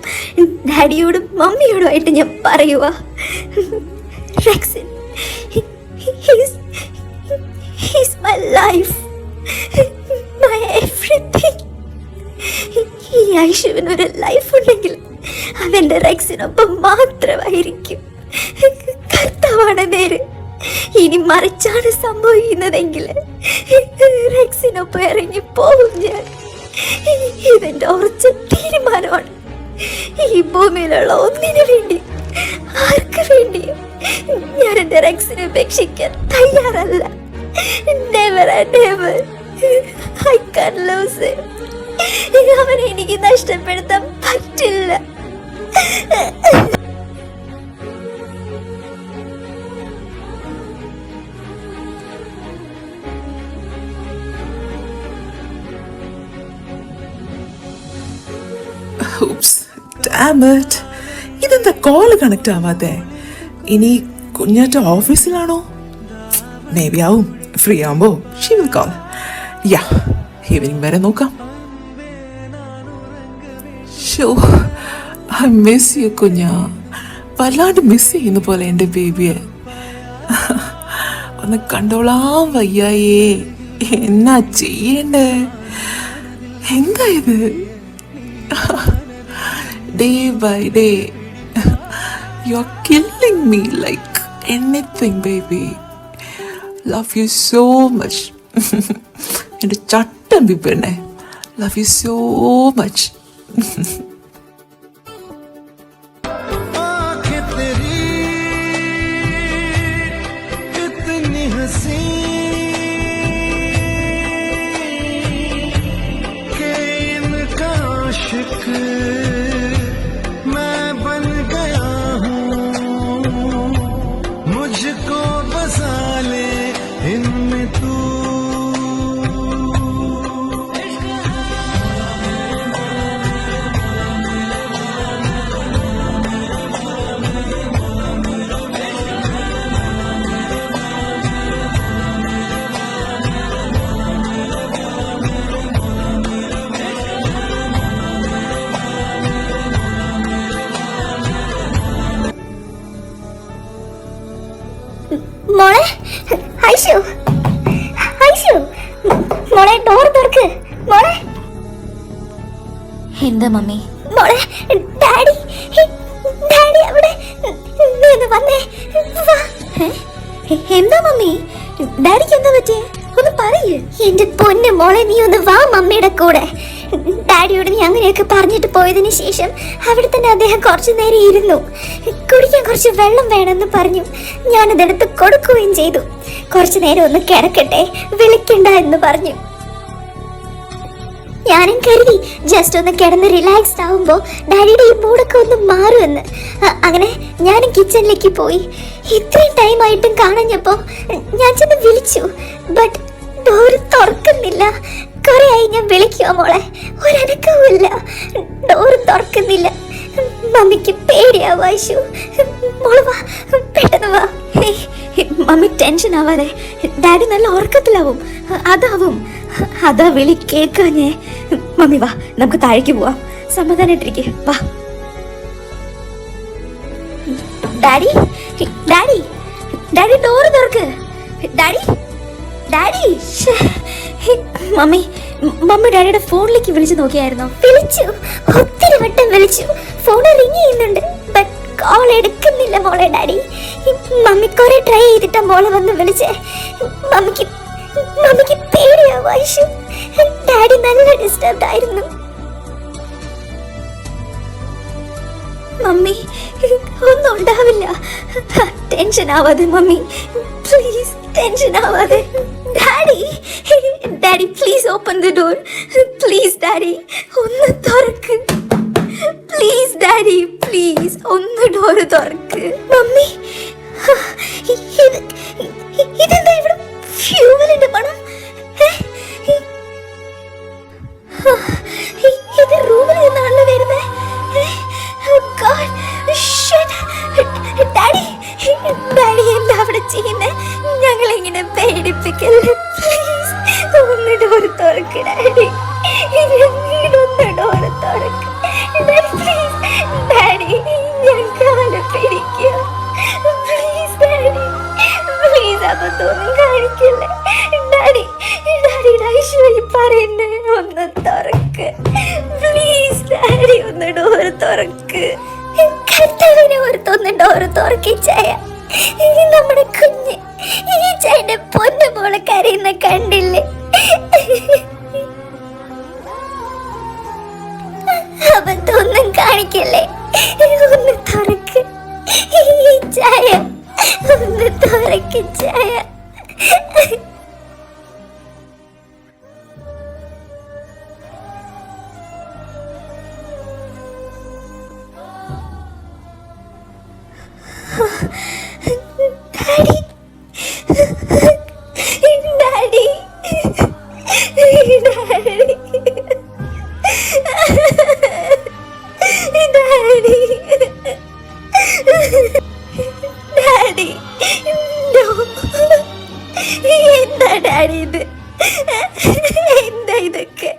ഡാഡിയോടും മമ്മിയോടുമായിട്ട് ഞാൻ പറയുക. Rexine, he's my life, my everything. ഈ ഐഷുവിനൊരു ലൈഫ് ഉണ്ടെങ്കിൽ അതെന്റെ റെക്സിനൊപ്പം മാത്രമായിരിക്കും. കർത്താവാണ് നേര്. ഇനി മറിച്ചാണ് സംഭവിക്കുന്നതെങ്കിൽ റെക്സിനൊപ്പം ഇറങ്ങി പോകും ഞാൻ. ഇതെന്റെ ഉറച്ച തീരുമാനമാണ്. ഈ ഭൂമിയിലുള്ള ഒന്നിനു വേണ്ടി, ആർക്ക് വേണ്ടിയും ഞാൻ എന്റെ റെക്സിനെ ഉപേക്ഷിക്കാൻ തയ്യാറല്ല. Never and never. I can't lose him. അവനെ എനിക്ക് നഷ്ടപ്പെടുത്താൻ പറ്റില്ല.
ഇതെന്താ കോള് കണക്ട് ആവാതെ? ഇനി കുഞ്ഞാറ്റ ഓഫീസിലാണോ? മേ ബി ആവും. ഫ്രീ ആവുമ്പോ she will call. Yeah, evening വരെ നോക്കാം. ഷോ, ഐ മിസ് യു കുഞ്ഞാ. വല്ലാണ്ട് മിസ് ചെയ്യുന്ന പോലെ എൻ്റെ ബേബിയെ. ഒന്ന് കണ്ടോളാൻ വയ്യായേ. എന്നാ ചെയ്യണ്ടേ? എന്താ ഇത്? Day by day, you're killing me like anything, baby. Love you so much. എൻ്റെ ചട്ടം പിപ്പെണ്ണേ, ലവ് യു സോ മച്ച്.
मैं बन गया हूँ, मुझको बसा ले इनमें तू.
മോളെ ഐഷു, ഐഷു മോളെ ഡോർ തുറക്ക്. മോളെ
എന്താ മമ്മി?
മോളെ ഡാഡി, ഡാഡി അവിടെ. നീ ഒന്ന് വന്നേ, വാ.
എന്താ മമ്മി? ഡാഡിക്ക് എന്താ പറ്റിയേ? ഒന്ന് പറയൂ.
എന്റെ പൊന്നു മോളെ, നീ ഒന്ന് വാ മമ്മിയുടെ കൂടെ. ഡാഡിയോട് നീ അങ്ങനെയൊക്കെ പറഞ്ഞിട്ട് പോയതിനു ശേഷം അവിടെ തന്നെ അദ്ദേഹം കുറച്ചു നേരം ഇരുന്നു. കുടിക്കാൻ കുറച്ച് വെള്ളം വേണമെന്ന് പറഞ്ഞു. ഞാനതെടുത്ത് കൊടുക്കുകയും ചെയ്തു. കുറച്ചു നേരം ഒന്ന് കിടക്കട്ടെ, വിളിക്കണ്ട എന്ന് പറഞ്ഞു. ഞാനും കരുതി ജസ്റ്റ് ഒന്ന് കിടന്ന് റിലാക്സ്ഡ് ആവുമ്പോൾ ഡാഡിയുടെ ഈ മൂടൊക്കെ ഒന്ന് മാറുമെന്ന്. അങ്ങനെ ഞാനും കിച്ചണിലേക്ക് പോയി. ഇത്രയും ടൈം ആയിട്ടും കാണഞ്ഞപ്പോൾ ഞാൻ ചെന്ന് വിളിച്ചു. ബട്ട് ഡോറ് തുറക്കുന്നില്ല. കുറെ ആയി ഞാൻ വിളിക്കുക മോളെ, ഒരനക്കവുമില്ല. ഡോറ് തുറക്കുന്നില്ല. മമ്മിക്ക് പേടിയാവും ഐഷു. മോള് വാ, പെട്ടെന്ന് വാ.
മമ്മി ടെൻഷൻ ആവാതെ. ഡാഡി നല്ല ഉറക്കത്തിലാവും. അതാ വിളി കേൾക്കാഞ്ഞേ. മമ്മി വാ, നമുക്ക് താഴേക്ക് പോവാം. സമാധാനായിട്ടിരിക്കെ, വാ. ഡാഡി, ഡാഡി, ഡാഡി ഡോറ് തുറക്ക്. Daddy, daddy. മമ്മി ഡാഡിയുടെ ഫോണിലേക്ക് വിളിച്ചു നോക്കിയായിരുന്നോ?
വിളിച്ചു, ഒത്തിരി വട്ടം വിളിച്ചു. ഫോൺ റിങ് ചെയ്യുന്നുണ്ട്, ബട്ട് കോൾ എടുക്കുന്നില്ല മോളെ. ഡാഡി, മമ്മി കുറെ ട്രൈ ചെയ്തിട്ടാ മോളെ വന്ന് വിളിച്ചേ. മമ്മിക്ക് പേടിയാവും ഐഷു. ഡാഡി നല്ല ഡിസ്റ്റർബ്ഡ് ആയിരുന്നു.
മമ്മി ഒന്നും ഉണ്ടാവില്ല. ടെൻഷൻ ആവാതെ മമ്മി, പ്ലീസ് ടെൻഷൻ ആവാതെ. Daddy, daddy please open the door. Please daddy, ഒന്ന് തുറക്ക്. പ്ലീസ് ഡാഡി, പ്ലീസ് ഒന്ന് ഡോർ തുറക്ക്. മമ്മി, ഇതെന്താ ഇവിടെ ഫ്യൂവലിന്റെ മണം? ഇത് റൂമിൽ നിന്നാണല്ലോ വരുന്നത്. ഡാഡി, ഡാഡി എന്താ അവിടെ ചെയ്യുന്നേ? ഞങ്ങളെങ്ങനെ പേടിപ്പിക്കല്ലേ? പ്ലീസ് ഒന്ന് ഡോർ തുറക്ക് ഡാഡി. ഒന്ന് ഡോർ തുറക്ക് ഡാഡി, പ്ലീസ്. ഡാഡി, ഞാൻ കാല് പിടിക്കുക. Please daddy, please. അതൊന്നും കാണിക്കല്ലേ ഡാഡി. ഡാഡിയുടെ ഐശ്വര്യ പറയുന്നേ, ഒന്ന് തുറക്ക് പ്ലീസ് ഡാഡി. ഒന്ന് ഡോർ തുറക്ക്.
കർത്താവിനെ ഓർത്തൊന്ന് ഡോറ് തുറക്കിച്ചായ. നമ്മുടെ കുഞ്ഞ് ഈ ചായന്റെ പൊന്നു മോളെ കരയുന്ന കണ്ടില്ലേ? അബദ്ധമൊന്നും കാണിക്കല്ലേ. ഒന്ന് തുറക്ക് ഈ ചായ, ഒന്ന് തുറക്ക് ചായ.
Daddy, daddy, daddy, daddy, no. എന്താ ഡാഡി ഇത്? എന്താ ഇതൊക്കെ?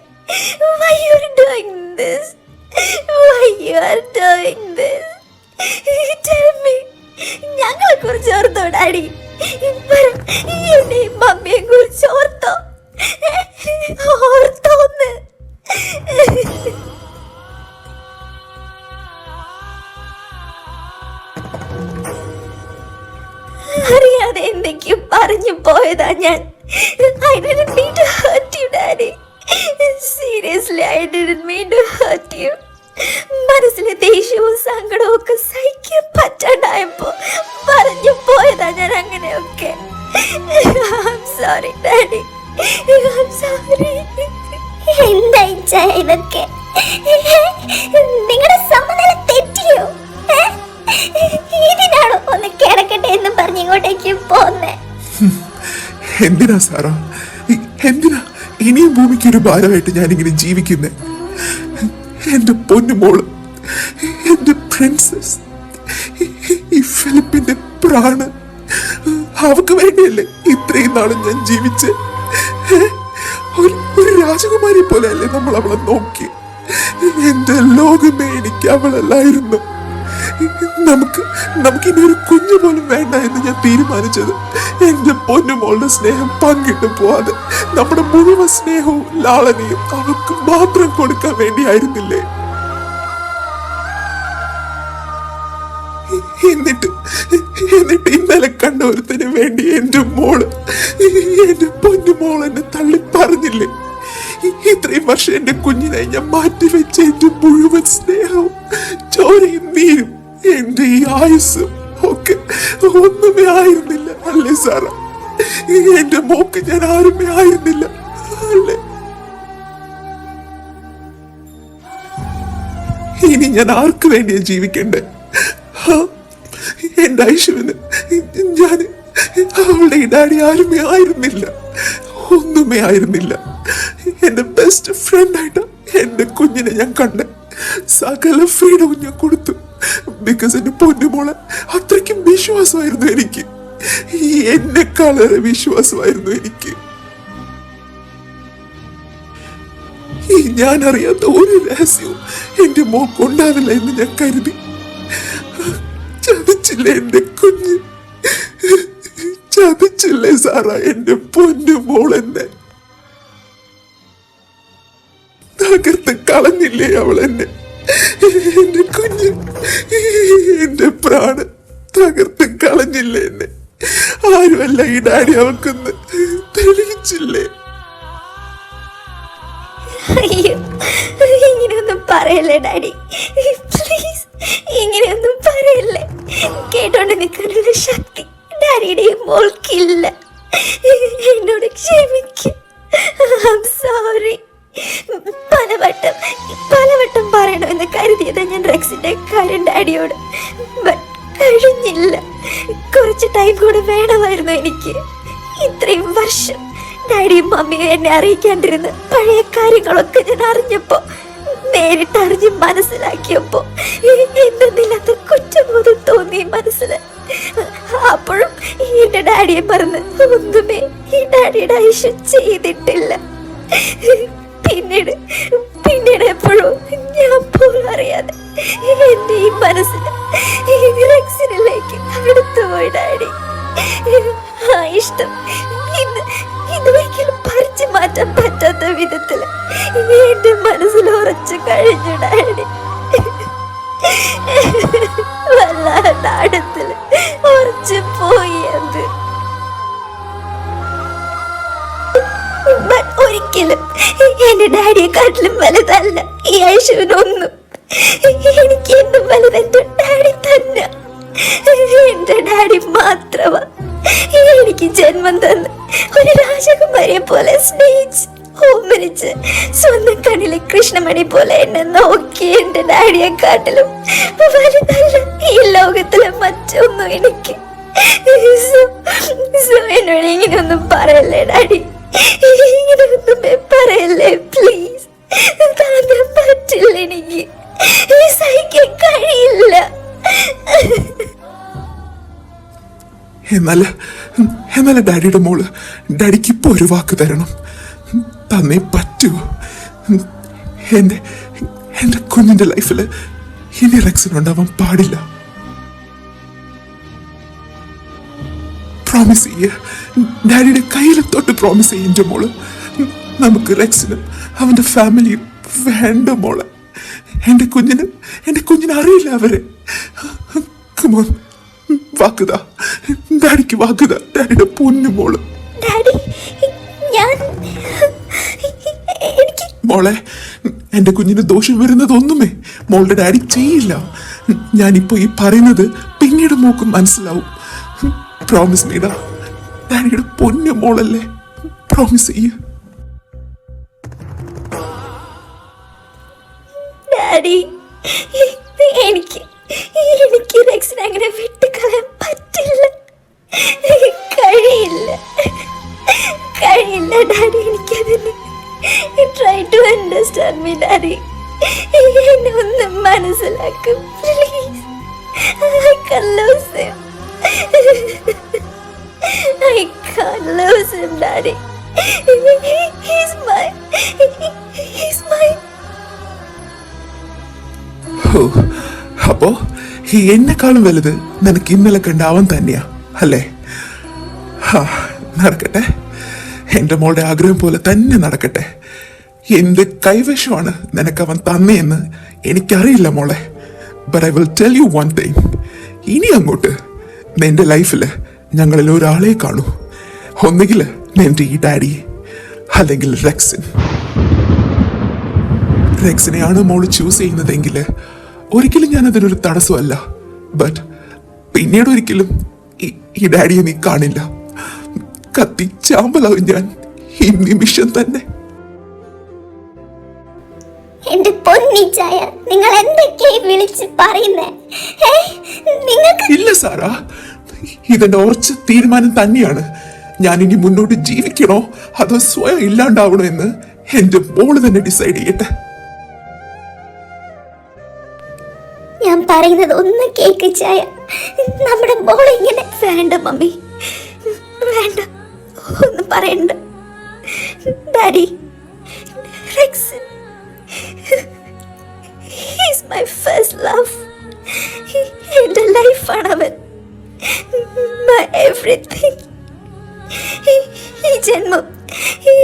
Why you are doing this? Why you are doing this? Tell me. ഞങ്ങളെ കുറിച്ച് ഓർത്തോ ഡാഡി? എന്നെയും മമ്മിയെ കുറിച്ച് ഓർത്തോ? ഓർത്തോന്ന്? അറിയാതെ എന്തൊക്കെയോ പറഞ്ഞു പോയതാ ഞാൻ. I didn't mean to hurt you, Daddy. Seriously, I didn't mean to hurt you. മനസ്സിലെ ദേഷ്യവും സങ്കടവും ഒക്കെ സഹിക്കാൻ പറ്റാണ്ടായപ്പോ പറഞ്ഞു പോയതാ ഞാൻ അങ്ങനെയൊക്കെ. I'm sorry, Daddy. I'm sorry.
എന്താ ഇതൊക്കെ? നിങ്ങളുടെ സമനില തെറ്റിയോ? ഇതിനാണോ ഒന്ന് കിടക്കട്ടെ എന്ന് പറഞ്ഞ് ഇങ്ങോട്ടേക്ക് പോന്നേ?
എന്തിനാ സാറാ, എന്തിനാ ഇനിയും ഭൂമിക്ക് ഒരു ഭാരമായിട്ട് ഞാനിങ്ങനെ ജീവിക്കുന്നേ? എന്റെ പൊന്നുമോള്, എന്റെ പ്രിൻസസ്, ഈ ഫിലിപ്പിന്റെ പ്രാണ്, അവക്ക് വേണ്ടിയല്ലേ ഇത്രയും നാളും ഞാൻ ജീവിച്ച്? ഒരു രാജകുമാരി പോലെയല്ലേ നമ്മൾ അവളെ നോക്കി? എന്റെ ലോകമേ, എനിക്ക് അവളല്ലായിരുന്നു. നമുക്കിനി ഒരു കുഞ്ഞു പോലും വേണ്ട എന്ന് ഞാൻ തീരുമാനിച്ചത് എന്റെ പൊന്നുമോളുടെ സ്നേഹം പങ്കിട്ട് പോവാതെ നമ്മുടെ മുഴുവൻ സ്നേഹവും ലാളനയും അവൾക്ക് മാത്രം കൊടുക്കാൻ വേണ്ടിയായിരുന്നില്ലേ? എന്നിട്ട് ഇന്നലെ കണ്ട ഒരുത്തിന് വേണ്ടി എന്റെ പൊന്നുമോൾ എന്നെ തള്ളി പറഞ്ഞില്ലേ? ഇത്രയും വർഷം എന്റെ കുഞ്ഞിനായി ഞാൻ മാറ്റിവെച്ച എന്റെ മുഴുവൻ സ്നേഹവും ചോരയും നീരും എന്റെ ഈ ആയുസ്സും ഒക്കെ ഒന്നുമേ ആയിരുന്നില്ല അല്ലേ സാറ? എന്റെ മോക്ക് ഞാൻ ആരുമേ ആയിരുന്നില്ല അല്ലേ? ഇനി ഞാൻ ആർക്ക് വേണ്ടിയാ ജീവിക്കണ്ടേ? എന്റെ ഐശ്വര്യന് ഞാൻ അവളുടെ ഡാഡി ആരുമേ ആയിരുന്നില്ല, ഒന്നുമേ ആയിരുന്നില്ല. എന്റെ ബെസ്റ്റ് ഫ്രണ്ടായിട്ട് എന്റെ കുഞ്ഞിനെ ഞാൻ കണ്ട സകല ഫ്രീഡവും ഞാൻ കൊടുത്തു. ബിക്കോസ് എന്റെ പൊന്നുമോളെ അത്രയ്ക്കും വിശ്വാസമായിരുന്നു എനിക്ക്, എന്നെക്കാളേറെ വിശ്വാസമായിരുന്നു എനിക്ക്. ഈ ഞാൻ അറിയാത്ത ഒരു രഹസ്യവും എന്റെ മോൾക്കുണ്ടാവില്ല എന്ന് ഞാൻ കരുതി. ചതിച്ചില്ലേ എന്റെ കുഞ്ഞ്, ചതിച്ചില്ലേ സാറാ എന്റെ പൊന്നുമോൾ? എന്നെ തകർത്ത് കളഞ്ഞില്ലേ അവൾ എന്നെ? എന്റെ കുഞ്ഞ്, എന്റെ പ്രാണൻ തകർത്ത് കളഞ്ഞില്ലേ എന്നെ? ആരുമല്ല ഈ ഡാഡി അവൾക്കൊന്ന് തെളിയിച്ചില്ലേ?
അയ്യോ, ഇങ്ങനെയൊന്നും പറയല്ലേ ഡാഡി, പ്ലീസ്. ഇങ്ങനെയൊന്നും പറയല്ലേ. കേട്ടോണ്ട് നിൽക്കാനുള്ള ശക്തി ഡാഡിയുടെയും മോൾക്കില്ല. എന്നോട് ക്ഷമിക്കും. I'm sorry. പലവട്ടം പറയണമെന്ന് കരുതിയത് ഞാൻ റെക്സിന്റെ കാര്യം ഡാഡിയോട്. ബട്ട് കഴിഞ്ഞില്ല. കുറച്ച് ടൈം കൂടെ വേണമായിരുന്നു എനിക്ക്. ഇത്രയും വർഷം ഡാഡിയും മമ്മിയും എന്നെ അറിയിക്കാണ്ടിരുന്ന പഴയ കാര്യങ്ങളൊക്കെ ഞാൻ അറിഞ്ഞപ്പോ, നേരിട്ട് അറിഞ്ഞ് മനസ്സിലാക്കിയപ്പോ എന്തെന്നില്ലാത്ത കുറ്റബോധം തോന്നി മനസ്സിൽ. അപ്പോഴും എന്റെ ഡാഡിയെ മറന്ന് ഒന്നുമേ ഈ ഡാഡിയുടെ ഐശ്വര്യം ചെയ്തിട്ടില്ല. പിന്നീട് എപ്പോഴും ഞാൻ പോലും അറിയാതെ എന്റെ ഈ മനസ്സിന് റെക്സിനിലേക്ക് അടുത്തുപോയി ഡാഡി. ആ ഇഷ്ടം ഇതൊരിക്കലും പറിച്ചു മാറ്റാൻ പറ്റാത്ത വിധത്തില് എന്റെ മനസ്സിൽ ഉറച്ചു കഴിഞ്ഞു ഡാഡി. വല്ലാണ്ട് അടുത്തില് ഉറച്ചു പോയി അത്. ഒരിക്കലും എന്റെ ഡാഡിയെക്കാട്ടിലും വലുതല്ല ഈ ഐശ്വര്യനൊന്നും. എനിക്ക് എന്നും വലുത് എന്റെ ഡാഡി തന്നെ. എന്റെ ഡാഡി മാത്രമാ എനിക്ക് ജന്മം തന്ന് ഒരു രാജകുമാരിയെ പോലെ സ്നേഹിച്ച് ഓമനിച്ച് സ്വന്തം കണ്ണിലെ കൃഷ്ണമണി പോലെ എന്നെ നോക്കി എന്റെ ഡാഡിയെക്കാട്ടിലും വലുതല്ല ഈ ലോകത്തിലെ മറ്റൊന്നും എനിക്ക്. എന്നോട് ഇങ്ങനെയൊന്നും പറയല്ലേ ഡാഡി, ഇങ്ങനെയൊന്നും പറയല്ലേ പ്ലീസ്. താങ്കൾ പറ്റില്ല, എനിക്ക് സഹിക്കാൻ കഴിയില്ല.
എന്നാല് ഡാഡിയുടെ മോള് ഡാഡിക്ക് ഇപ്പൊ ഒരു വാക്ക് തരണം, തന്നേ പറ്റൂ. എന്റെ കുഞ്ഞിന്റെ ലൈഫില് ഇനി റെക്സിനുണ്ടാവാൻ പാടില്ല. പ്രോമിസ് ചെയ്യ, ഡാഡിയുടെ കയ്യിൽ തൊട്ട് പ്രോമിസ് ചെയ്യ മോള്. നമുക്ക് റെക്സിനും അവന്റെ ഫാമിലിയും വേണ്ട മോളെ. എന്റെ കുഞ്ഞിന് അറിയില്ല അവരെ. Come on, വാക്കുതാ, ഡാഡിക്ക് വാക്കുതാ, ഡാഡിയുടെ പൊന്നു മോള്.
ഡാഡി, ഞാൻ എനിക്ക്
മോളെ, എന്റെ കുഞ്ഞിന് ദോഷം വരുന്നതൊന്നുമേ മോളുടെ ഡാഡി ചെയ്യില്ല. ഞാനിപ്പോ ഈ പറയുന്നത് പിന്നീട് മോക്ക് മനസ്സിലാവും. പ്രോമിസ് മീഡ, ഡാഡിയുടെ പൊന്നു മോളല്ലേ, പ്രോമിസ് ചെയ്യ.
ഡാഡി, എനിക്ക് റെക്സിനെ അങ്ങനെ വിട്ടുകളയാൻ പറ്റില്ല, കഴിയില്ല ഡാഡി. എനിക്കതിന് try to understand me daddy. എന്നെ ഒന്ന് മനസ്സിലാക്കും please. I can't lose him. I can't lose him, Daddy. He's mine.
ഓ, അപ്പോ എന്നെക്കാളും വലുത് നിനക്ക് ഇന്നലെ കണ്ട അവൻ തന്നെയാ അല്ലേ? നടക്കട്ടെ, എന്റെ മോളുടെ ആഗ്രഹം പോലെ തന്നെ നടക്കട്ടെ. എന്ത് കൈവശമാണ് നിനക്ക് അവൻ തന്നെയെന്ന് എനിക്കറിയില്ല മോളെ. But I will tell you one thing. ഇനി അങ്ങോട്ട് നിന്റെ ലൈഫില് ഞങ്ങളിൽ ഒരാളെ കാണൂ. ഒന്നുകിൽ നിന്റെ ഈ ഡാഡി, അല്ലെങ്കിൽ റെക്സിനെയാണ് മോള് ചൂസ് ചെയ്യുന്നതെങ്കിൽ ഒരിക്കലും ഞാൻ അതിനൊരു തടസ്സമല്ല. ബട്ട് പിന്നീട് ഒരിക്കലും ഈ ഡാഡിയെ നീ കാണില്ല. കത്തിച്ചാമ്പലാവും ഞാൻ ഈ നിമിഷം തന്നെ.
എന്റെ പൊന്നിച്ചായ, നിങ്ങൾ എന്തൊക്കെയായി വിളിച്ച് പറയുന്നേ? നിങ്ങൾക്ക്
ഇല്ല സാറാ, ഇതെന്റെ ഉറച്ച തീരുമാനം തന്നെയാണ്. ഞാൻ ഇനി മുന്നോട്ട് ജീവിക്കണോ അതോ സ്വയം ഇല്ലാണ്ടാവണോ എന്ന് എന്റെ മോള് തന്നെ ഡിസൈഡ് ചെയ്യട്ടെ.
ഞാൻ പറയുന്നത് ഒന്ന് കേക്ക് ചായ. നമ്മുടെ മോളെ ഇങ്ങനെ
വേണ്ട മമ്മി, വേണ്ട, ഒന്നും പറയണ്ട. Daddy, Rexon, he's my first love. എന്റെ ലൈഫാണ് അവൻ, my everything. ഈ ജന്മം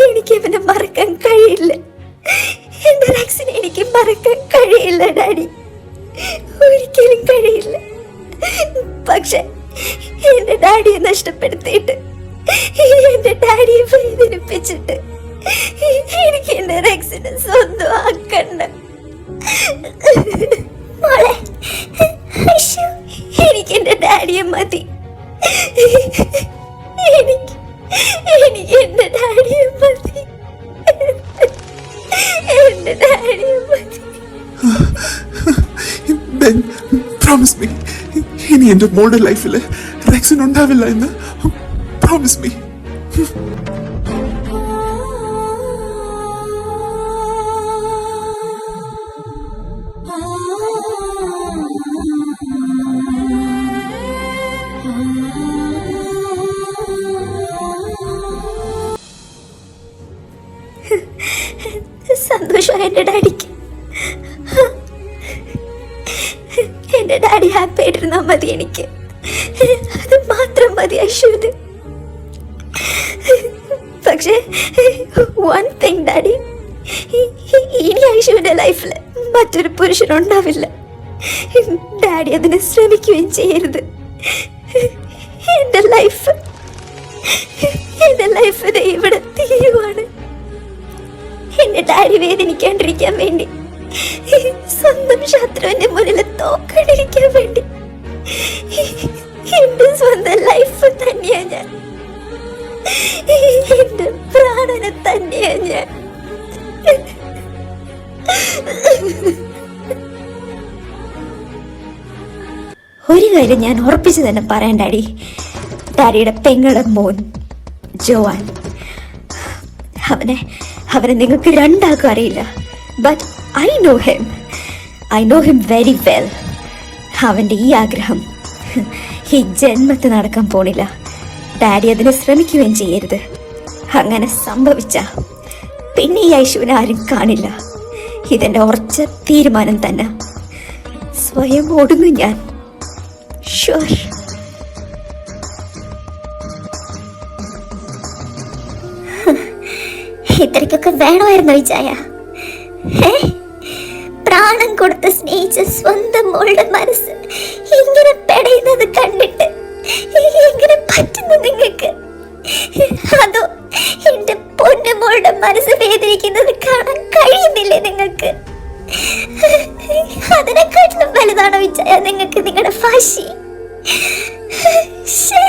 എനിക്ക് അവനെ മറക്കാൻ കഴിയില്ല. എന്റെ റെക്സിനെ എനിക്ക് മറക്കാൻ കഴിയില്ല ഡാഡി, ഒരിക്കലും കഴിയില്ല. പക്ഷെ എന്റെ ഡാഡിയെ നഷ്ടപ്പെടുത്തിയിട്ട്, എന്റെ ഡാഡിയെ വേദനിപ്പിച്ചിട്ട് എനിക്ക് എന്റെ റെക്സിനെ സ്വന്തമാക്കണ്ട
മോളെ.
എനിക്ക് എന്റെ ഡാഡിയെ മതി. എനിക്ക് എന്റെ ഡാഡിയെ മതി. എന്റെ ഡാഡിയെ മതി.
പ്രോമിസ് മീ, ഇനി എന്റെ മോളുടെ ലൈഫില് റെക്സിൻ ഉണ്ടാവില്ല എന്ന് പ്രോമിസ് മീ.
സന്തോഷമായി എന്റെ ഡാഡിക്ക്. എന്റെ ഡാഡി ഹാപ്പി ആയിട്ടിരുന്നാ മതി എനിക്ക്, അത് മാത്രം മതി ഐശ്വര്യ. പക്ഷേ വൺ തിങ് ഡാഡി, ഇനി ഐശ്വര്യ ലൈഫിൽ മറ്റൊരു പുരുഷനുണ്ടാവില്ല. ഡാഡി അതിനെ ശ്രമിക്കുകയും ചെയ്യരുത്. എന്റെ ലൈഫ് ഇവിടെ തീരുവാണ്. എന്റെ ഡാഡി വേദനിക്കാണ്ടിരിക്കാൻ വേണ്ടി, സ്വന്തം ശത്രുവിന്റെ മുന്നിൽ തോക്കാണ്ടിരിക്കാൻ വേണ്ടി എന്റെ സ്വന്തം ലൈഫ് തന്നെയാ ഞാൻ, എന്റെ പ്രാണനെ തന്നെയാ ഞാൻ. ഒരു കാര്യം ഞാൻ ഉറപ്പിച്ചു തന്നെ പറയാൻ ഡാഡി, ഡാഡിയുടെ പെങ്ങളുടെ മോൻ ജോവാൻ, അവനെ നിങ്ങൾക്ക് രണ്ടാൾക്കും അറിയില്ല. But I know him very well. അവൻ്റെ ഈ ആഗ്രഹം ഈ ജന്മത്തിൽ നടക്കാൻ പോണില്ല. ഡാഡി അതിനെ ശ്രമിക്കുകയും ചെയ്യരുത്. അങ്ങനെ സംഭവിച്ച പിന്നെ ഈ ഐശുവിനെ ആരും കാണില്ല. ഇതെന്റെ ഉറച്ച തീരുമാനം തന്നെ. സ്വയം ഒടുങ്ങും ഞാൻ, ഷുവർ.
ഇത്രയ്ക്കൊക്കെ വേണമായിരുന്നോ ഈ ചായ? പ്രാണം കൊടുത്ത് സ്നേഹിച്ച സ്വന്തം മോളുടെ മനസ്സ് ഇങ്ങനെ പെടയുന്നത് കണ്ടിട്ട് പറ്റുന്നു നിങ്ങൾക്ക്? അതോ എന്റെ പൊന്നുമോളുടെ മനസ്സ് വേദനിക്കുന്നത് കാണാൻ കഴിയുന്നില്ലേ നിങ്ങൾക്ക്? അതിനെക്കാട്ടിലും വലുതാണോ വിജയ നിങ്ങൾക്ക് നിങ്ങളുടെ വാശി? ശ്ശേ.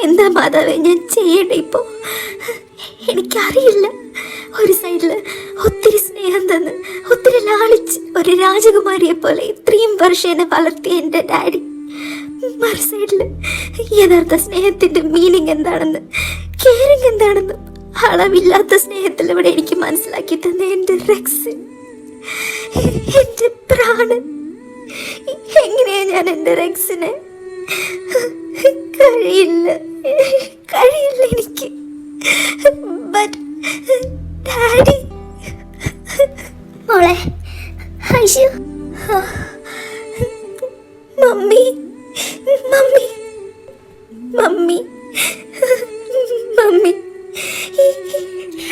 എന്താ മാതാവേ ഞാൻ ചെയ്യണ്ടേ ഇപ്പോ? എനിക്കറിയില്ല. ഒരു സൈഡില് ഒത്തിരി സ്നേഹം തന്ന് ഒത്തിരി ലാളിച്ച് ഒരു രാജകുമാരിയെ പോലെ ഇത്രയും വർഷം എന്നെ വളർത്തിയ എൻ്റെ ഡാഡി, മറു സൈഡില് യഥാർത്ഥ സ്നേഹത്തിന്റെ മീനിങ് എന്താണെന്ന്, കെയറിങ് എന്താണെന്ന് അളവില്ലാത്ത സ്നേഹത്തിലൂടെ എനിക്ക് മനസ്സിലാക്കി തന്ന എൻ്റെ റെക്സിൻ, എൻ്റെ പ്രാണൻ. എങ്ങനെയാ ഞാൻ എൻ്റെ റെക്സിനെ? കഴിയില്ല എനിക്ക്. But daddy. മോളെ Aishu. Mummy mummy mummy mummy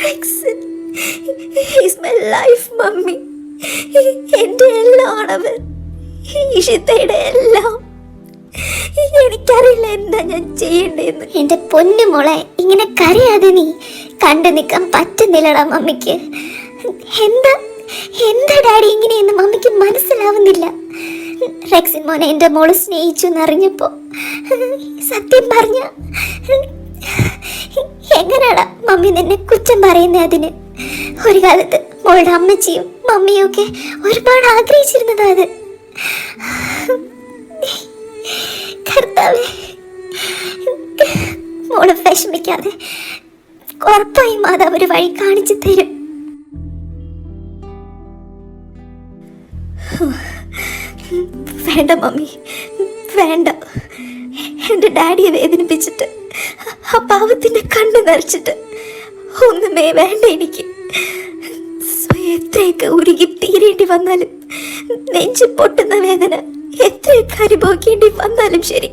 Rexon is my life mummy. എൻ്റെ എല്ലാം ആണവൻ, ഈഷിത്തയുടെ എല്ലാം. എനിക്കറിയില്ല എന്താ ഞാൻ ചെയ്യണ്ടേന്ന്. എന്റെ പൊന്നു മോളെ, ഇങ്ങനെ കരയാതെ നീ. കണ്ടു നിൽക്കാൻ പറ്റുന്നില്ലടാ മമ്മിക്ക്. എന്താ എന്താ ഡാഡി ഇങ്ങനെയെന്ന് മമ്മിക്ക് മനസ്സിലാവുന്നില്ല. റെക്സിൻ മോനെ എൻ്റെ മോള് സ്നേഹിച്ചു എന്നറിഞ്ഞപ്പോ സത്യം പറഞ്ഞ എങ്ങനെയാടാ മമ്മി നിന്നെ കുറ്റം പറയുന്നത്? അതിന് ഒരു കാലത്ത് മോളുടെ അമ്മച്ചിയും മമ്മിയും ഒക്കെ ഒരുപാട് ആഗ്രഹിച്ചിരുന്നതാ അത്. കർത്താവേ, മോള് വിഷമിക്കാതെ, ഉറപ്പായി മാതാവ് ഒരു വഴി കാണിച്ചു തരും. വേണ്ട മമ്മി, വേണ്ട. എൻ്റെ ഡാഡിയെ വേദനിപ്പിച്ചിട്ട് ആ പാവത്തിന്റെ കണ്ണ് നിറച്ചിട്ട് ഒന്നുമേ വേണ്ട എനിക്ക്. എത്രയൊക്കെ ഉരുകി തീരേണ്ടി വന്നാലും, നെഞ്ചു പൊട്ടുന്ന വേദന എത്രയൊക്കെ അനുഭവിക്കേണ്ടി വന്നാലും ശരി,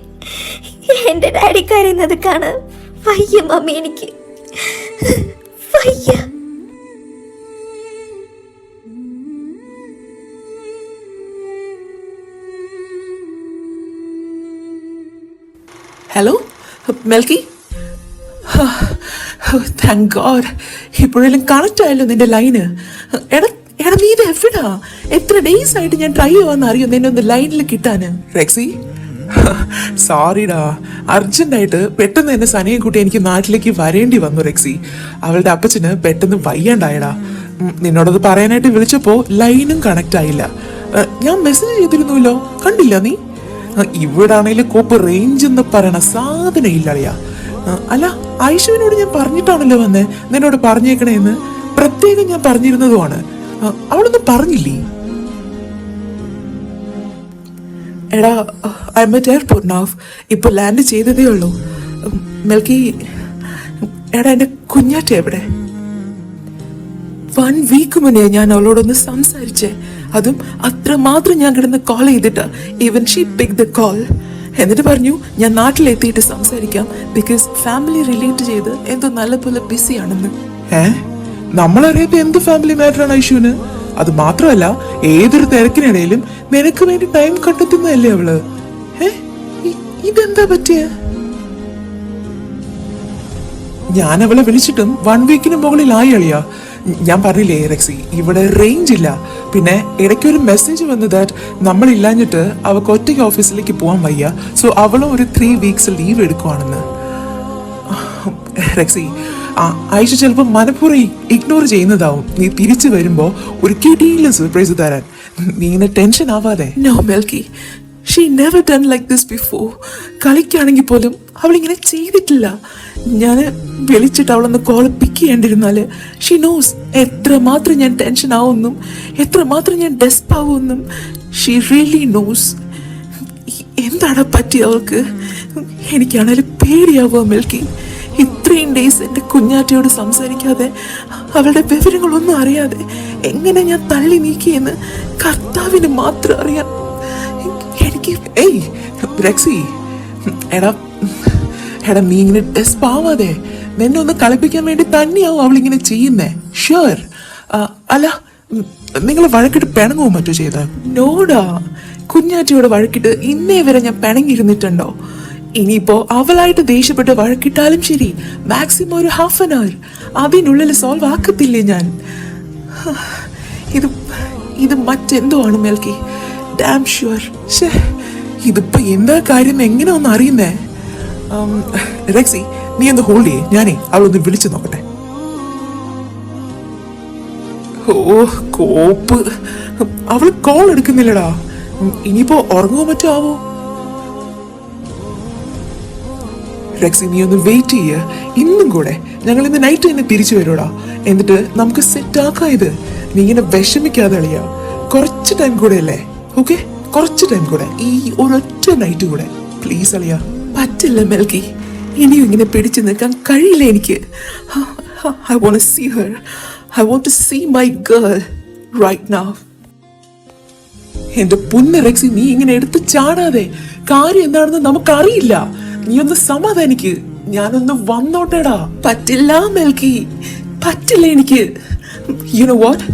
എൻ്റെ ഡാഡി കരയുന്നത് കാണാൻ വയ്യ മമ്മി, എനിക്ക് വയ്യ.
ഹലോ മെൽക്കി, താങ്ക് ഗോഡ് ഇപ്പോഴെല്ലാം കണക്റ്റ് ആയല്ലോ നിന്റെ ലൈന്. എടാ നീ ഇത് എവിടാ? എത്ര ഡേയ്സ് ആയിട്ട് ഞാൻ ട്രൈ ചെയ്യുവാന്ന് അറിയോ നിന്നെ ഒന്ന് ലൈനിൽ കിട്ടാന്. റെക്സി സോറിടാ, അർജന്റായിട്ട് പെട്ടെന്ന് തന്നെ സനയെ കൂട്ടി എനിക്ക് നാട്ടിലേക്ക് വരേണ്ടി വന്നു റെക്സി. അവളുടെ അപ്പച്ചന് പെട്ടെന്ന് വയ്യാണ്ടായടാ. നിന്നോടത് പറയാനായിട്ട് വിളിച്ചപ്പോ ലൈനും കണക്റ്റ് ആയില്ല. ഞാൻ മെസ്സേജ് ചെയ്തിരുന്നുല്ലോ, കണ്ടില്ല നീ? ഇവിടെ ആണെങ്കിലും കോപ്പ് റേഞ്ച് എന്ന് പറയണ സാധനം ഇല്ലറിയാ. അല്ല, ഐഷുവിനോട് ഞാൻ പറഞ്ഞിട്ടാണല്ലോ വന്നേ നിന്നോട് പറഞ്ഞേക്കണേന്ന്. പ്രത്യേകം ഞാൻ പറഞ്ഞിരുന്നതുമാണ്. അവളൊന്നും പറഞ്ഞില്ലേ? എടാ I M at airport now. ഇപ്പൊ ലാൻഡ് ചെയ്തതേ ഉള്ളൂ. മെൽക്കി, എടാ എന്റെ കുഞ്ഞാറ്റ എവിടെ? 1 വീക്ക് മുന്നേ ഞാൻ അവളോടൊന്ന് സംസാരിച്ചേ. അതും അത്രമാത്രം ഞാൻ കിടന്ന് കോൾ ചെയ്തിട്ടാ. Even she pick the call. എന്നിട്ട് പറഞ്ഞു ഞാൻ നാട്ടിലെത്തിയിട്ട് സംസാരിക്കാം, ബിക്കോസ് ഫാമിലി റിലേറ്റ് ചെയ്ത് എന്തോ നല്ലപോലെ ബിസി ആണെന്ന്.
നമ്മളറിയാത്ത എന്ത് ഫാമിലി മാറ്ററാണ് ഐഷുവിന്? അത് മാത്രമല്ല, ഏതൊരു തിരക്കിനിടയിലും നിനക്ക് വേണ്ടി ടൈം കണ്ടെത്തുന്നതല്ലേ അവള്. ഇതെന്താ പറ്റിയ? ഞാൻ അവളെ വിളിച്ചിട്ടും 1 വീക്കിന് മുകളിലായി അളിയാ. ഞാൻ പറഞ്ഞില്ലേ റെക്സി, ഇവിടെ റേഞ്ച് ഇല്ല. പിന്നെ ഇടയ്ക്കൊരു മെസ്സേജ് വന്നു ദാറ്റ് നമ്മളില്ലാഞ്ഞിട്ട് അവൾക്ക് ഒറ്റയ്ക്ക് ഓഫീസിലേക്ക് പോകാൻ വയ്യ, സോ അവളും ഒരു 3 വീക്സ് ലീവ് എടുക്കുവാണെന്ന്. റെക്സി, ആയിഷ ചിലപ്പോൾ മനഃപൂർവ്വം ഇഗ്നോർ ചെയ്യുന്നതാവും. നീ തിരിച്ചു വരുമ്പോ ഒരു കിടിയില്ല സർപ്രൈസ് തരാൻ. നീ ഇങ്ങനെ ടെൻഷൻ ആവാതെ.
No Melki, she never done like this before. കളിക്കാണെങ്കിൽ പോലും അവളിങ്ങനെ ചെയ്തിട്ടില്ല. ഞാൻ വിളിച്ചിട്ട് അവളൊന്ന് കോൾ പിക്ക് ചെയ്യേണ്ടിരുന്നാല് ഷീ നോസ് എത്രമാത്രം ഞാൻ ടെൻഷൻ ആവുമെന്നും എത്രമാത്രം ഞാൻ ഡെസ്പ് ആവുമെന്നും. She really knows. എന്താണ് പറ്റിയ അവൾക്ക്? എനിക്കാണേലും പേടിയാവുക മെൽക്കി. ഇത്രയും ഡേയ്സ് എൻ്റെ കുഞ്ഞാറ്റയോട് സംസാരിക്കാതെ അവളുടെ വിവരങ്ങളൊന്നും അറിയാതെ എങ്ങനെ ഞാൻ തള്ളി നീക്കിയെന്ന് കർത്താവിന് മാത്രം അറിയാം. എനിക്ക്
റെക്സി, എടാ നീ ഇങ്ങനെ ഡെസ്പ് ആവാതെ.
നിന്നെ ഒന്ന് കളിപ്പിക്കാൻ വേണ്ടി തന്നെയാവും അവളിങ്ങനെ ചെയ്യുന്നേ. ഷുവർ. അല്ല, നിങ്ങൾ വഴക്കിട്ട് പിണങ്ങുമോ മറ്റോ ചെയ്ത? നോടാ, കുഞ്ഞാറ്റിയോട് വഴക്കിട്ട് ഇന്നേ വരെ ഞാൻ പിണങ്ങിയിരുന്നിട്ടുണ്ടോ? ഇനിയിപ്പോ അവളായിട്ട് ദേഷ്യപ്പെട്ട് വഴക്കിട്ടാലും ശരി, മാക്സിമം ഒരു ഹാഫ് ആൻ അവർ, അതിനുള്ളിൽ സോൾവ് ആക്കത്തില്ലേ ഞാൻ? ഇത് മറ്റെന്തോ ആണ് മെൽക്കി. Dam sure. ഇതിപ്പോ എന്താ കാര്യം എങ്ങനെ ഒന്ന് അറിയുന്നേ? റെക്സി, നീ ഒന്ന് ഹോൾഡ് ചെയ്യേ, ഞാനേ അവളൊന്ന് വിളിച്ചു നോക്കട്ടെ. ഓ കോപ്പ്, അവള് കോൾ എടുക്കുന്നില്ലടാ. ഇനിയിപ്പോ ഉറങ്ങുമോ മറ്റോ ആവോ? റെക്സി, നീ ഒന്ന് വെയിറ്റ് ചെയ്യ. ഇന്നും കൂടെ ഞങ്ങൾ ഇന്ന് നൈറ്റ് തന്നെ തിരിച്ചു വരൂടാ. എന്നിട്ട് നമുക്ക് സെറ്റ് ആക്കാം ഇത്. നീ ഇങ്ങനെ വിഷമിക്കാതെ അളിയാ. കുറച്ച് ടൈം കൂടെ അല്ലേ? ഓക്കെ, കുറച്ച് ടൈം കൂടെ, ഈ ഒരൊറ്റ നൈറ്റ് കൂടെ പ്ലീസ് അളിയാ. പറ്റില്ല മെൽക്കി, ഇനിയും ഇങ്ങനെ പിടിച്ചു നിൽക്കാൻ കഴിയില്ല എനിക്ക്. I want to see her. I want to see my girl right now. എന്റെ പൊന്ന് റെക്സി, നീ ഇങ്ങനെ എടുത്ത് ചാടാതെ. കാര്യം എന്താണെന്ന് നമുക്കറിയില്ല. നീ ഒന്ന് സമാധാനിക്ക്. ഞാനൊന്ന് വന്നോട്ടെടാ. പറ്റില്ല മെൽക്കി, പറ്റില്ല എനിക്ക്. യു നോ വാട്ട്,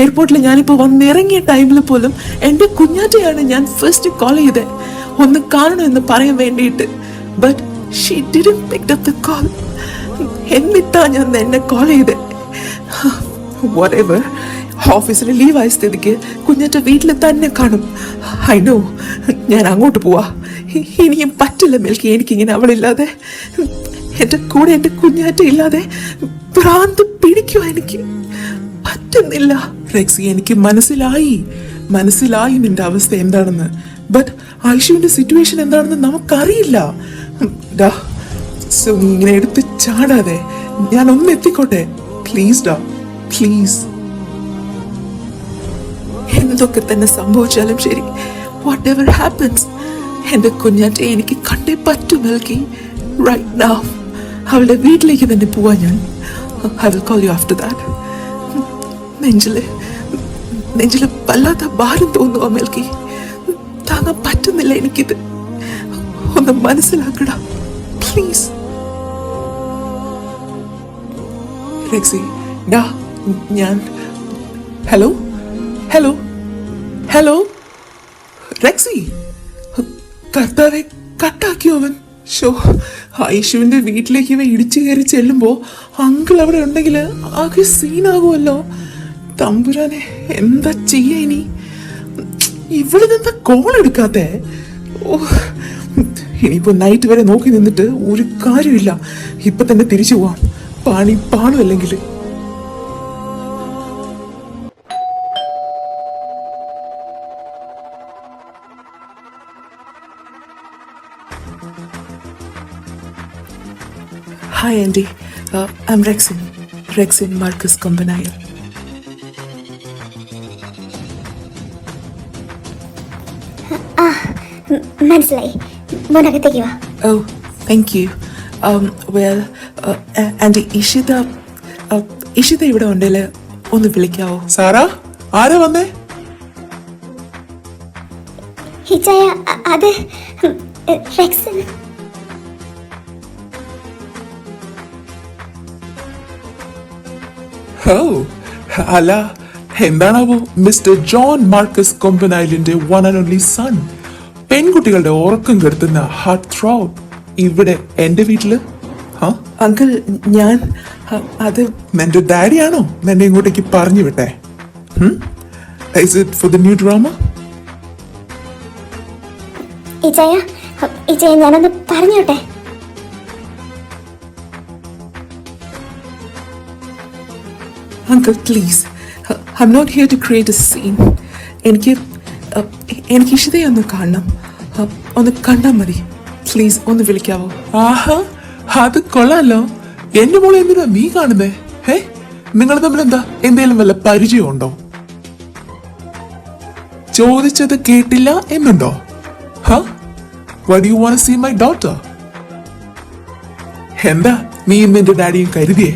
എയർപോർട്ടിൽ ഞാനിപ്പോ വന്നിറങ്ങിയ ടൈമിൽ പോലും എന്റെ കുഞ്ഞാറ്റയാണ് ഞാൻ ഫസ്റ്റ് കോൾ ചെയ്തേ, ഒന്ന് കാണണമെന്ന് പറയാൻ വേണ്ടിയിട്ട്. But she didn't pick up the call. എന്നിട്ടാ ഞാൻ എന്നെ കോൾ ചെയ്തേ. whatever, ഓഫീസിൽ ലീവ് ആയ സ്ഥിതിക്ക് കുഞ്ഞാറ്റ വീട്ടിൽ തന്നെ കാണും. ഐ നോ, ഞാൻ അങ്ങോട്ട് പോവാ. ഇനിയും പറ്റില്ല മെൽക്കി എനിക്കിങ്ങനെ അവളില്ലാതെ. എന്റെ കൂടെ എന്റെ കുഞ്ഞാറ്റ ഇല്ലാതെ ഭ്രാന്ത് പിടിക്കുവാ എനിക്ക്. പറ്റുന്നില്ല റെക്സി, എനിക്ക് മനസ്സിലായി നിന്റെ അവസ്ഥ എന്താണെന്ന്. ബട്ട് ഐഷുവിന്റെ സിറ്റുവേഷൻ എന്താണെന്ന് നമുക്കറിയില്ല. സോ നീ ഇങ്ങനെ എടുത്ത് ചാടാതെ. ഞാൻ ഒന്ന് എത്തിക്കോട്ടെ പ്ലീസ് ഡാ, പ്ലീസ്. എന്തൊക്കെ തന്നെ സംഭവിച്ചാലും ശരി, വാട്ട് എവർ ഹാപ്പൻസ്, എന്റെ കുഞ്ഞാറ്റെ എനിക്ക് കണ്ടേ പറ്റൂ മെൽക്കി. റൈറ്റ് നൗ അവളുടെ വീട്ടിലേക്ക് തന്നെ പോവാ ഞാൻ. I will call you after that. നെഞ്ചില് വല്ലാത്ത ഭാരം തോന്നുക മെൽക്കി. താങ്ങാൻ പറ്റുന്നില്ല എനിക്കിത്. ഒന്ന് മനസ്സിലാക്കടാ പ്ലീസ്. റെക്സി, ഡാ ഞാൻ. ഹലോ ഹലോ ഹലോ റെക്സി, കർത്താവെ കട്ടാക്കിയോ അവൻ? ഷോ, ഐഷുവിന്റെ വീട്ടിലേക്ക് ഇവ ഇടിച്ചു കയറി ചെല്ലുമ്പോ അങ്കിൾ അവിടെ ഉണ്ടെങ്കിൽ ആകെ സീനാകുമല്ലോ. തമ്പുരാനെ, എന്താ ചെയ്യാ ഇനി? ഇവളിതെന്താ കോൾ എടുക്കാത്തെ? ഓ, ഇനിയിപ്പോ നൈറ്റ് വരെ നോക്കി നിന്നിട്ട് ഒരു കാര്യമില്ല. ഇപ്പൊ തന്നെ തിരിച്ചു പോവാം, പാണു അല്ലെങ്കിൽ. Hi Andy, I'm Rexin Marcus Combinayo.
മനസ്സിലായി, മോനകത്തേക്ക് വാ.
Oh, thank you. Well, Andy, Ishita ഇവിടെ ഉണ്ടല്ലേ, ഒന്ന് വിളിക്കാവോ?
സാറാ, ആരാ വന്നേ?
ഹിജായ, അത് റെക്സൻ.
ഓ, അല്ല, എന്താണാവോ മിസ്റ്റർ ജോൺ മാർക്കസ് കൊമ്പനൈലിന്റെ വൺ ആൻഡ് ഓൺലി സൺ, പെൺകുട്ടികളുടെ ഉറക്കം കെടുത്തുന്ന ഹാർട്ട് ത്രോബ് ഇവിടെ എന്റെ വീട്ടില്?
അങ്കിൾ, ഞാൻ അത്
നിന്റെ ഡാഡിയാണോ നിന്നെ ഇങ്ങോട്ടേക്ക് പറഞ്ഞു വിട്ടെ? Is it for the new drama?
ഇജയ, ഞാനൊന്ന് പറഞ്ഞോട്ടെ.
Uncle, please. I'm not here to create a scene. എനിക്ക് ഇഷിതയെ ഒന്ന് കാണണം. ഒന്ന് കണ്ടാൽ മതി. പ്ലീസ് ഒന്ന് വിളിക്കാവോ?
ആഹാ, അത് കൊള്ളാലോ. എന്റെ മോളെ എന്തിനാ നീ കാണുന്നേ? നിങ്ങൾ തമ്മിൽ എന്താ എന്തേലും വല്ല പരിചയമുണ്ടോ? ചോദിച്ചത് കേട്ടില്ല എന്നുണ്ടോ? Why do you want to see my daughter? എന്താ നീ ഇന്ന് എന്റെ ഡാഡിയും കരുതിയേ?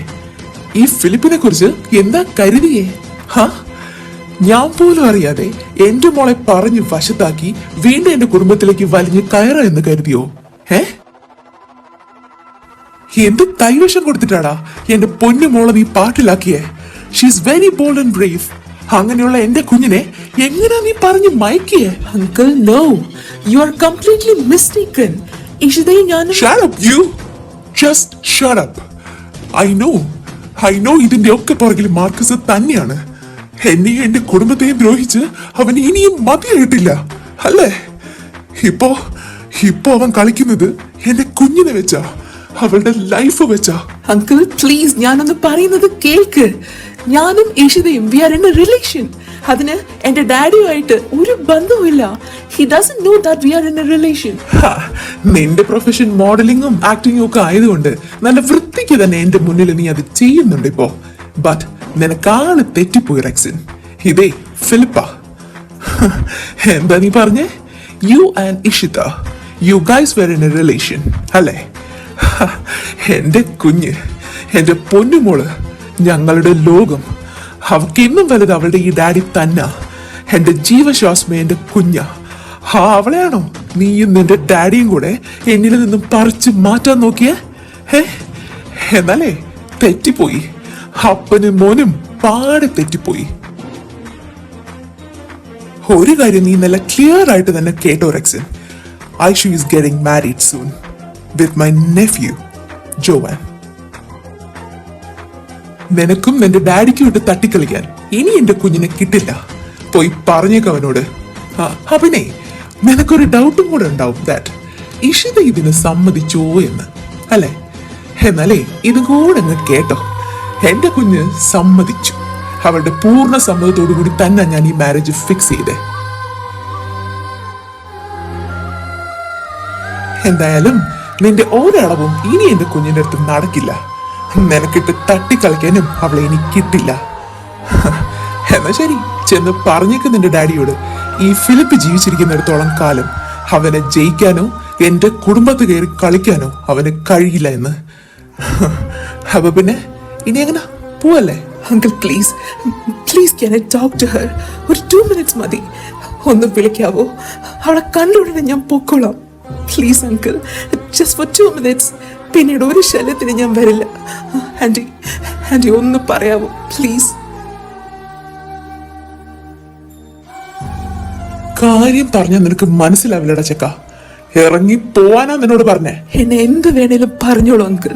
ഈ ഫിലിപ്പിനെ കുറിച്ച് എന്താ കരുതിയേ? ഞാൻ പോലും അറിയാതെ എന്റെ മോളെ പറഞ്ഞു വശത്താക്കി വീണ്ടും എന്റെ കുടുംബത്തിലേക്ക് വലിഞ്ഞ് കയറ എന്ന് കരുതിയോ? എന്ത് കൈവശം കൊടുത്തിട്ടാടാ എന്റെ പൊന്നു മോളെ നീ പാട്ടിലാക്കിയേ? She's very bold and brave. അങ്ങനെയുള്ള എന്റെ കുഞ്ഞിനെ എങ്ങനെയാ നീ പറഞ്ഞ് മയക്കിയേ?
Uncle no, you are completely mistaken. ഇഷിതയും ഞാനും
Shut up, you! Just shut up. I know ഇതിന്റെ ഒക്കെ പുറകിൽ മാർക്കസ് തന്നെയാണ്. എന്നെയും എന്റെ കുടുംബത്തെയും ദ്രോഹിച്ച് അവൻ ഇനിയും മതിയായിട്ടില്ല അല്ലേ? ഇപ്പോ അവൻ കളിക്കുന്നത് എന്റെ കുഞ്ഞിനെ വെച്ചാ, അവളുടെ ലൈഫ് വെച്ചാ.
അങ്കിൾ പ്ലീസ്, ഞാനൊന്ന് പറയുന്നത് കേൾക്ക്. ഞാനും ഇഷിതയും we are in a relation. അതിന് എന്റെ ഡാഡിയുമായിട്ട് ഒരു ബന്ധവുമില്ല. He doesn't know that we are in a relation.
ഹാ, നിന്റെ പ്രൊഫഷൻ മോഡലിംഗും ആക്ടിങ്ങും ഒക്കെ ആയതുകൊണ്ട് നല്ല വൃത്തിക്ക് തന്നെ എന്റെ മുന്നിൽ നീ അത് ചെയ്യുന്നുണ്ട് ഇപ്പോ. ബട്ട് നിനക്കാണ് തെറ്റിപ്പോയി റെക്സിൻ. ഇതേ ഫിലിപ്പാ. എന്താ നീ പറഞ്ഞേ? You and Ishita, you guys were in a relation അല്ലേ? എന്റെ കുഞ്ഞ്, എന്റെ പൊന്നുമോള്, ഞങ്ങളുടെ ലോകം. അവൾക്ക് ഇന്നും വലുത് അവളുടെ ഈ ഡാഡി തന്നെ. എന്റെ ജീവശ്വാസമേ എന്റെ കുഞ്ഞ. അവളെയാണോ നീയും നിന്റെ ഡാഡിയും കൂടെ എന്നിൽ നിന്നും പറിച്ചു മാറ്റാൻ നോക്കിയേ? എന്നാലേ തെറ്റിപ്പോയി. അപ്പനും മോനും പാടെ തെറ്റിപ്പോയി. ഒരു കാര്യം നീ നല്ല ക്ലിയർ ആയിട്ട് തന്നെ കേട്ടോ rexine. Aishu is getting married soon with my nephew Joan. നിനക്കും നിന്റെ ഡാഡിക്കും ഇട്ട് തട്ടിക്കളിക്കാൻ ഇനി എന്റെ കുഞ്ഞിനെ കിട്ടില്ല. പോയി പറഞ്ഞേക്ക് അവനോട്. പിന്നെ നിനക്കൊരു ഡൗട്ടും കൂടെ ഉണ്ടാവും ദാറ്റ് ഇഷിത ഇതിന് സമ്മതിച്ചോ എന്ന് അല്ലേ? എന്നാലേ ഇതും കൂടെ അങ്ങ് കേട്ടോ. എന്റെ കുഞ്ഞ് സമ്മതിച്ചു. അവളുടെ പൂർണ്ണ സമ്മതത്തോടു കൂടി തന്നെ ഞാൻ ഈ മാരേജ് ഫിക്സ് ചെയ്തേ. എന്തായാലും നിന്റെ ഒരളവും ഇനി എന്റെ കുഞ്ഞിന്റെ അടുത്ത് നടക്കില്ല. നിനക്കിട്ട് തട്ടിക്കളിക്കാനും അവളെ ഇനി കിട്ടില്ല. എന്നാ ശരി, ചെന്ന് പറഞ്ഞേക്ക് നിന്റെ ഡാഡിയോട് ഈ ഫിലിപ്പ് ജീവിച്ചിരിക്കുന്നിടത്തോളം കാലം അവനെ ജയിക്കാനോ എന്റെ കുടുംബത്ത് കയറി കളിക്കാനോ അവന് കഴിയില്ല എന്ന്. അപ്പൊ പിന്നെ ഇനി എങ്ങനെ പോവല്ലേ?
Uncle please please can I talk to her? ഒരു 2 minutes മതി. ഒന്ന് വിളിക്കാവോ? അവളെ കണ്ടുടനെ ഞാൻ പൊക്കോളാം. Please uncle, just for 2 minutes. പിന്നീട് ഒരു ശല്യത്തിന് ഞാൻ വരില്ല. ആൻറ്റി ഒന്ന് പറയാവോ പ്ലീസ്?
കാര്യം പറഞ്ഞാൽ നിനക്ക് മനസ്സിലാവില്ലടാ ചെക്ക. ഇറങ്ങി പോവാനാ നിന്നോട് പറഞ്ഞേ.
എന്നെ എന്ത് വേണേലും പറഞ്ഞോളൂ അങ്കിൾ,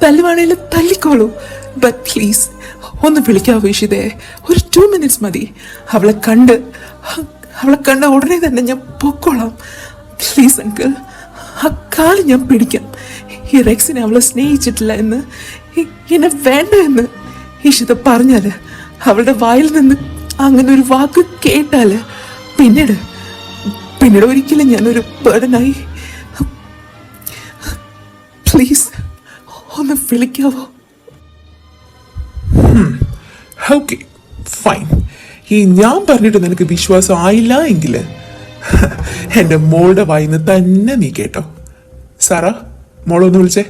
തല്ലുവാണേലും തല്ലിക്കോളൂ. ബട്ട് പ്ലീസ് ഒന്ന് വിളിക്കാവോ ഇഷിതേ? ഒരു 2 minutes മതി. അവളെ കണ്ട ഉടനെ തന്നെ ഞാൻ പൊക്കോളാം. പ്ലീസ് അങ്കിൾ, ആ കാല് ഞാൻ പിടിക്കാം. ഈ റെക്സിനെ അവളെ സ്നേഹിച്ചിട്ടില്ല എന്ന്, എന്നെ വേണ്ട എന്ന് ഇഷിത പറഞ്ഞാല്, അവളുടെ വായിൽ നിന്ന് അങ്ങനെ ഒരു വാക്ക് കേട്ടാല് പിന്നീട് ഒരിക്കലും ഞാനൊരു ബർഡനായി. പ്ലീസ് ഒന്ന് വിളിക്കാവോ?
Okay fine. ഈ ഞാൻ പറഞ്ഞിട്ട് നിനക്ക് വിശ്വാസം ആയില്ല എങ്കില് എന്റെ മോളുടെ വായിന്ന് തന്നെ നീ കേട്ടോ. സാറാ, മോളൊന്ന് വിളിച്ചേ.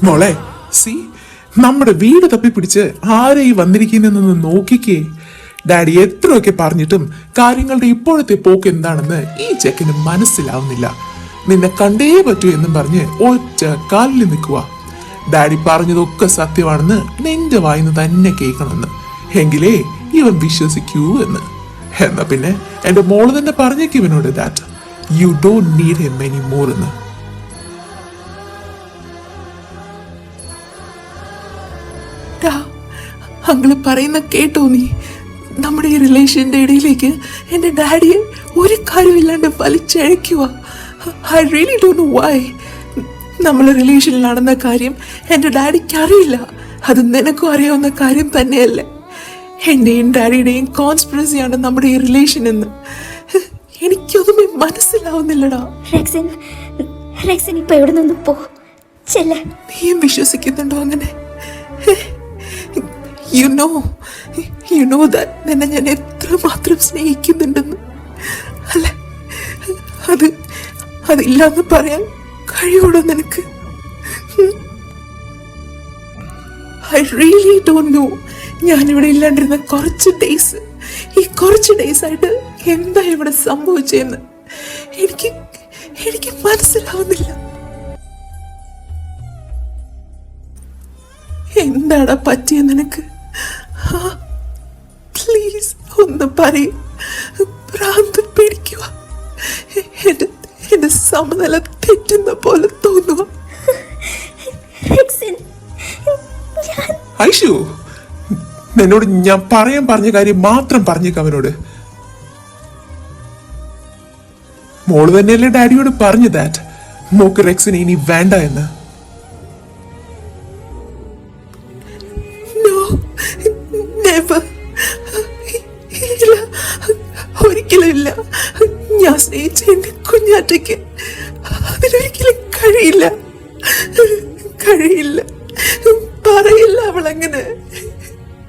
മോളെ, സി, നമ്മുടെ വീട് തപ്പിപ്പിടിച്ച് ആരെ ഈ വന്നിരിക്കുന്നെന്ന് നോക്കിക്കേ. ഡാഡി എത്രയൊക്കെ പറഞ്ഞിട്ടും കാര്യങ്ങളുടെ ഇപ്പോഴത്തെ പോക്ക് എന്താണെന്ന് ഈ ചെക്കന് മനസ്സിലാവുന്നില്ല. നിന്നെ കണ്ടേ പറ്റൂ എന്നും പറഞ്ഞ് ഒറ്റ കാലിൽ നിൽക്കുക. ഡാഡി പറഞ്ഞതൊക്കെ സത്യമാണെന്ന് നിന്റെ വായിന്ന് തന്നെ കേൾക്കണമെന്ന്, എങ്കിലേ ഇവൻ വിശ്വസിക്കൂ എന്ന്. എന്നാ പിന്നെ എന്റെ മോള് തന്നെ പറഞ്ഞേക്ക് ഇവനോട് that you don't need him any more എന്ന്.
അങ്കിള് പറയുന്ന കേട്ടോ നീ? നമ്മുടെ ഈ റിലേഷന്റെ ഇടയിലേക്ക് എന്റെ ഡാഡിയെ ഒരു കാര്യമില്ലാണ്ട് വലിച്ചഴക്കുക. I really don't know why. നമ്മൾ റിലേഷനിൽ നടന്ന കാര്യം എന്റെ ഡാഡിക്ക് അറിയില്ല. അത് നിനക്കും അറിയാവുന്ന കാര്യം തന്നെയല്ലേ? എന്റെയും ഡാഡിയുടെയും കോൺസ്പിറസിയാണ് നമ്മുടെ ഈ റിലേഷൻ എന്ന് എനിക്കൊന്നുമേ മനസ്സിലാവുന്നില്ലടാ.
റെക്സിൻ ഇപ്പൊ എവിടെ നിന്ന് പോ ചെല്ല.
നീയും വിശ്വസിക്കുന്നുണ്ടോ അങ്ങനെ? You know that നിന്നെ ഞാൻ എത്രമാത്രം സ്നേഹിക്കുന്നുണ്ടെന്ന് അല്ലെ? അതില്ലാന്ന് പറയാൻ കഴിയുള്ളൂ നിനക്ക്? I really don't no. ഞാനിവിടെ ഇല്ലാണ്ടിരുന്ന ഈ കുറച്ച് ഡേയ്സ് ആയിട്ട് എന്താ ഇവിടെ സംഭവിച്ചെന്ന് എനിക്ക് മനസ്സിലാവുന്നില്ല. എന്താടാ പറ്റിയ നിനക്ക്? പ്ലീസ് ഒന്ന് പറയൂ. ഭ്രാന്ത് പിടിക്കുക. എന്റെ സമനില തെറ്റുന്ന പോലെ തോന്നുക.
റെക്സിൻ,
ഐഷു, നിന്നോട് ഞാൻ പറഞ്ഞ കാര്യം മാത്രം പറഞ്ഞേക്കാം അവനോട്. മോള് തന്നെയല്ലേ ഡാഡിയോട് പറഞ്ഞു ദാറ്റ് മോക്ക് റെക്സിന് ഇനി വേണ്ട എന്ന്.
No, never. ഇല്ല, ഒരിക്കലും ഇല്ല. ഞാൻ സ്നേഹിച്ച എന്റെ കുഞ്ഞാറ്റയ്ക്ക് അതിനൊരിക്കലും കഴിയില്ല. പറയില്ല, അവളങ്ങനെ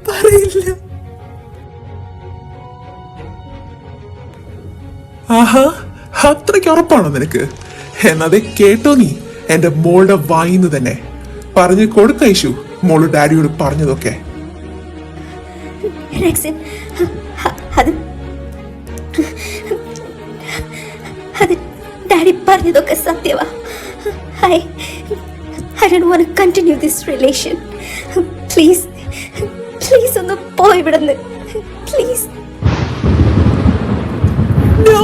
പറയില്ല.
ആഹാ, അത്രയ്ക്ക് ഉറപ്പാണോ നിനക്ക്? എന്നതെ കേട്ടോ നീ എന്റെ മോളുടെ വായിന്ന് തന്നെ പറഞ്ഞു കൊടുക്ക ഐഷു, മോള് ഡാഡിയോട് പറഞ്ഞതൊക്കെ.
റെക്സിൻ, അത് ഡാഡി പറഞ്ഞതൊക്കെ സത്യവാ. I don't want to continue this relation. Please ഒന്ന് പോയി ഇവിടുന്ന്. Please.
No,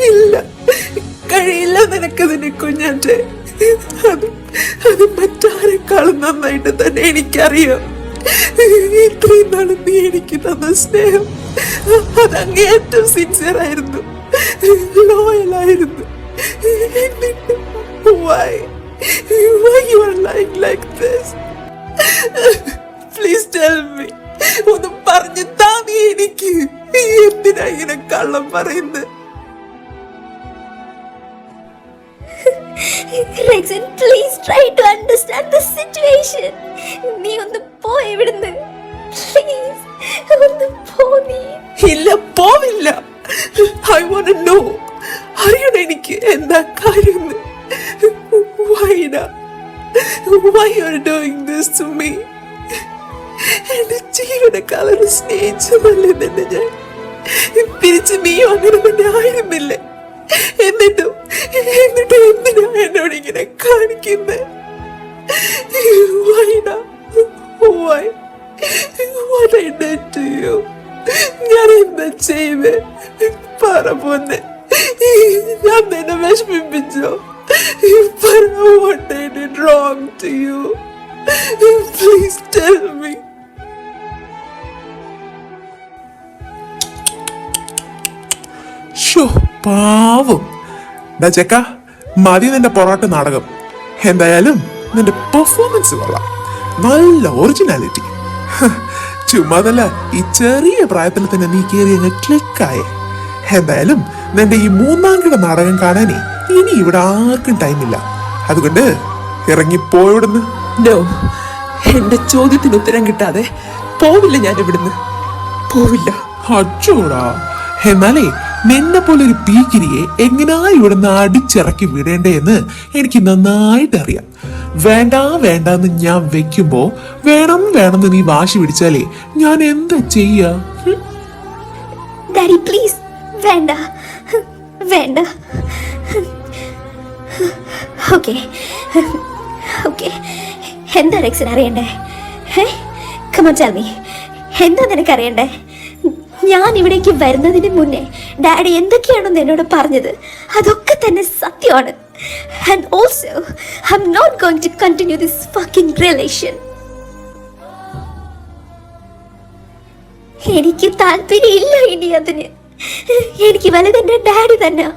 ഇല്ല, കഴിയില്ല നിനക്കതിനെ കുഞ്ഞാറ്റെ. അത് മറ്റാരെക്കാളും നന്നായിട്ട് തന്നെ എനിക്കറിയാം. ഇത്രയും നാളും നീ എനിക്ക് തന്ന സ്നേഹം അത് അങ്ങേയറ്റം സിൻസിയർ ആയിരുന്നു, ലോയലായിരുന്നു. എന്നിട്ട് why you are lying like this? Please tell me. ഒന്ന് പറഞ്ഞു താ നീ എനിക്ക്. എന്തിനാ ഇങ്ങനെ കള്ളം പറയുന്നത്?
Rexin, please try to understand the situation. നീ ഒന്ന് പോയി ഇവിടുന്ന്. Please, ഒന്ന് പോ നീ.
ഇല്ല, പോവില്ല. I want to know. അറിയണം എനിക്ക് എന്താ കാര്യം. Why you are doing this to me? എന്റെ ജീവനക്കാലം സ്നേഹിച്ചതല്ലേ തന്നെ ഞാൻ. തിരിച്ച് നീയും അങ്ങനെ തന്നെ ആയിരുന്നില്ലേ? എന്നിട്ടും എന്തിനാ എന്നോട് ഇങ്ങനെ കാണിക്കുന്നത്? Why? What I did to you? ഞാൻ എന്താ ചെയ്ത്? പറ പോന്നെ, ഞാൻ നിന്നെ വിഷമിപ്പിച്ചോ? പറ, what I did wrong to you? Please tell me.
Show, പാവം. ഡാ ചെക്ക, മതി നിന്റെ പൊറാട്ട് നാടകം. എന്തായാലും നിന്റെ പെർഫോമൻസ് കൊള്ളാം, നല്ല ഒറിജിനാലിറ്റി. ചുമ്മാതല്ല, ഈ ചെറിയ പ്രായത്തിൽ തന്നെ നീ കയറി അങ്ങ് ക്ലിക്കായേ. എന്തായാലും നിന്റെ ഈ മൂന്നാം കിട നാടകം കാണാനേ ഇനി ഇവിടെ ആർക്കും ടൈമില്ല. അതുകൊണ്ട് ഇറങ്ങിപ്പോയിവിടുന്ന്.
No, എന്റെ ചോദ്യത്തിന് ഉത്തരം കിട്ടാതെ പോവില്ല ഞാൻ ഇവിടുന്ന്, പോവില്ല.
അച്ചോടാ, എന്നാലേ നിന്നെ പോലെ ഒരു പീക്കിരിയെ എങ്ങനാ ഇവിടുന്ന് അടിച്ചിറക്കി വിടേണ്ടേന്ന് എനിക്ക് നന്നായിട്ട് അറിയാം. വേണ്ടെന്ന് ഞാൻ വെക്കുമ്പോ വേണമെന്ന് നീ വാശി പിടിച്ചാലേ ഞാൻ എന്താ ചെയ്യാ?
ഡാഡി പ്ലീസ്, വേണ്ട. ഓക്കെ, എന്താ റെക്സിൻ അറിയണ്ടേ? Come on, tell me. എന്താ നിനക്ക് അറിയണ്ടേ? ഞാൻ ഇവിടേക്ക് വരുന്നതിന് മുന്നേ ഡാഡി എന്തൊക്കെയാണെന്ന് എന്നോട് പറഞ്ഞത് അതൊക്കെ തന്നെ സത്യമാണ്. And also, I'm not going to continue this fucking relation. എനിക്ക് താല്പര്യമില്ല ഇനി അതിന്. എനിക്ക് വലുത് എൻ്റെ ഡാഡി തന്നെ.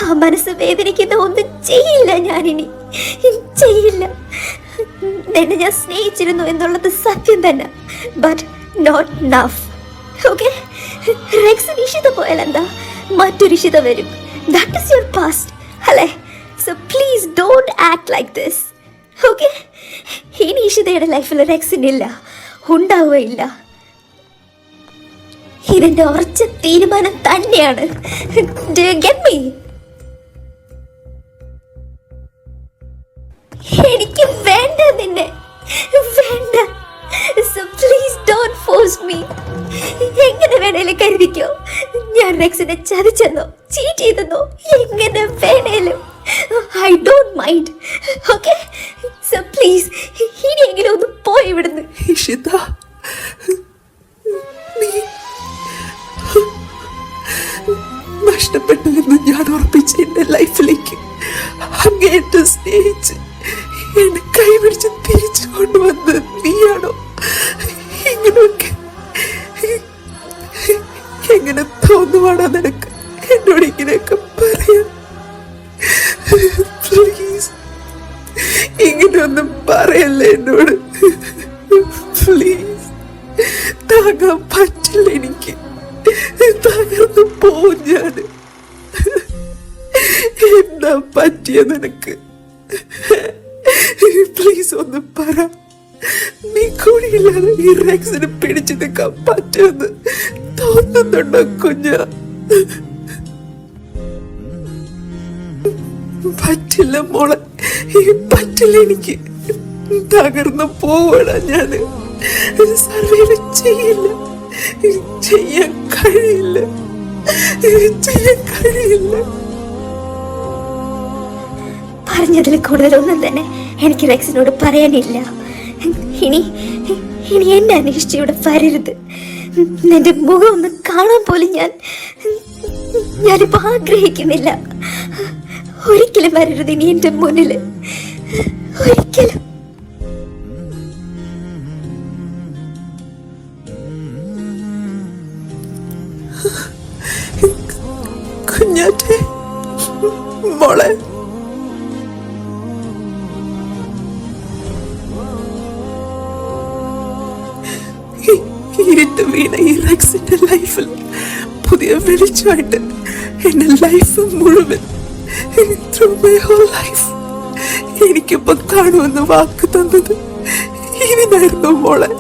ആ മനസ്സ് വേദനിക്കുന്ന ഒന്നും ചെയ്യില്ല ഞാനിനി, ചെയ്യില്ല. നിന്നെ ഞാൻ സ്നേഹിച്ചിരുന്നു എന്നുള്ളത് സത്യം തന്നെ, ബട്ട് നോട്ട് നൗ. ഓക്കെ, റെക്സിന് ഇഷിത പോയാൽ എന്താ, മറ്റൊരു ഇഷിത വരും. ദാറ്റ് ഈസ് യുവർ പാസ്റ്റ് അല്ലേ? So please don't act like this. Okay, ഇനി ഇഷിതയുടെ ലൈഫിൽ റെക്സിനില്ല, ഉണ്ടാവുകയില്ല. ഇതെന്റെ ഉറച്ച തീരുമാനം തന്നെയാണ്. Do you get me? എനിക്ക് വേണ്ട നിന്നെ, വേണ്ട. So please don't force me. എങ്ങനെ വേണേലും കരുതിക്കോ, ഞാൻ റെക്സിനെ ചതിച്ചെന്നോ ചീറ്റ് ചെയ്തെന്നോ എങ്ങനെ വേണേലും I don't mind. Okay, so please ഇനിയെങ്കിലും ഒന്ന് പോയി ഇവിടുന്ന്.
ഇഷിത, നീ നഷ്ടപ്പെട്ടു എന്ന് ഞാൻ ഉറപ്പിച്ച എന്റെ ലൈഫിലേക്ക് അങ്ങേറ്റ സ്നേഹിച്ച് എന്നെ കൈപിടിച്ച് തിരിച്ചു കൊണ്ടുവന്ന് നീയാണോ? ഇങ്ങനെയൊക്കെ എങ്ങനെ തോന്നുവാണോ നിനക്ക് എന്നോട് ഇങ്ങനെയൊക്കെ പറയാൻ? പ്ലീസ് ഇങ്ങനെയൊന്നും പറയല്ലേ എന്നോട്, പ്ലീസ്. താങ്ങാൻ പറ്റില്ല എനിക്ക്, തകർന്നു പോവും ഞാൻ. എന്താ പറ്റിയ നിനക്ക്? പ്ലീസ് ഒന്ന് പറ. നീ കൂടിയില്ലാതെ ഈ റെക്സിനെ പിടിച്ചു നിൽക്കാൻ പറ്റുമെന്ന് തോന്നുന്നുണ്ടോ കുഞ്ഞ? പറ്റില്ല മോളെ, പറ്റില്ല എനിക്ക്. തകർന്നു പോവടാ ഞാന്. സർവൈവ് ചെയ്യില്ല, ചെയ്യാൻ കഴിയില്ല, ചെയ്യാൻ കഴിയില്ല.
പറഞ്ഞതിൽ കൂടുതലൊന്നും തന്നെ എനിക്ക് റെക്സിനോട് പറയാനില്ല. ഇനി ഇനി എന്നെ അന്വേഷിച്ച് ഇവിടെ വരരുത്. നിന്റെ മുഖം ഒന്ന് കാണാൻ പോലും ഞാനിപ്പോ ആഗ്രഹിക്കുന്നില്ല. ഒരിക്കലും വരരുത് ഇനി എന്റെ മുന്നില്, ഒരിക്കലും.
കുഞ്ഞാറ്റെ, മോളെ, ഇരുട്ട് വീണ ഈ റെക്സിന്റെ ലൈഫിൽ പുതിയ വെളിച്ചമായിട്ട് എന്റെ ലൈഫ് മുഴുവൻ, ത്രൂ മൈ ഹോൾ ലൈഫ്, എനിക്കിപ്പോ കാണുമെന്ന് വാക്ക് തന്നത് ഇനിയായിരുന്നു മോളെ,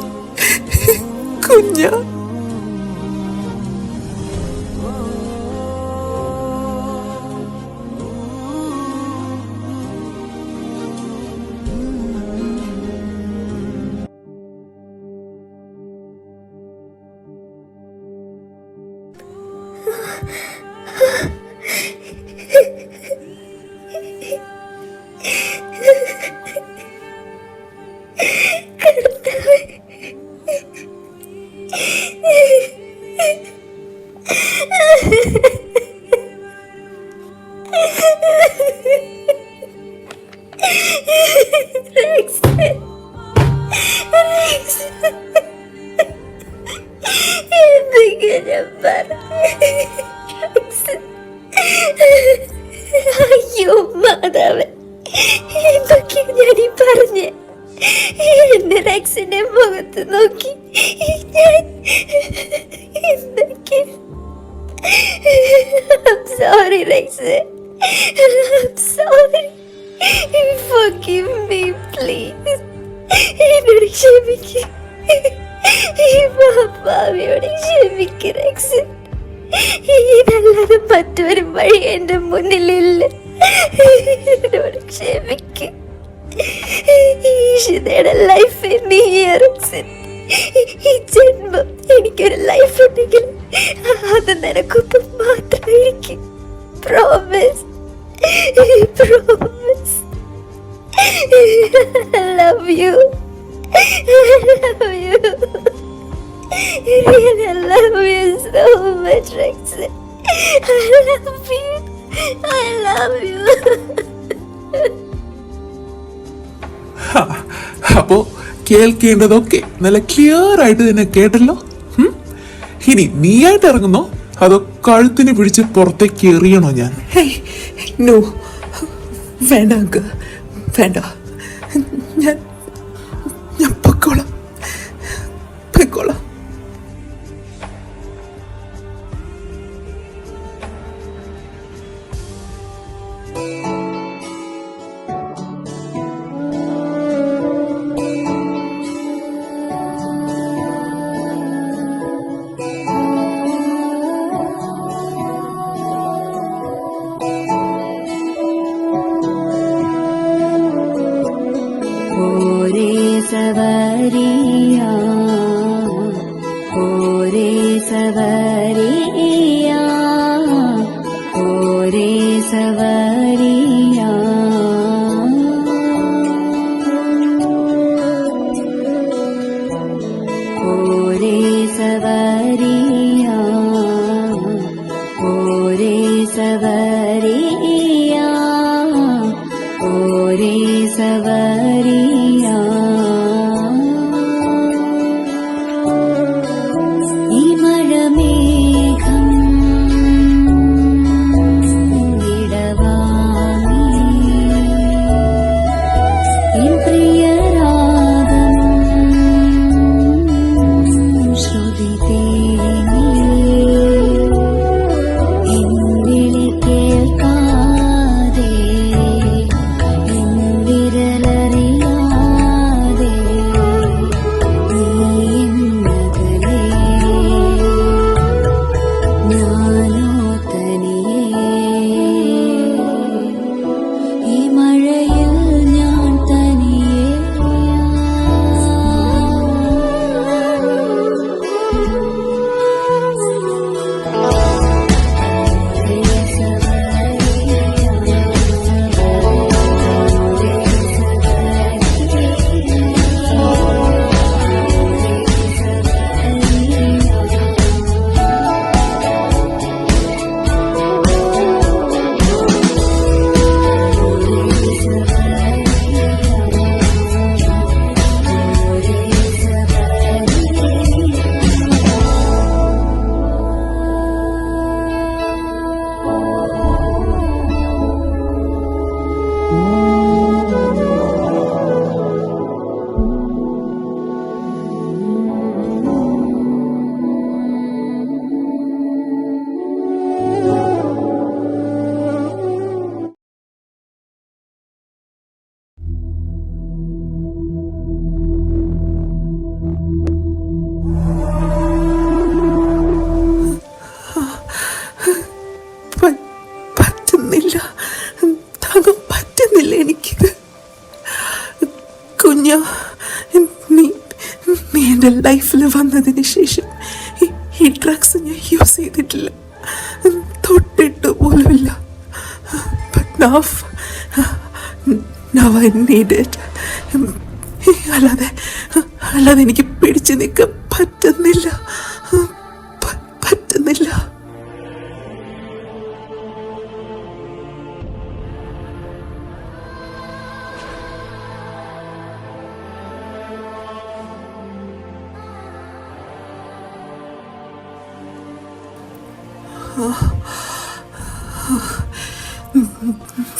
കുഞ്ഞ.
അയ്യോ മാതാവേ, എന്തൊക്കെയാ ഞാനീ പറഞ്ഞേ? എന്റെ റെക്സിന്റെ മുഖത്ത് നോക്കി ഞാൻ എന്തൊക്കെ. I'm sorry Rex, I'm sorry. Forgive me please. എന്നോട് ക്ഷമിക്ക്, ഈ പാവിയോട് ക്ഷമിക്ക് റെക്സ്. ഇതല്ലാതെ മറ്റൊരു വഴി എന്റെ മുന്നിലില്ല. എന്നോട് ക്ഷമിക്ക്. ഈശ്വരയുടെ ലൈഫ് നീ റെക്സ്. ഈ ജന്മം എനിക്കൊരു ലൈഫ് ഉണ്ടെങ്കിൽ അത് നിനക്കൊപ്പം മാത്രമായിരിക്കും. Promise, promise. I love you. I love you. Really, I love you so much, Rex. I love you. I love you.
അപ്പോ കേൾക്കേണ്ടതൊക്കെ നല്ല ക്ലിയർ ആയിട്ട് തന്നെ കേട്ടല്ലോ. ഇനി നീയായിട്ട് ഇറങ്ങുന്നോ അതോ കഴുത്തിന് പിടിച്ച് പുറത്തേക്ക് എറിയണോ ഞാൻ?
നോ, വേണ്ട അങ്ക്, വേണ്ട. ഞാൻ പൊക്കോളാം, പൊക്കോളാം.
सवरिया ओरे सवरिया ओरे सवरिया ओरे सवरिया ओरे सवरिया मेघम इडवामी प्रियरागम श्रुतितेनी विളി കേൾക്കാതെ വിരലറിയാതെ നീ എന്നകലേ ഞാനോ തനിയേ ഈ മഴയിൽ ഞാൻ തനിയേ
പറ്റുന്നില്ല, താങ്ങാൻ പറ്റുന്നില്ല എനിക്കിത്. കുഞ്ഞ, നീ എൻ്റെ ലൈഫിൽ വന്നതിന് ശേഷം ഈ ഡ്രഗ്സ് ഞാൻ യൂസ് ചെയ്തിട്ടില്ല, തൊട്ടിട്ട് പോലുമില്ല. But now I need it. അല്ലാതെ എനിക്ക് പിടിച്ചു നിൽക്കാൻ പറ്റുന്നില്ല.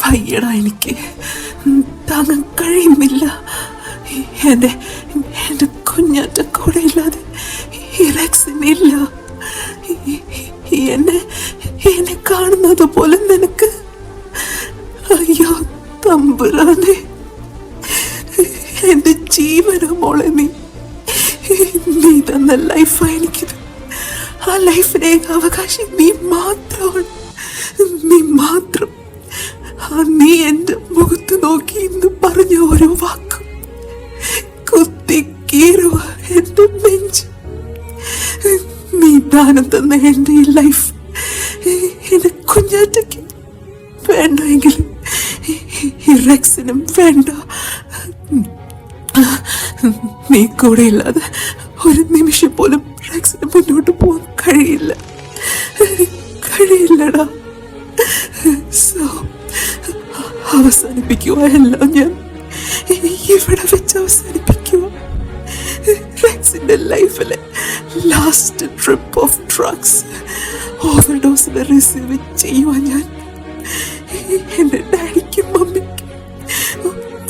വയ്യടാ, എനിക്ക് താങ്ങാൻ കഴിയുന്നില്ല. എൻ്റെ കുഞ്ഞാറ്റ കൂടെ ഇല്ലാതെ ഇറക്സിനില്ല. എന്നെ കാണുന്നത് പോലെ നിനക്ക്. അയ്യോ തമ്പുരാനെ, എൻ്റെ ജീവന മോളെ, നീ തന്ന ലൈഫാ എനിക്കിത്. ആ ലൈഫിനെ അവകാശം നീ മാത്രമാണ്. നീ എൻ്റെ മുഖത്ത് നോക്കി ഇന്ന് പറഞ്ഞ ഓരോ വാക്കും കുത്തിക്കീറുക എൻ്റെ നെഞ്ച്. നീ ദാനം തന്ന എൻ്റെ ഈ ലൈഫ് എൻ്റെ കുഞ്ഞാറ്റയ്ക്ക് വേണ്ടെങ്കിലും ഈ റെക്സിനും വേണ്ട. നീ കൂടെ ഇല്ലാതെ ഒരു നിമിഷം പോലും റെക്സിന് മുന്നോട്ട് പോകാൻ കഴിയില്ലടാ. സോ അവസാനിപ്പിക്കുക എല്ലാം ഞാൻ ഇവിടെ വെച്ച് അവസാനിപ്പിക്കുക. റെക്സിന്റെ ലൈഫിലെ ലാസ്റ്റ് ട്രിപ്പ് ഓഫ് ഡ്രഗ്സ് ഓവർഡോസിനെ റിസീവ് ചെയ്യുവാൻ ഞാൻ എൻ്റെ ഡാഡിക്കും മമ്മിക്കും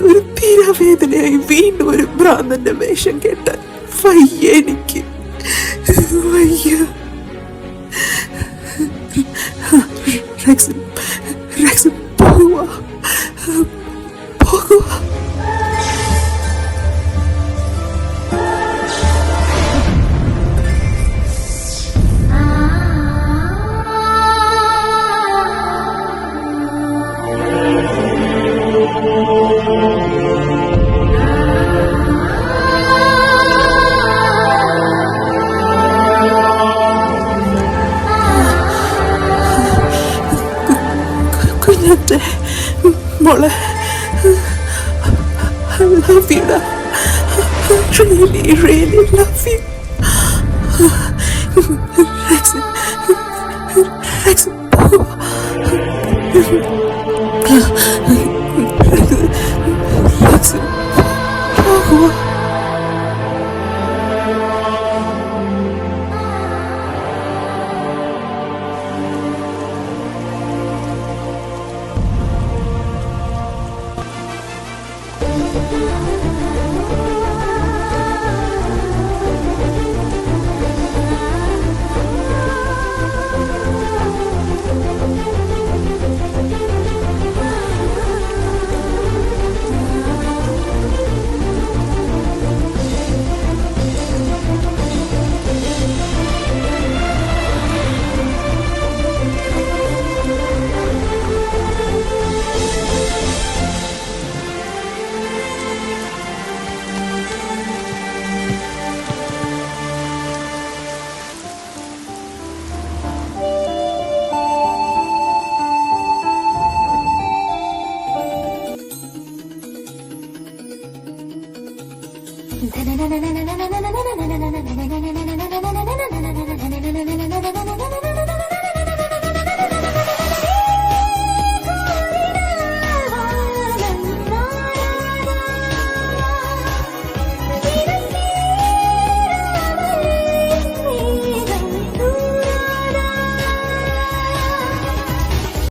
ഒരു തീരാവേദനയായി വീണ്ടും ഒരു ഭ്രാന്തന്റെ വേഷം കേട്ടാൽ വയ്യ, എനിക്ക് വയ്യ. റെക്സിൻ പോകുക. മോളെ I love you. I really, really love you.